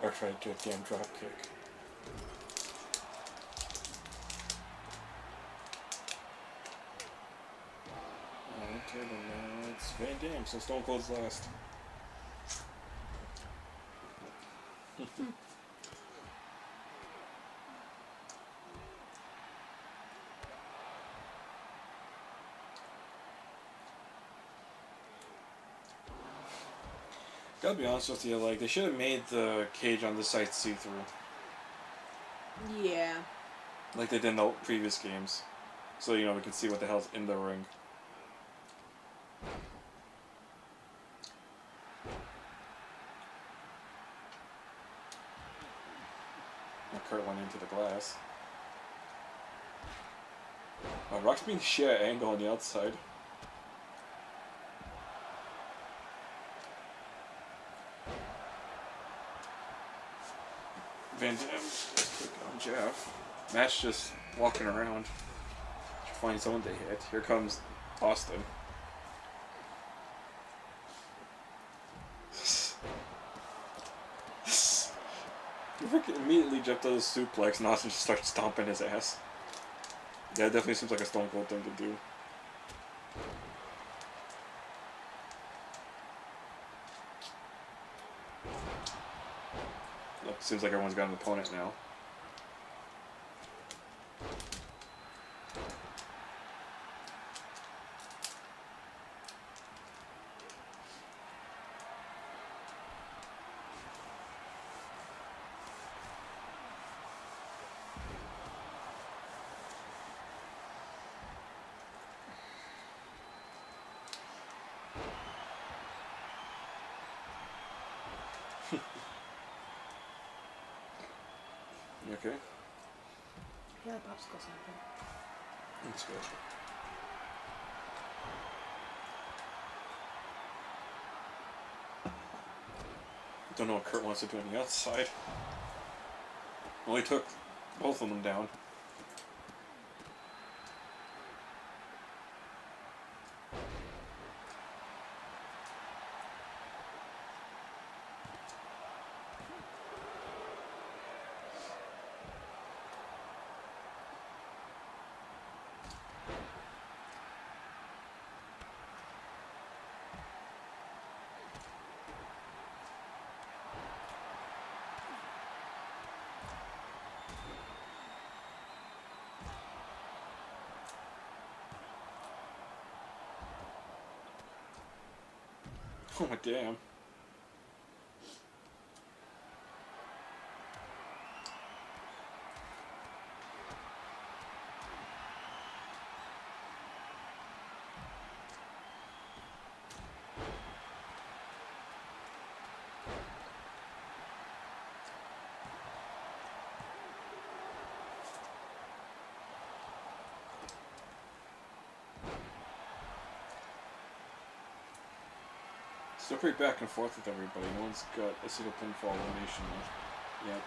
Or try to do a damn drop kick. Okay, then now it's Van Dam, so Stone Cold's last. Gotta be honest with you, like, they should have made the cage on this side see-through.
Yeah.
Like they did in the previous games. So, you know, we can see what the hell's in the ring. Kurt went into the glass. Rock's being shit at angle on the outside. Van Dam took on Jeff. Matt's just walking around. Find someone to hit. Here comes Austin. Freaking immediately jumped out of the suplex and Austin just starts stomping his ass. Yeah, it definitely seems like a Stone Cold thing to do. Look, seems like everyone's got an opponent now. You okay?
Yeah, the popsicle's happening.
Let's go. Don't know what Kurt wants to do on the outside. Only took both of them down. Oh my damn. Still pretty back and forth with everybody. No one's got a single pinfall elimination yet.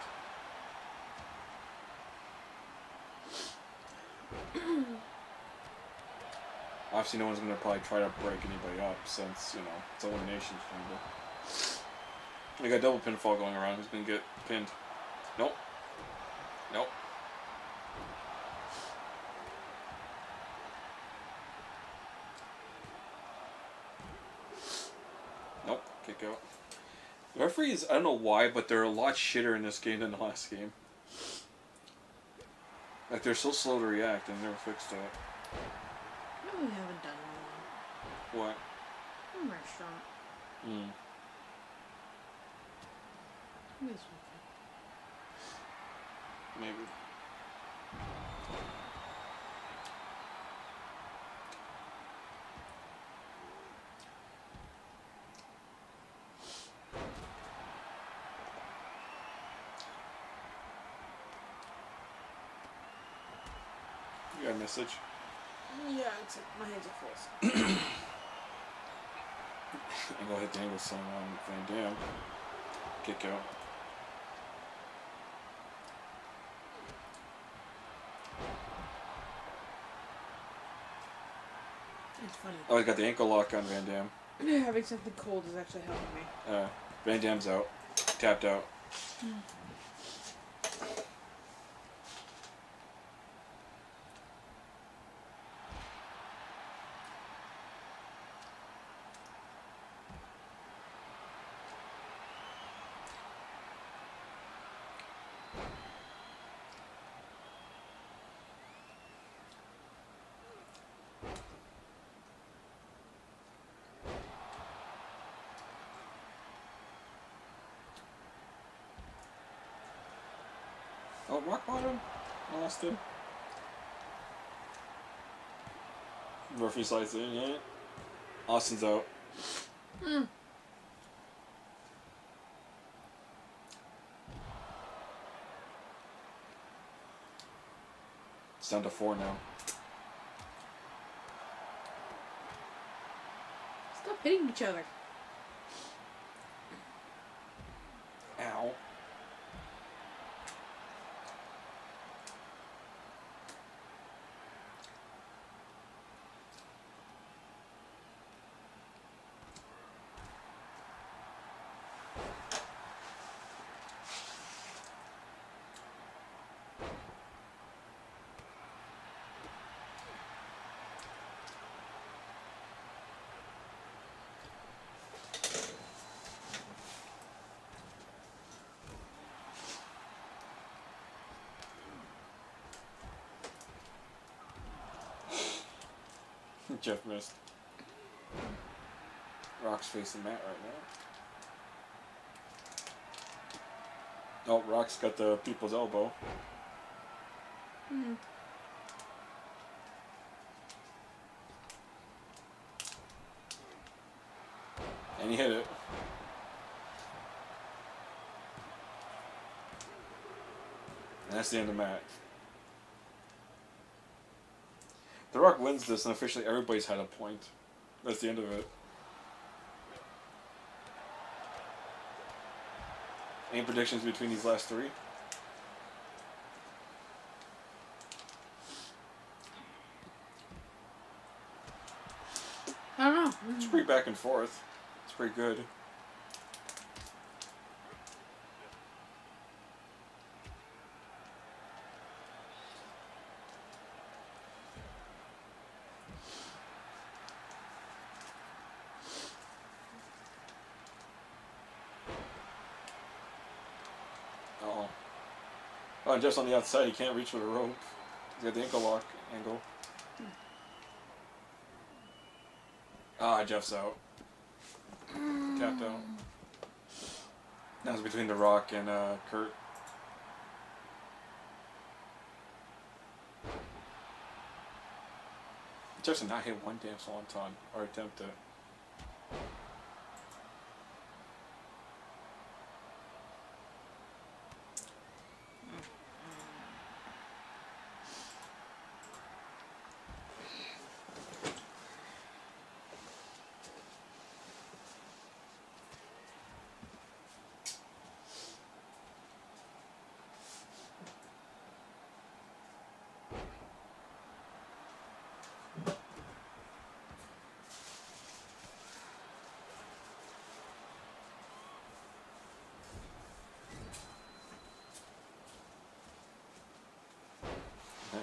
Obviously, no one's going to probably try to break anybody up since, you know, it's elimination chamber. We got double pinfall going around. Who's going to get pinned? Nope. Nope. Nope. Kick out. The referees, I don't know why, but they're a lot shitter in this game than the last game. Like, they're so slow to react and never fixed that.
No, we haven't done one.
What?
Restaurant.
Hmm.
This one.
Maybe. You got a message?
Yeah, except my hands are full.
And go hit the angle song on Van Dam. Kick out.
It's funny.
Oh, he got the ankle lock on Van Dam.
Having something cold is actually helping me.
Van Dam's out. Tapped out. Oh, rock bottom. Lost him. Murphy slides in, yeah. Austin's out. It's down to 4 now.
Stop hitting each other.
Ow. Jeff missed. Rock's facing Matt right now. Oh, Rock's got the people's elbow.
Hmm.
And he hit it. And that's the end of Matt. The Rock wins this, and officially everybody's had a point. That's the end of it. Any predictions between these last three?
I don't know.
It's pretty back and forth. It's pretty good. Uh-oh. Oh, and Jeff's on the outside. He can't reach with a rope. He's got the ankle lock angle. Ah, Jeff's out. Tapped out. That was between The Rock and Kurt. Jeff's not hit one damn swanton or attempt it.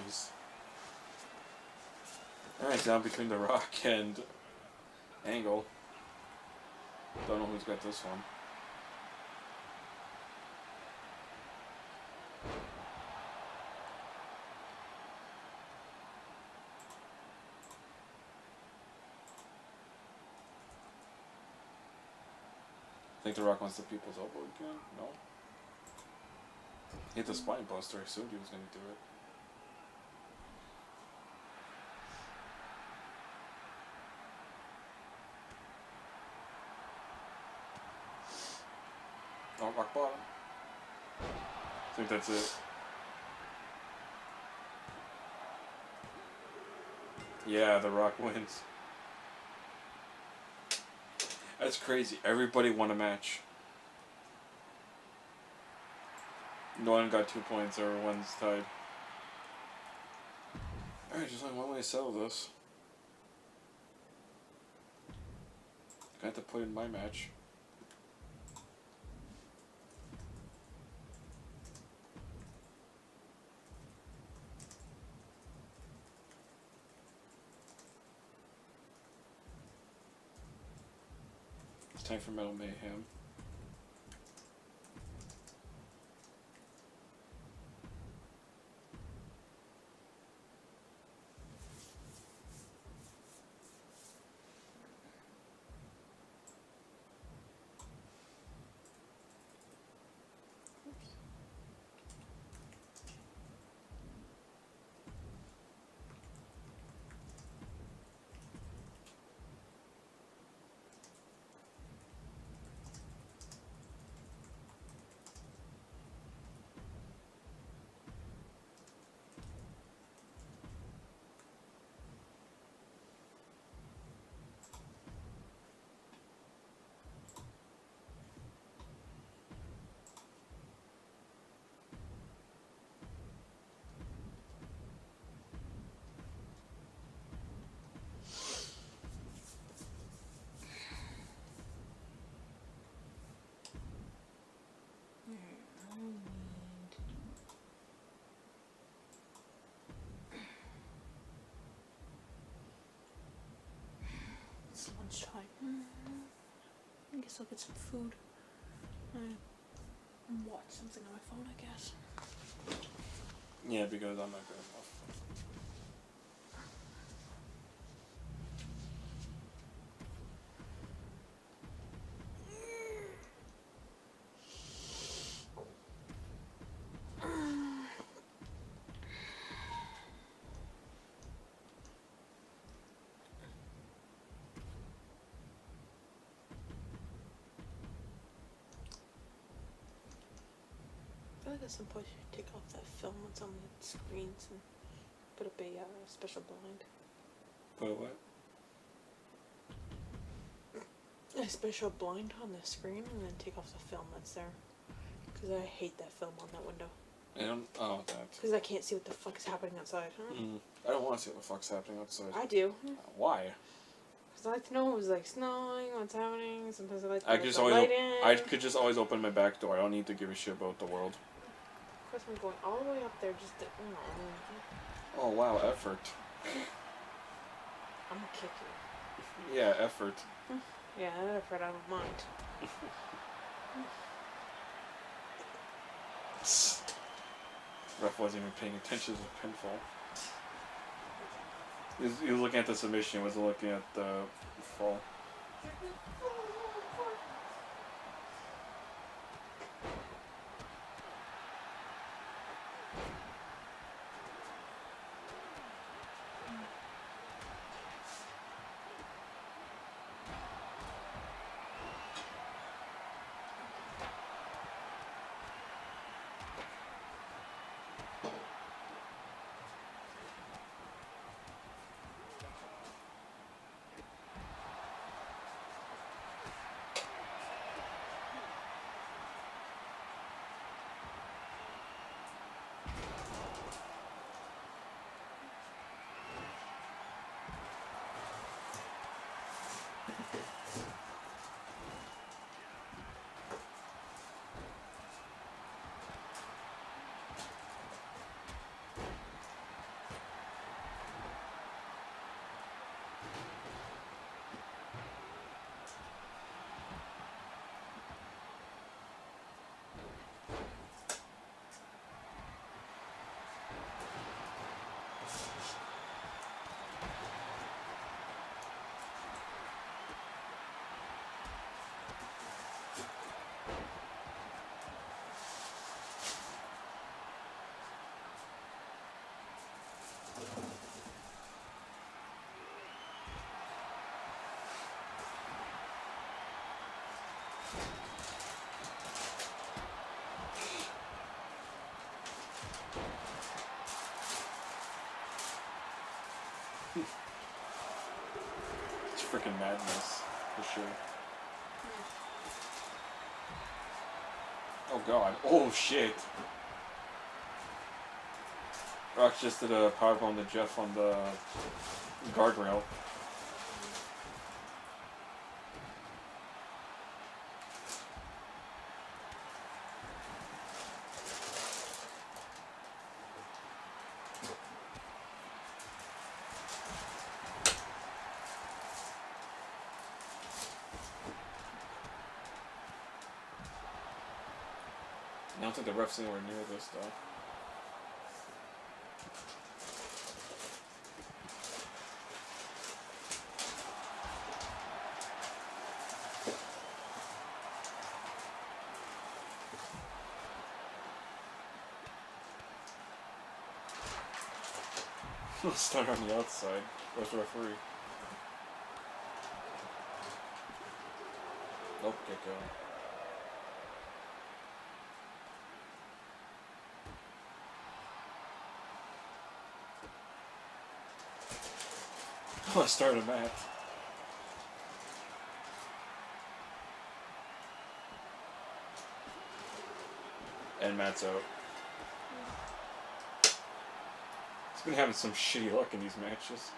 Nice. Alright, down between The Rock and Angle. Don't know who's got this one. I think The Rock wants the people's elbow again. No? He hit the spine buster. I assumed he was going to do it. Oh, rock bottom. I think that's it. Yeah, The Rock wins. That's crazy. Everybody won a match. No one got 2 points, everyone's tied. Alright, just only one way to settle this. I have to put in my match. It's time for Metal Mayhem.
It's lunchtime. I guess I'll get some food. And watch something on my phone, I guess.
Yeah, because I'm not good enough.
at some point should take off that film on some of the screens and put up a special blind.
But what?
A special blind on the screen and then take off the film that's there. Because I hate that film on that window.
That.
Because I can't see what the fuck is happening outside.
I don't want to see what the fuck's happening outside.
I do.
Why?
Because I like to know it was like snowing, what's happening. Sometimes I like to
I could just I could just always open my back door. I don't need to give a shit about the world.
Of course, I'm going all the way up there just to.
Oh wow, effort.
I'm gonna kick you.
Yeah, effort.
Yeah, that effort I don't mind.
Ref wasn't even paying attention to the pinfall. He was looking at the submission, he wasn't looking at the fall. It's freaking madness, for sure. Oh god. Oh shit. Rock just did a powerbomb to Jeff on the guardrail. I don't think the ref's anywhere near this though. Let's start on the outside. Where's the referee? Nope, get going. Let's start a match. And Matt's out. He's been having some shitty luck in these matches.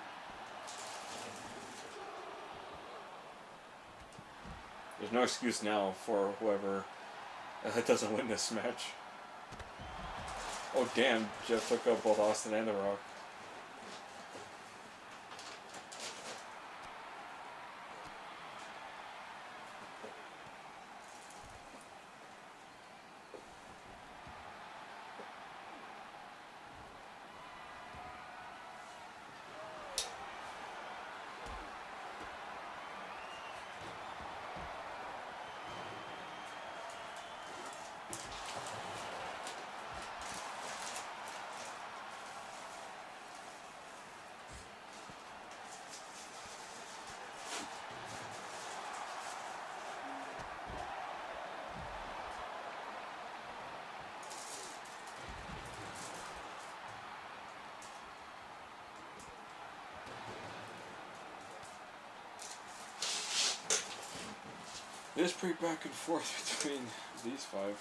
There's no excuse now for whoever doesn't win this match. Oh damn, Jeff took out both Austin and The Rock. It is pretty back and forth between these five.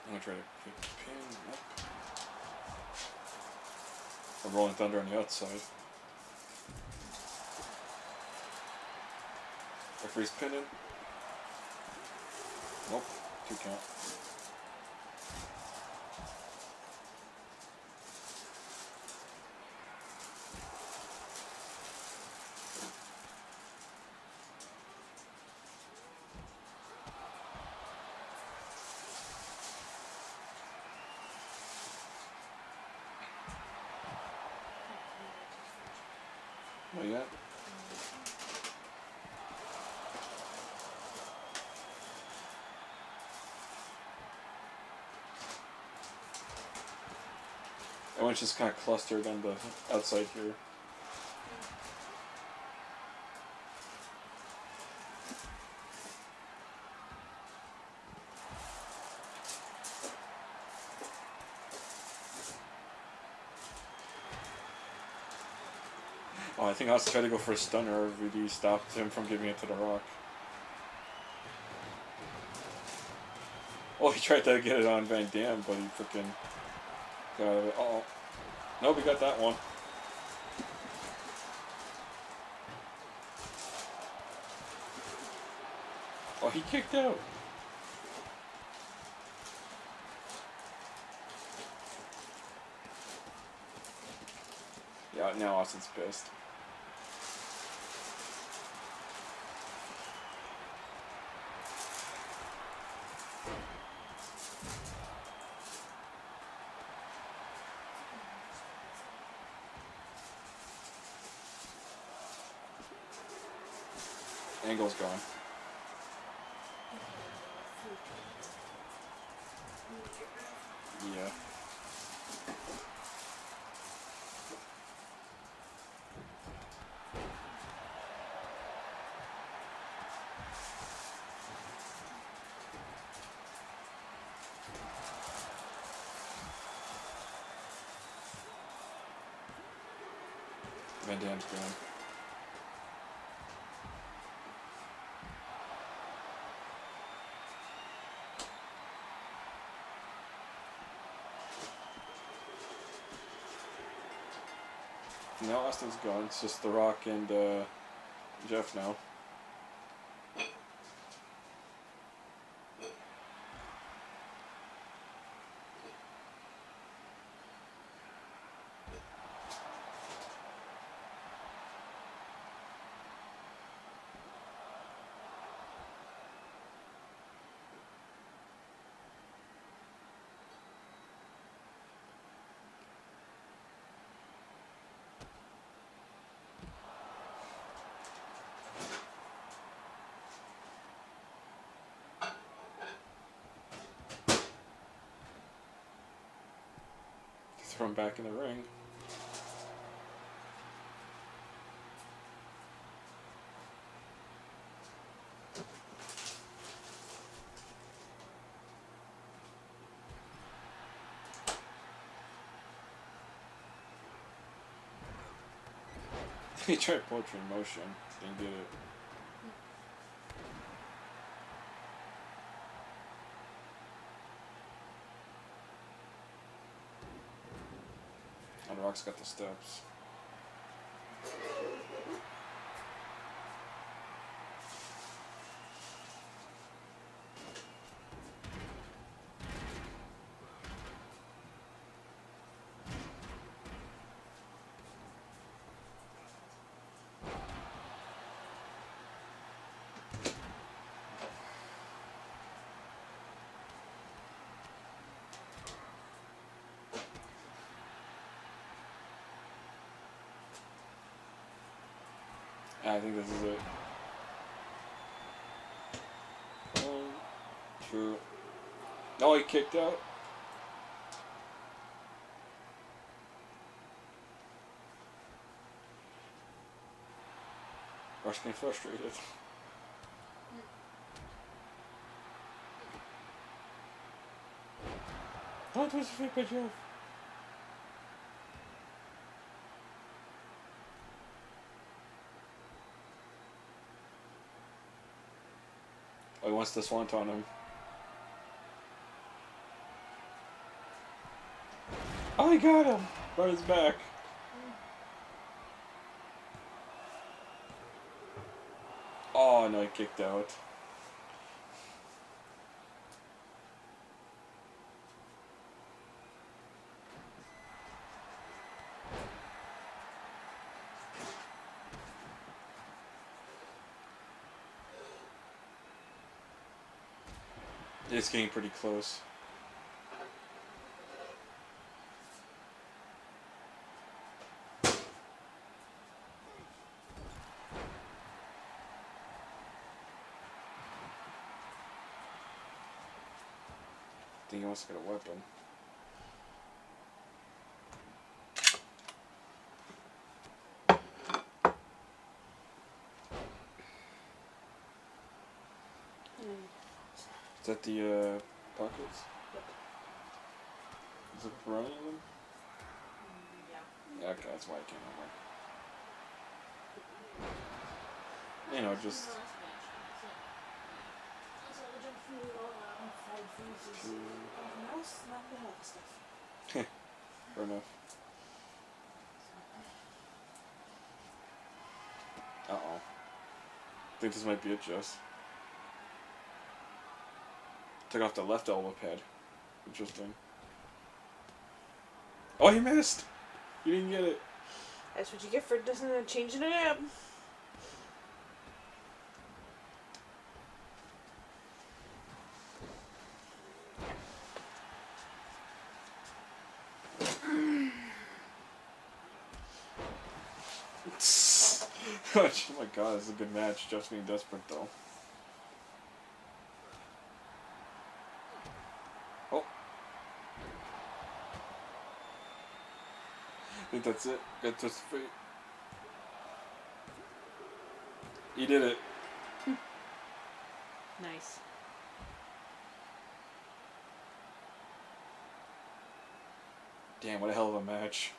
I'm gonna try to pick the pin up. A Rolling Thunder on the outside. Referee's pinning. Nope, 2 count. Not yet. Everyone's just kind of clustered on the outside here. Oh, I think Austin tried to go for a stunner. Rudy stopped him from giving it to The Rock. Oh, he tried to get it on Van Dam, but he freaking got out of it. Oh, nope, we got that one. Oh, he kicked out. Yeah, now Austin's pissed. Angle's gone. Yeah. Van Dam's gone. No, Austin's gone. It's just The Rock and Jeff now. Throw him back in the ring. He tried poetry in motion. Didn't get it. Oh, The Rock's got the steps. I think this is it. 1, 2. No, he kicked out. Rush getting frustrated. Oh, it was a fake by Jeff. Oh, he wants the swanton him. Oh, he got him! Brought his back. Oh, no, he kicked out. It's getting pretty close. I think he wants to get a weapon. Is that the pockets?
Yep.
Is it running them?
Yeah.
Yeah, okay, that's why I can't remember. You know, just.
Mouse, not the health stuff.
Fair enough. Uh oh. I think this might be it, Jess. Took off the left elbow pad. Interesting. Oh, he missed! You didn't get it.
That's what you get for changing it up.
Oh my god, this is a good match. Jeff's getting desperate though. Oh. I think that's it. Got twist of fate. He did it.
Nice.
Damn, what a hell of a match.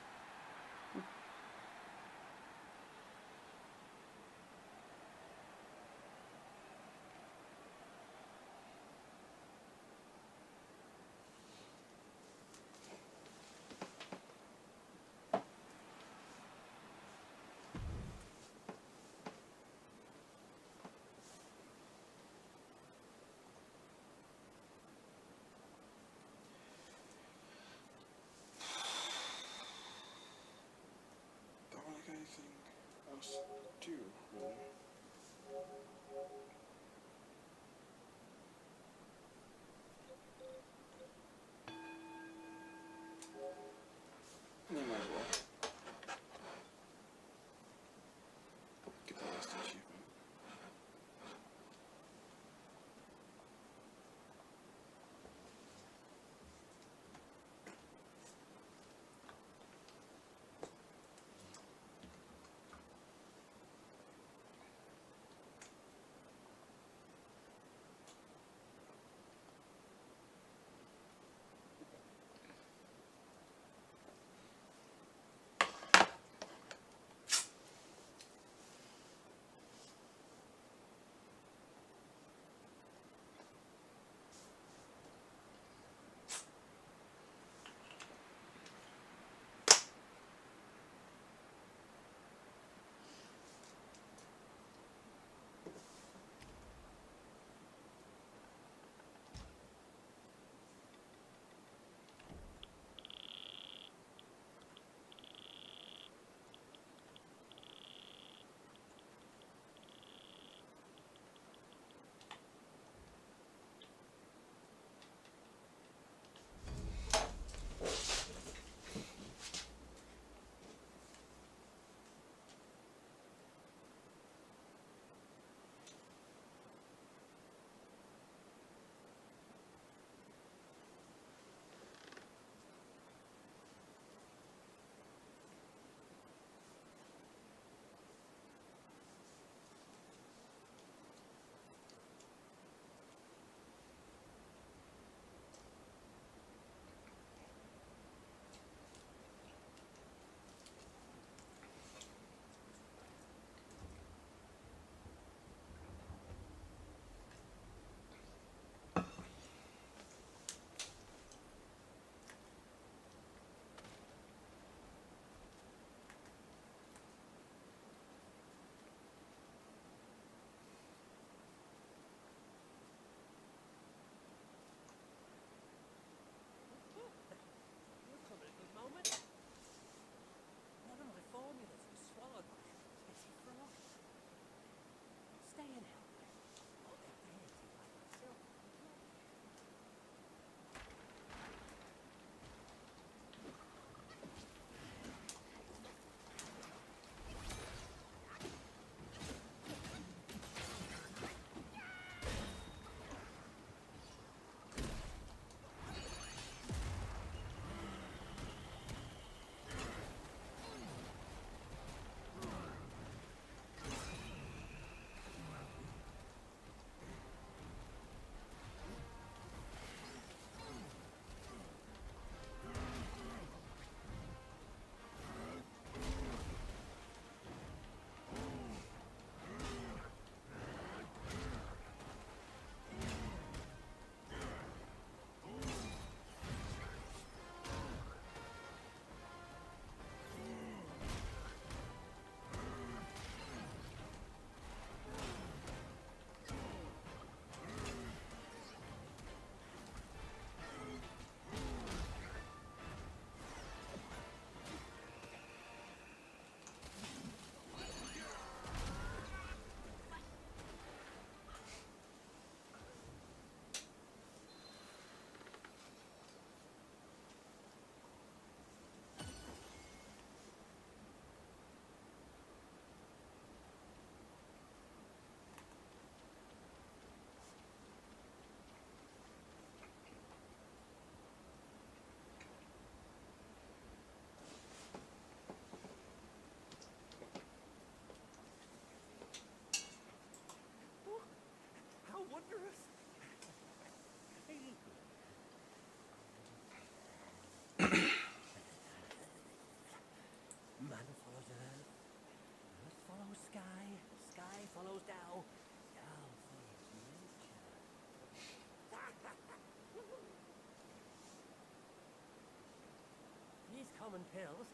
common pills.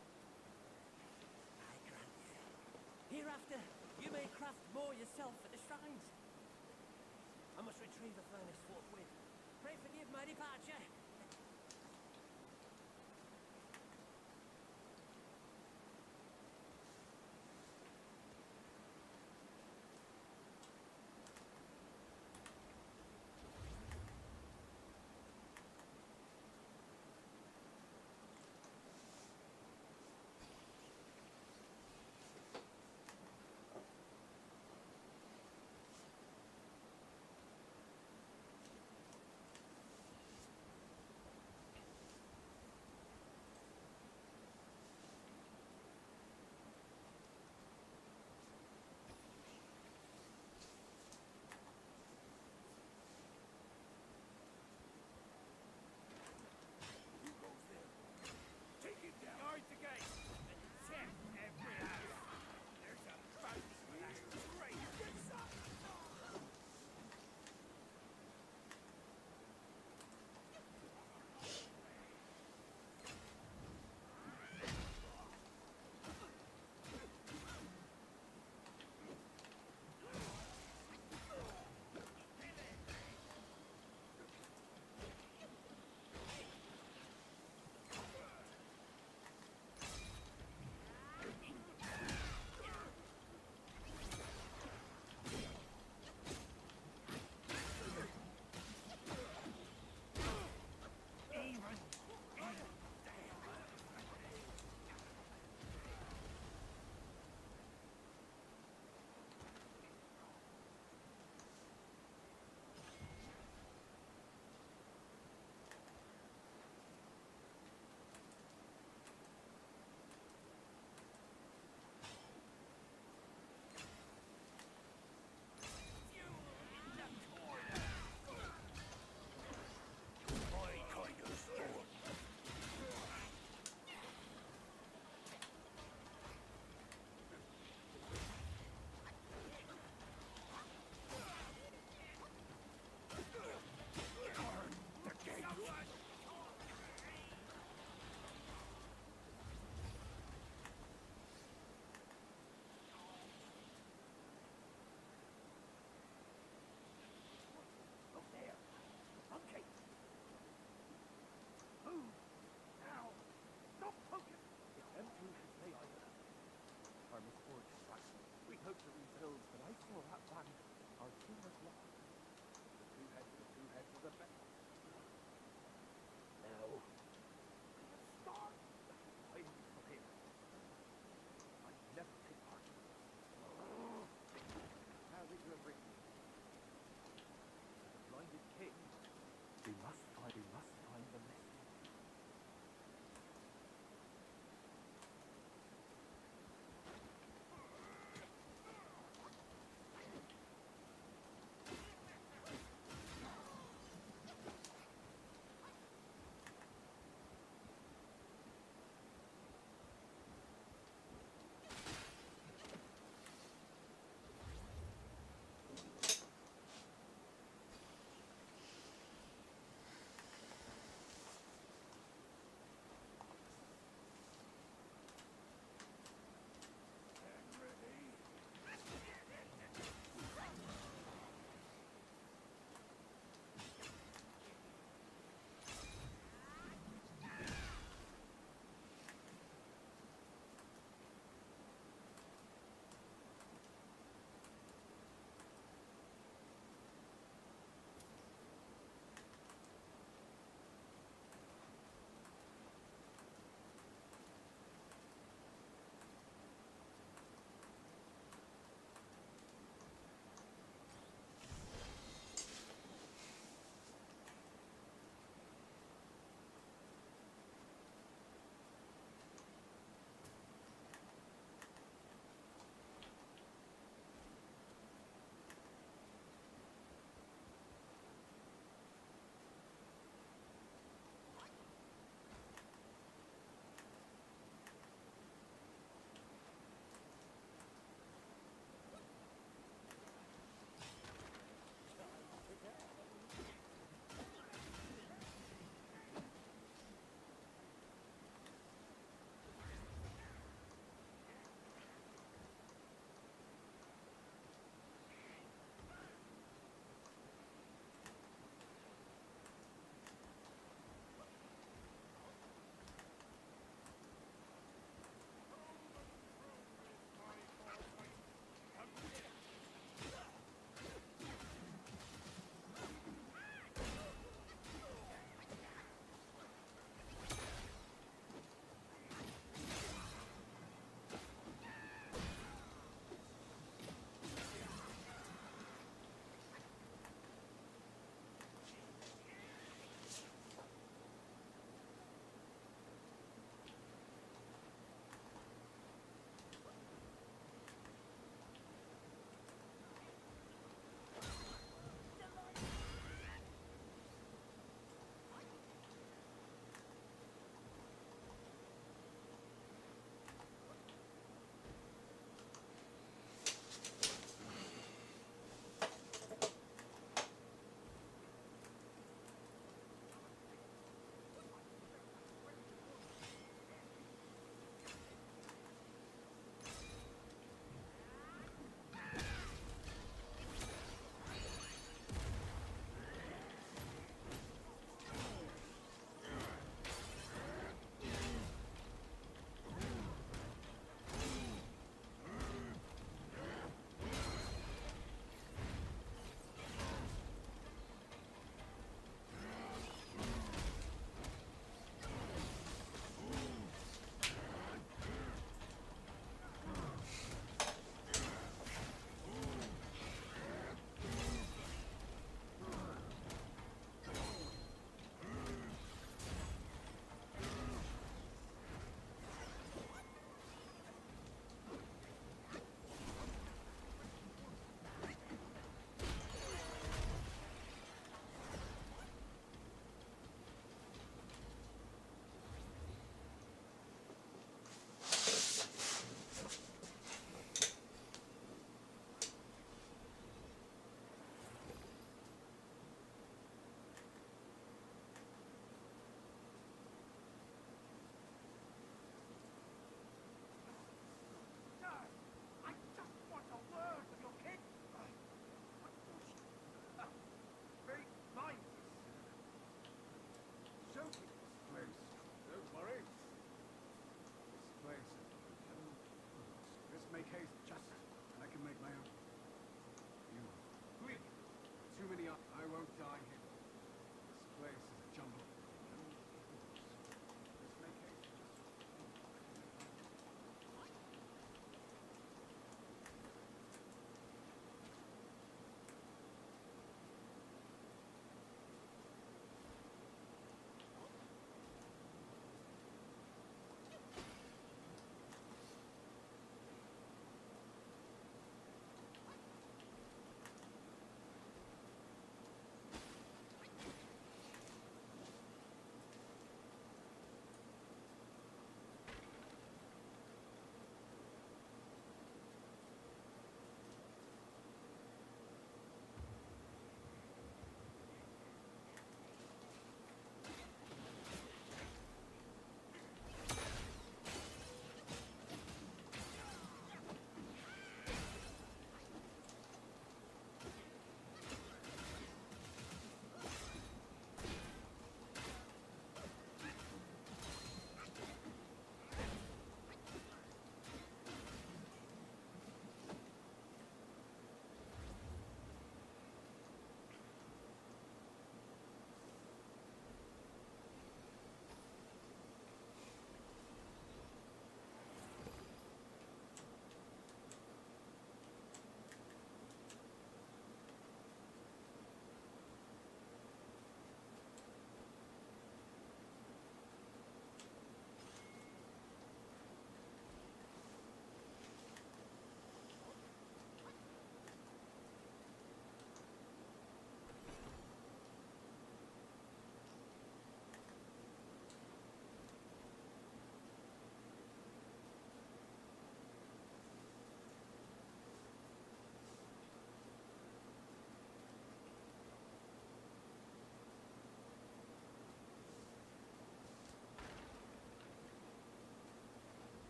I grant you. Hereafter, you may craft more yourself at the shrines. I must retrieve the furnace forthwith. Pray forgive my departure.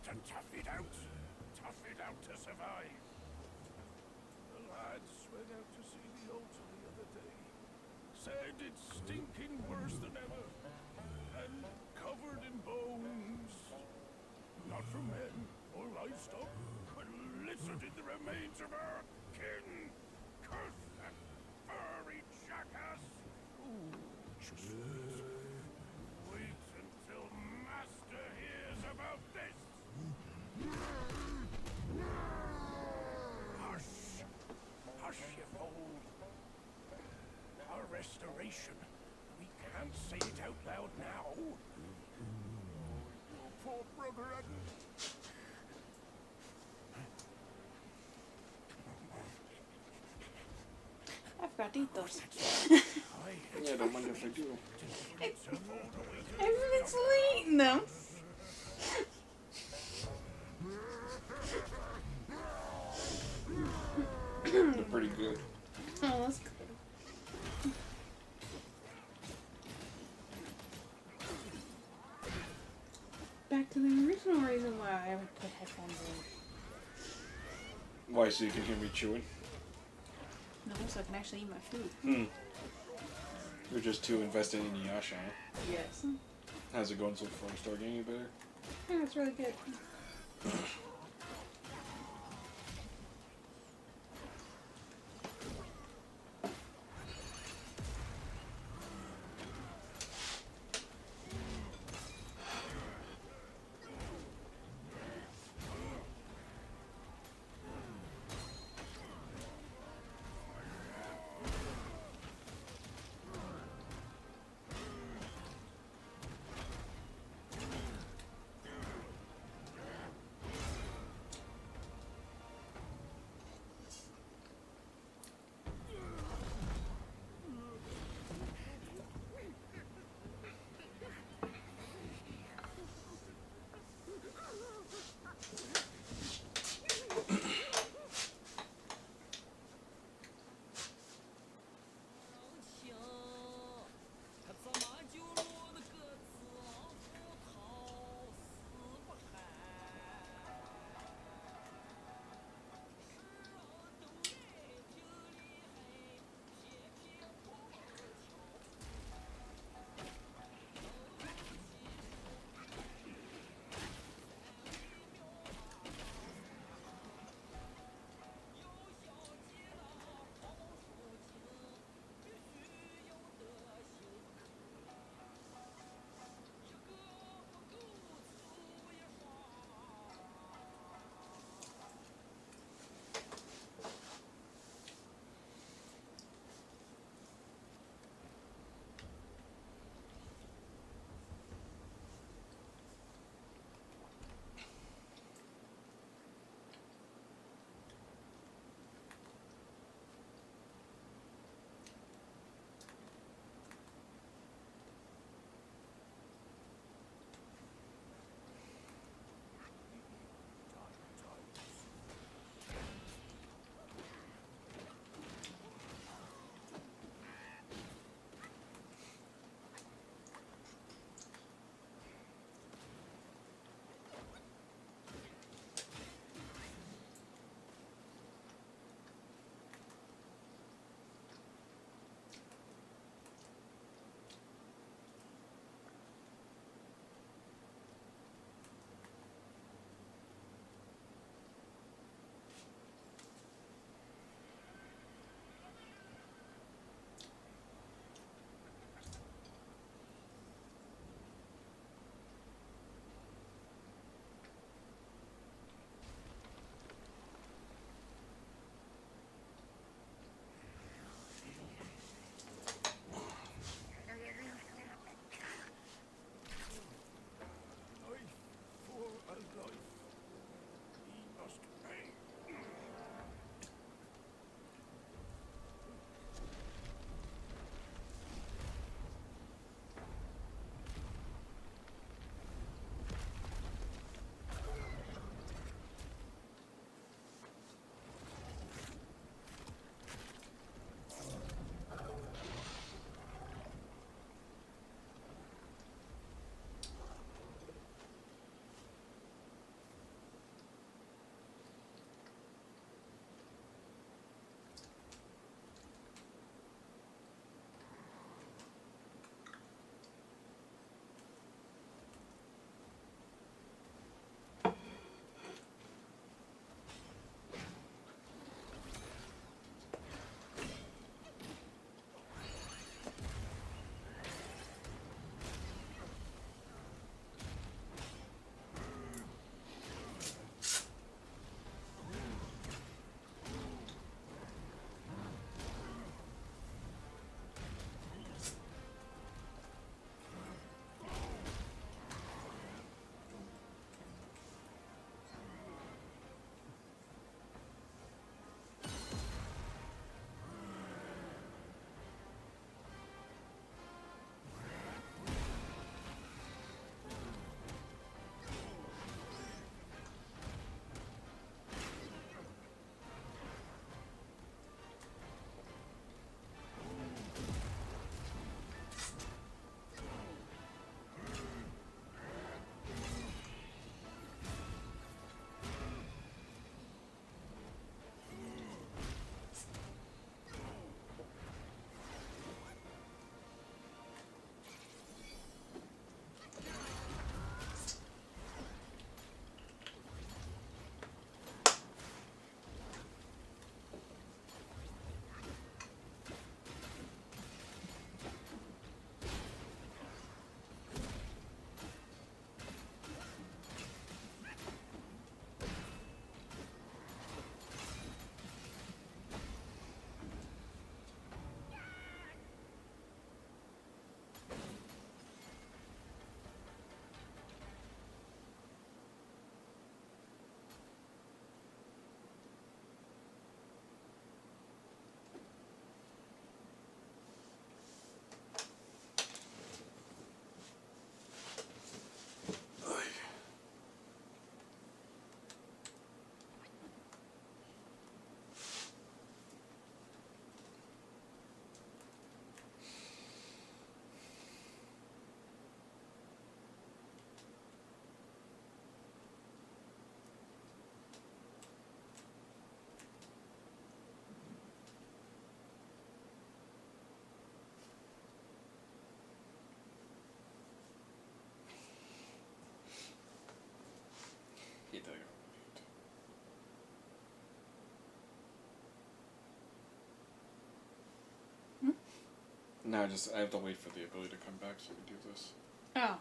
to tough it out. Tough it out to survive. The lads went out to see the altar the other day. Said it's stinking worse than ever. And covered in bones. Not from men or livestock, but littered in the remains of our kin. Curse that furry jackass! Ooh, just wait until Master hears about this! Hush! Hush, you fool! Our restoration. We can't say it out loud now. Your poor brother had...
I forgot to eat those.
Yeah, don't mind if I do.
Everyone's still eating them.
They're pretty good.
Oh, that's good. Back to the original reason why I would put headphones in.
Why, so you can hear me chewing?
No, so I can actually eat my food.
You're just too invested in Yasha, huh?
Yes.
How's it going so far? Start getting any better?
Yeah, it's really good.
No, I have to wait for the ability to come back so we can do this.
Oh.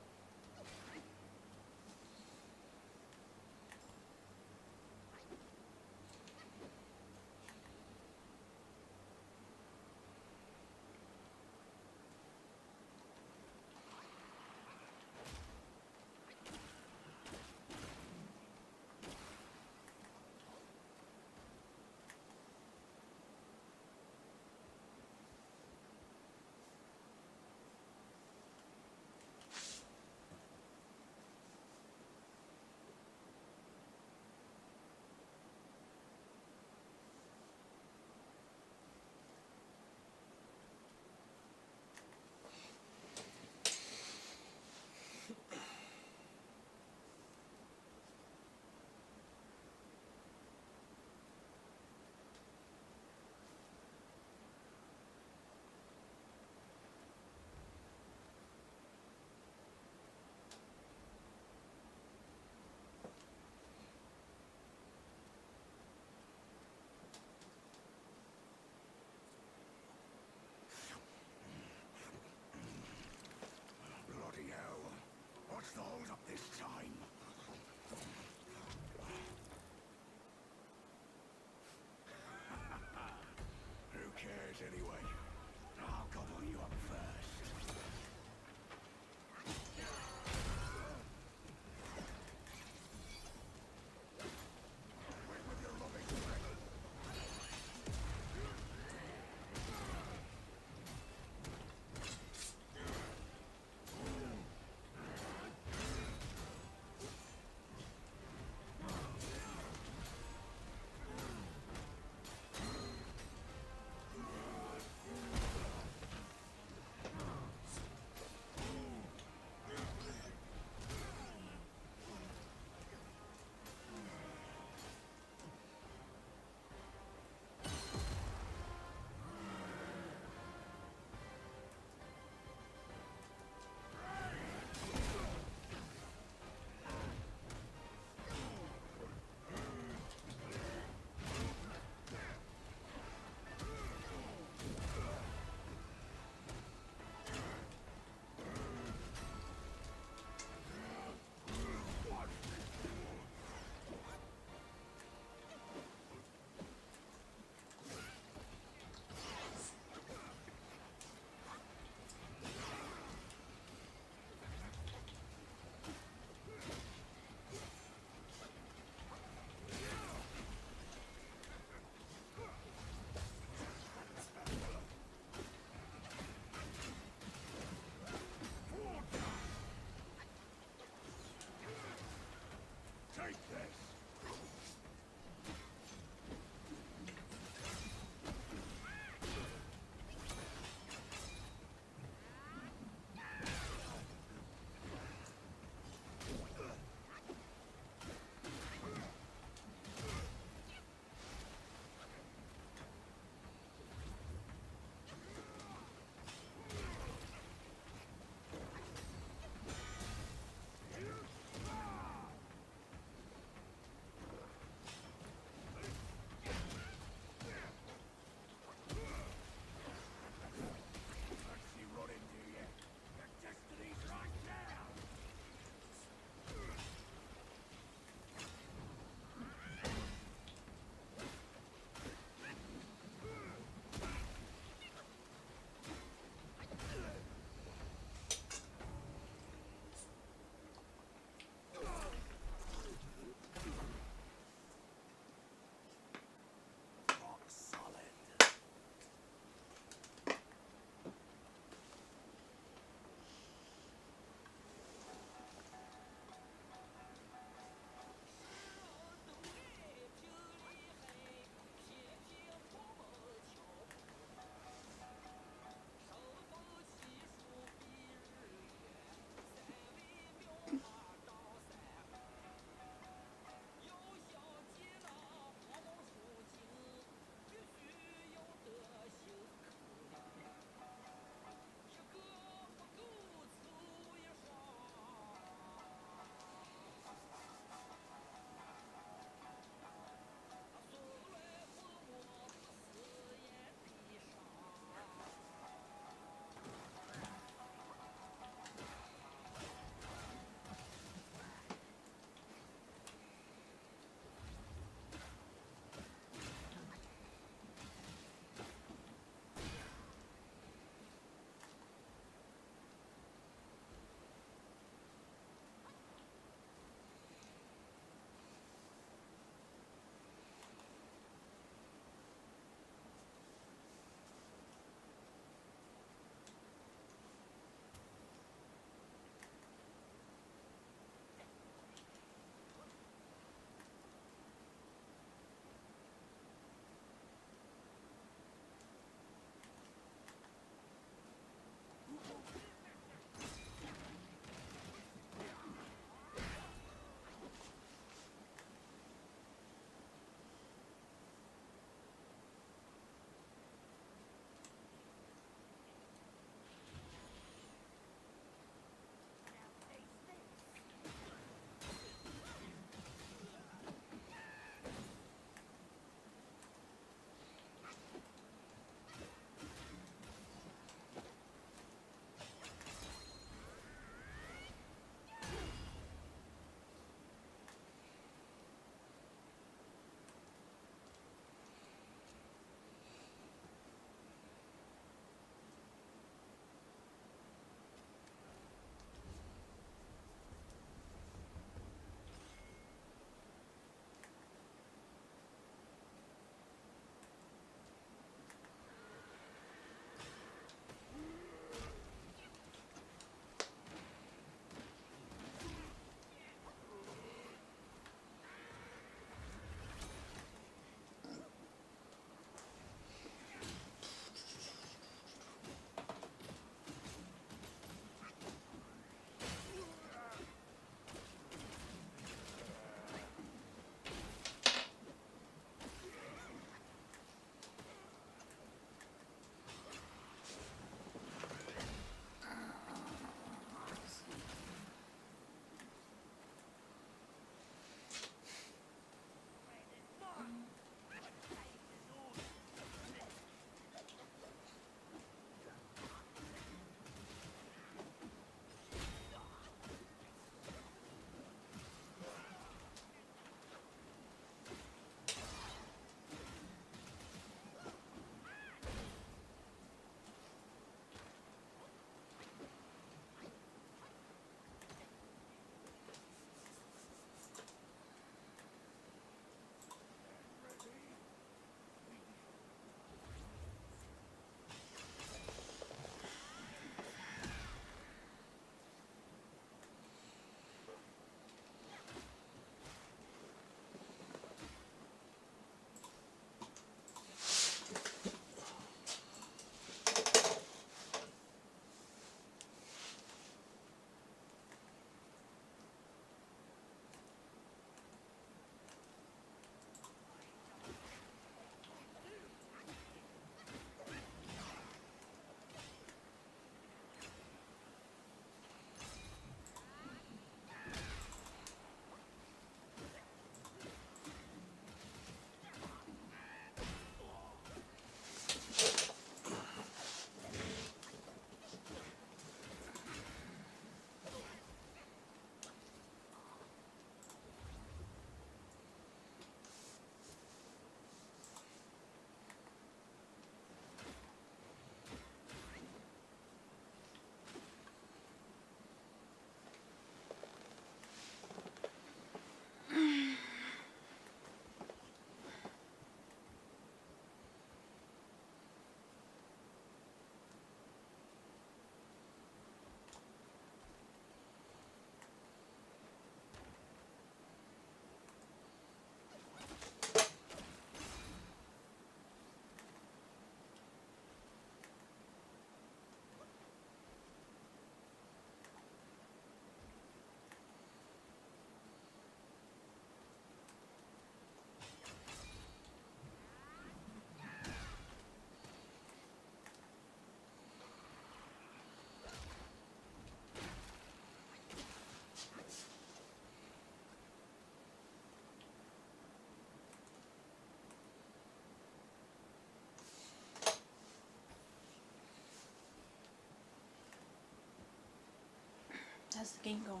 the game go?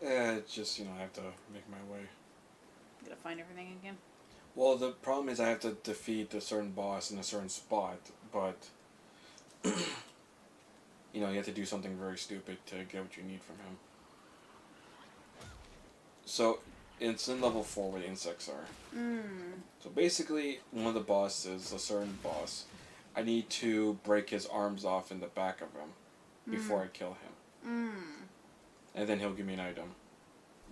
It's just, I have to make my way.
Gotta find everything again.
Well, the problem is I have to defeat a certain boss in a certain spot, but you have to do something very stupid to get what you need from him. So, it's in level 4 where the insects are. So basically, one of the bosses, a certain boss, I need to break his arms off in the back of him before I kill him. And then he'll give me an item.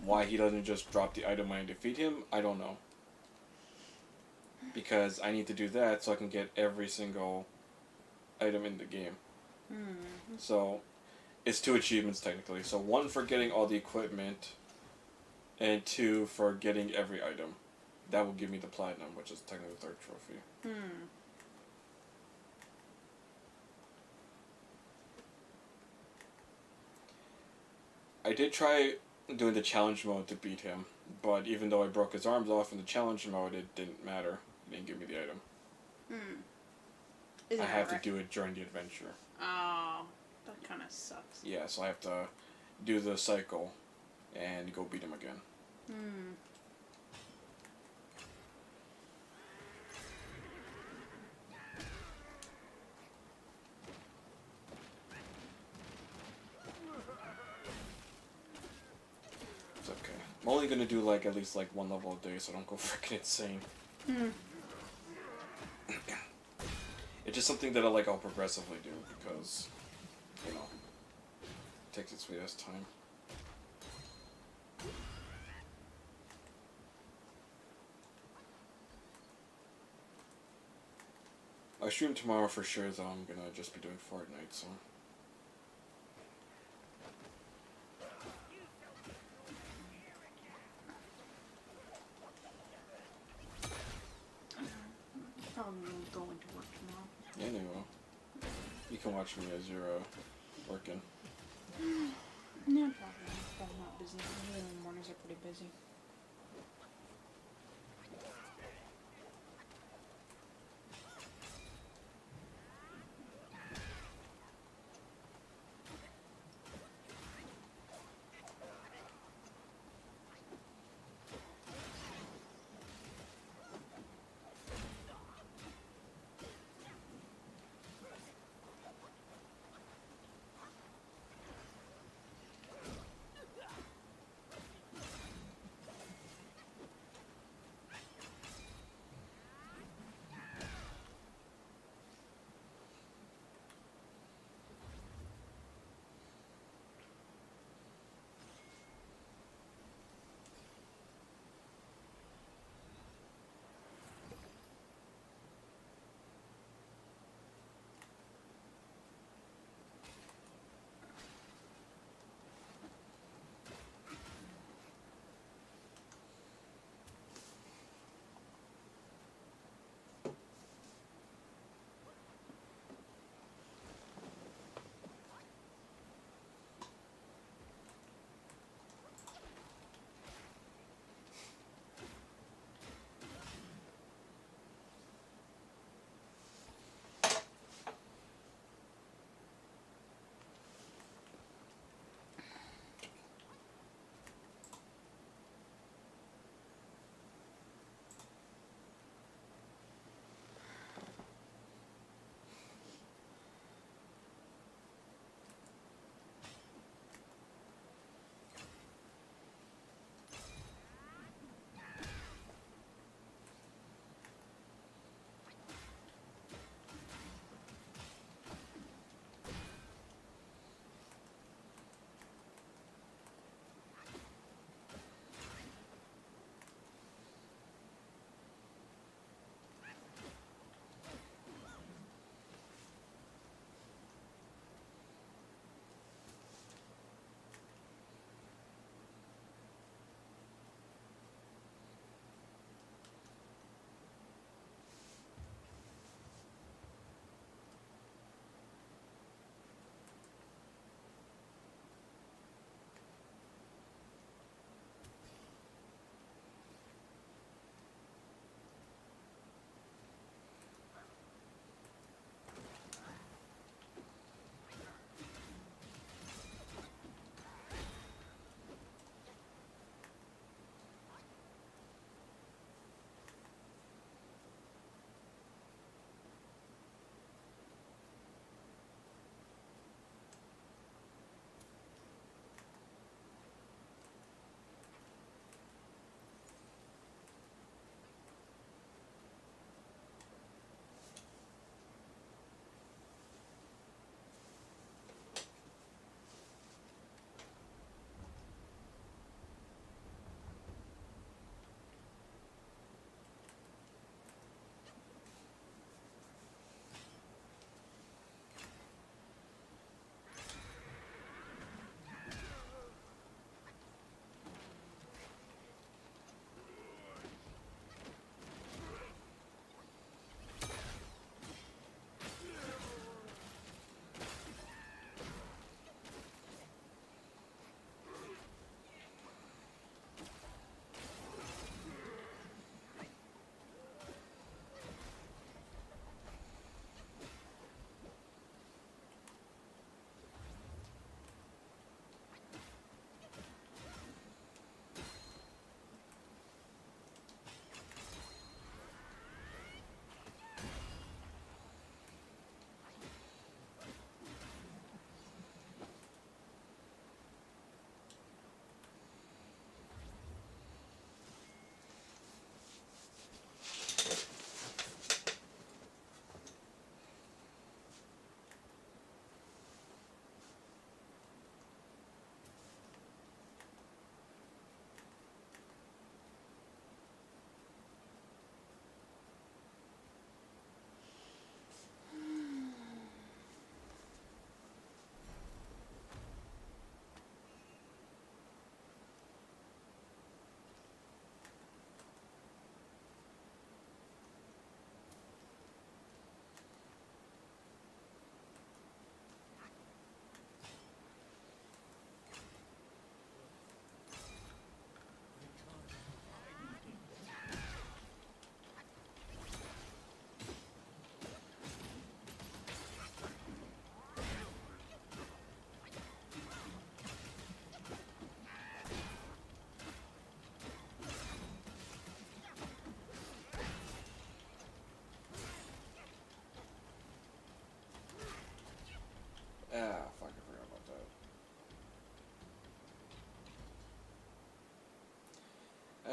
Why he doesn't just drop the item when I defeat him, I don't know. Because I need to do that so I can get every single item in the game. So, it's 2 achievements technically. So 1 for getting all the equipment, and 2 for getting every item. That will give me the platinum, which is technically the 3rd trophy. I did try doing the challenge mode to beat him, but even though I broke his arms off in the challenge mode, it didn't matter. It didn't give me the item. I have to do it during the adventure.
Oh, that kind of sucks.
Yeah, so I have to do the cycle and go beat him again. It's okay. I'm only gonna do at least 1 level a day, so I don't go freaking insane. It's just something that I'll progressively do because, it takes its sweet ass time. I stream tomorrow for sure, though I'm gonna just be doing Fortnite, so.
Probably going to work tomorrow.
Yeah, they will. You can watch me as you're working.
No problem. I'm not busy. Usually the mornings are pretty busy.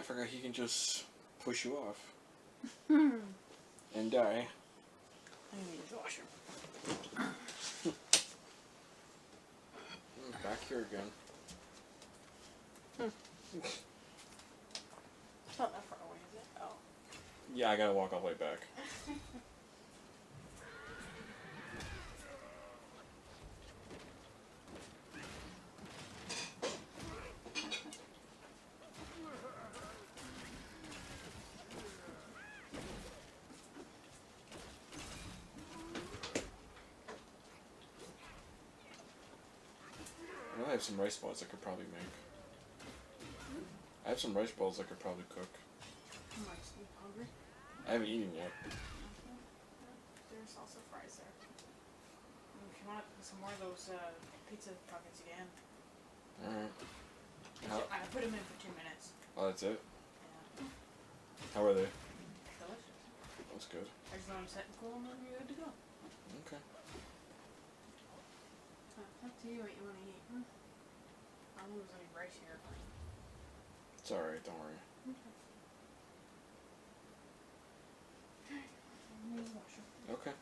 forgot he can just push you off. And die.
I need a washer.
Back here again.
It's not that far away, is it? Oh.
Yeah, I gotta walk all the way back. I know I have some rice balls I could probably make. I have some rice balls I could probably cook.
I'm like, you hungry?
I haven't eaten yet.
There's also fries there. If you want some more of those pizza pockets again.
Alright. How-
I put them in for 2 minutes.
Oh, that's it?
Yeah.
How are they?
Delicious.
That's good.
I just want them set and cool and then you're good to go.
Okay.
Up to you what you want to eat. I don't know if there's any rice here.
It's alright, don't worry. Okay.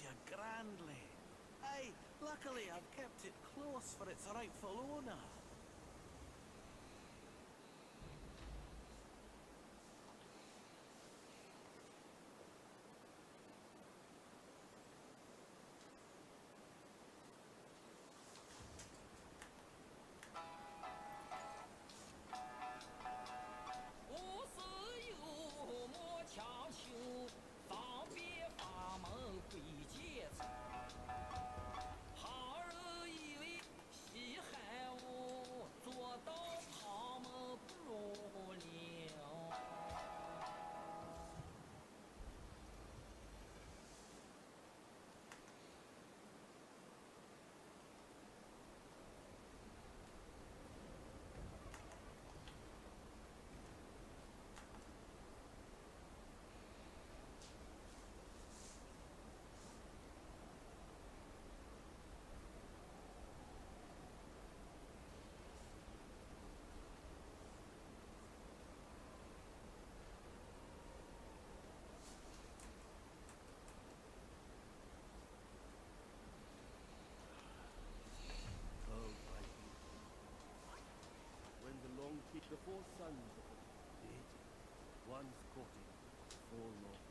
you grandly. Aye, luckily I've kept it close for its rightful owner. Oh, my when the long keep the four sons of the deity, one's courting, four long.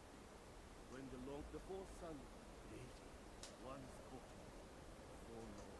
When the four sons of the deity, one's courting, four long.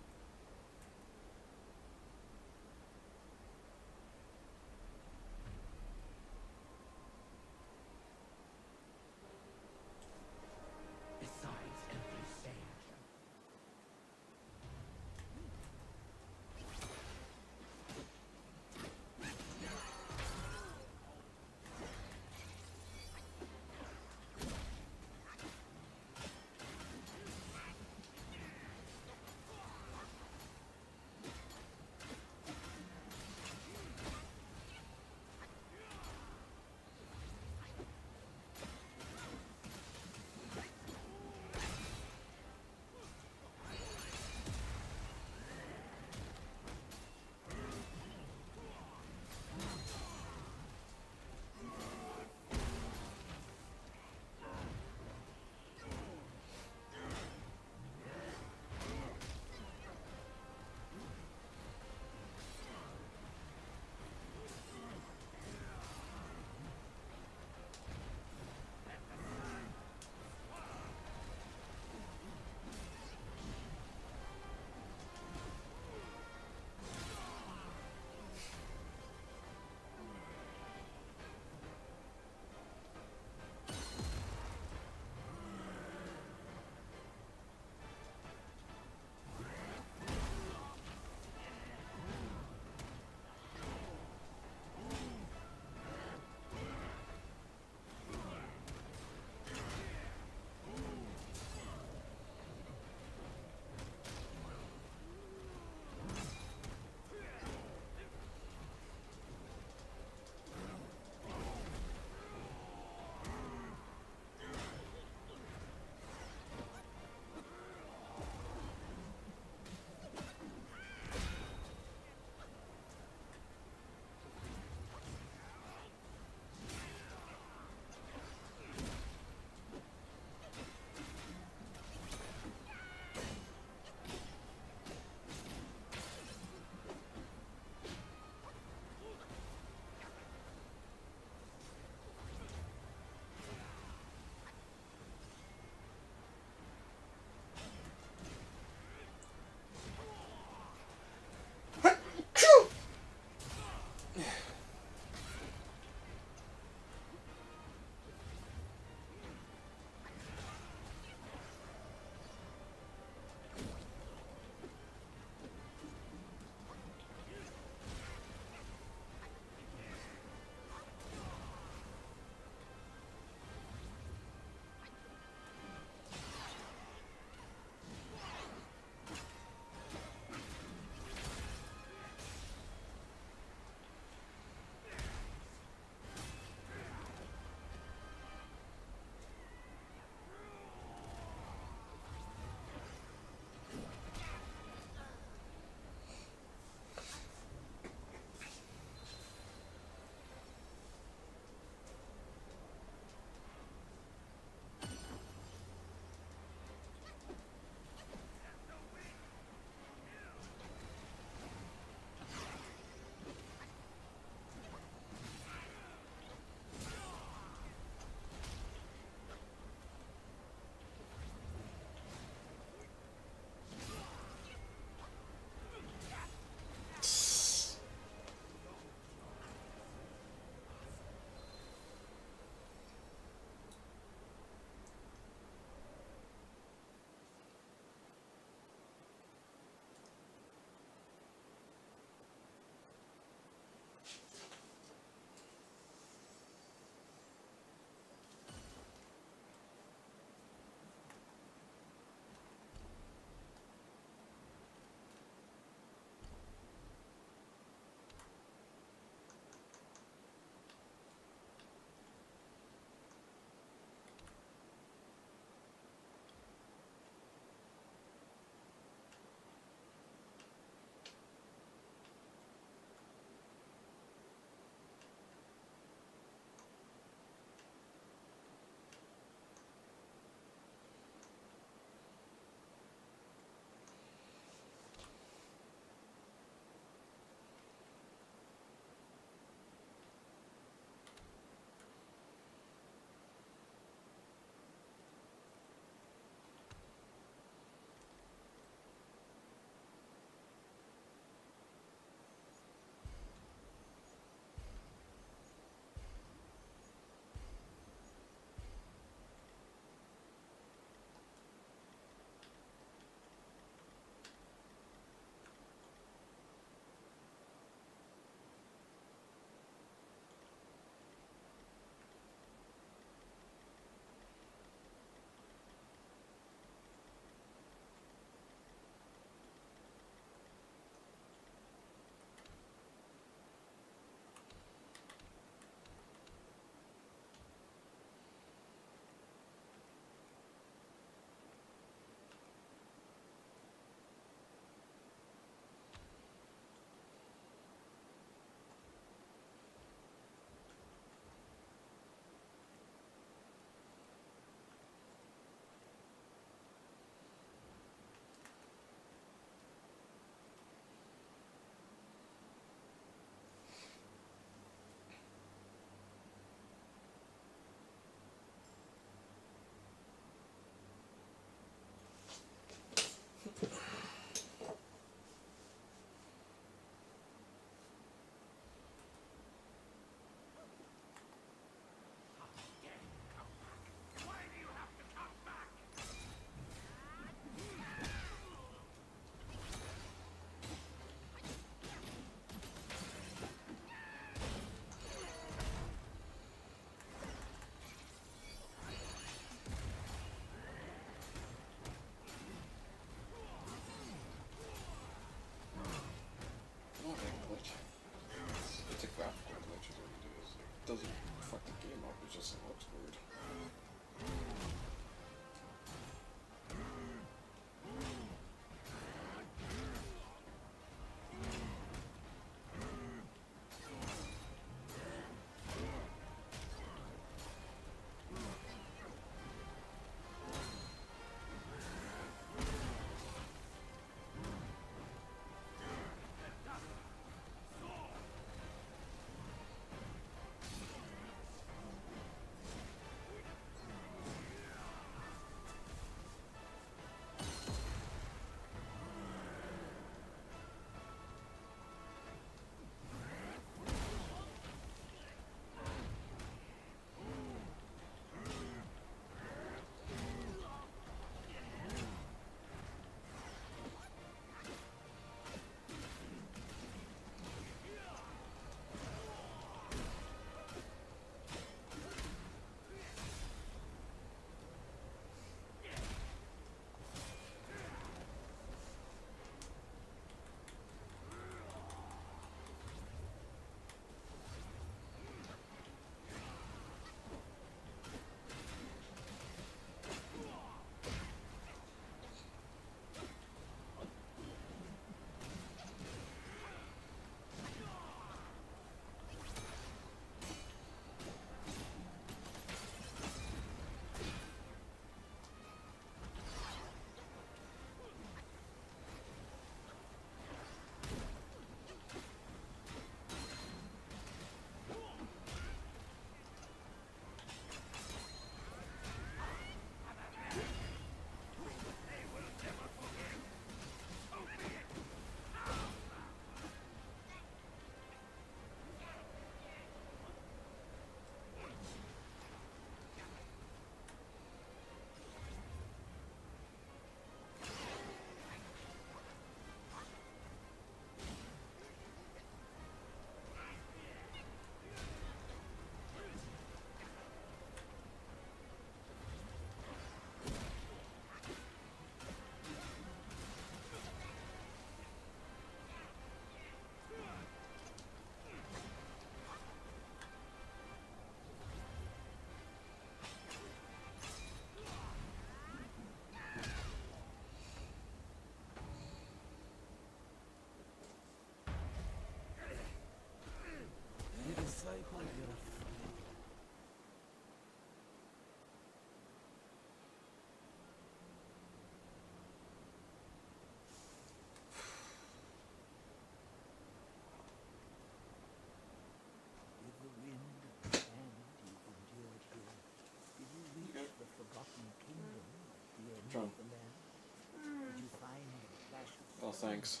thanks.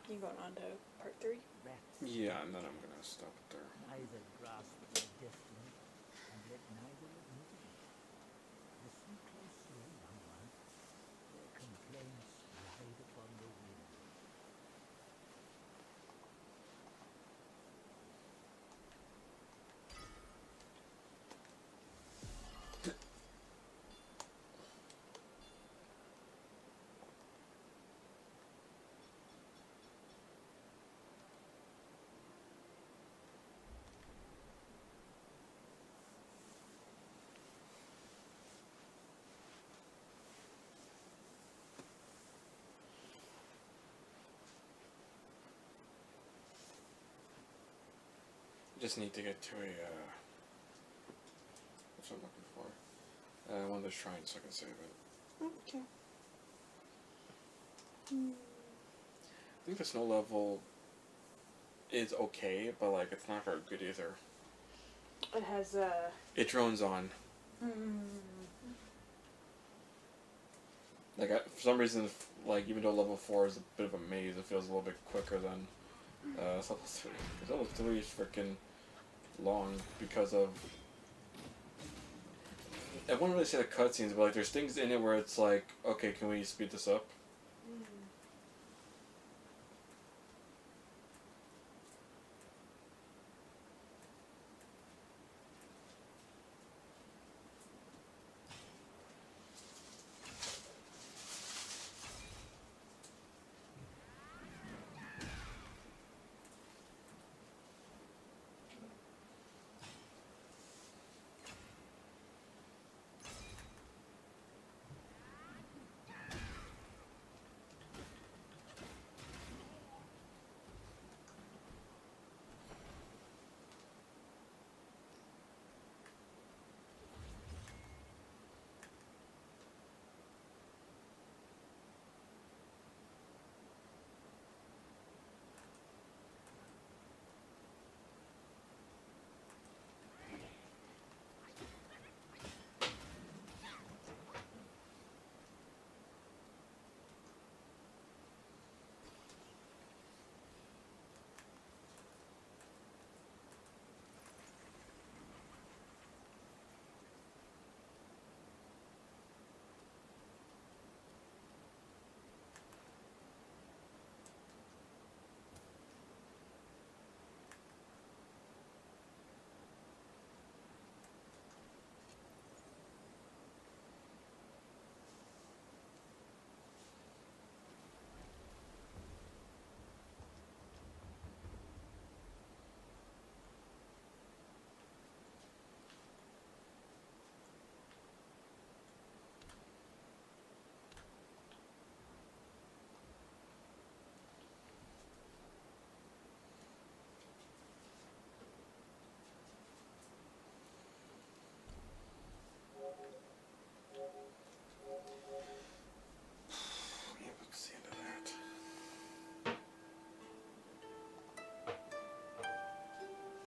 You going on to part 3?
Yeah, and then I'm gonna stop it there.
Neither grasp their destiny, and yet neither admit it. Listen closely, young one. Their complaints ride upon the wind.
Just need to get to a, what's what I'm looking for? One of those shrines so I can save it.
Okay.
I think the snow level is okay, but like it's not very good either.
It has
It drones on. Like for some reason, like even though level 4 is a bit of a maze, it feels a little bit quicker than level 3. Because level 3 is freaking long because of. I wouldn't really say the cutscenes, but like there's things in it where it's like, okay, can we speed this up?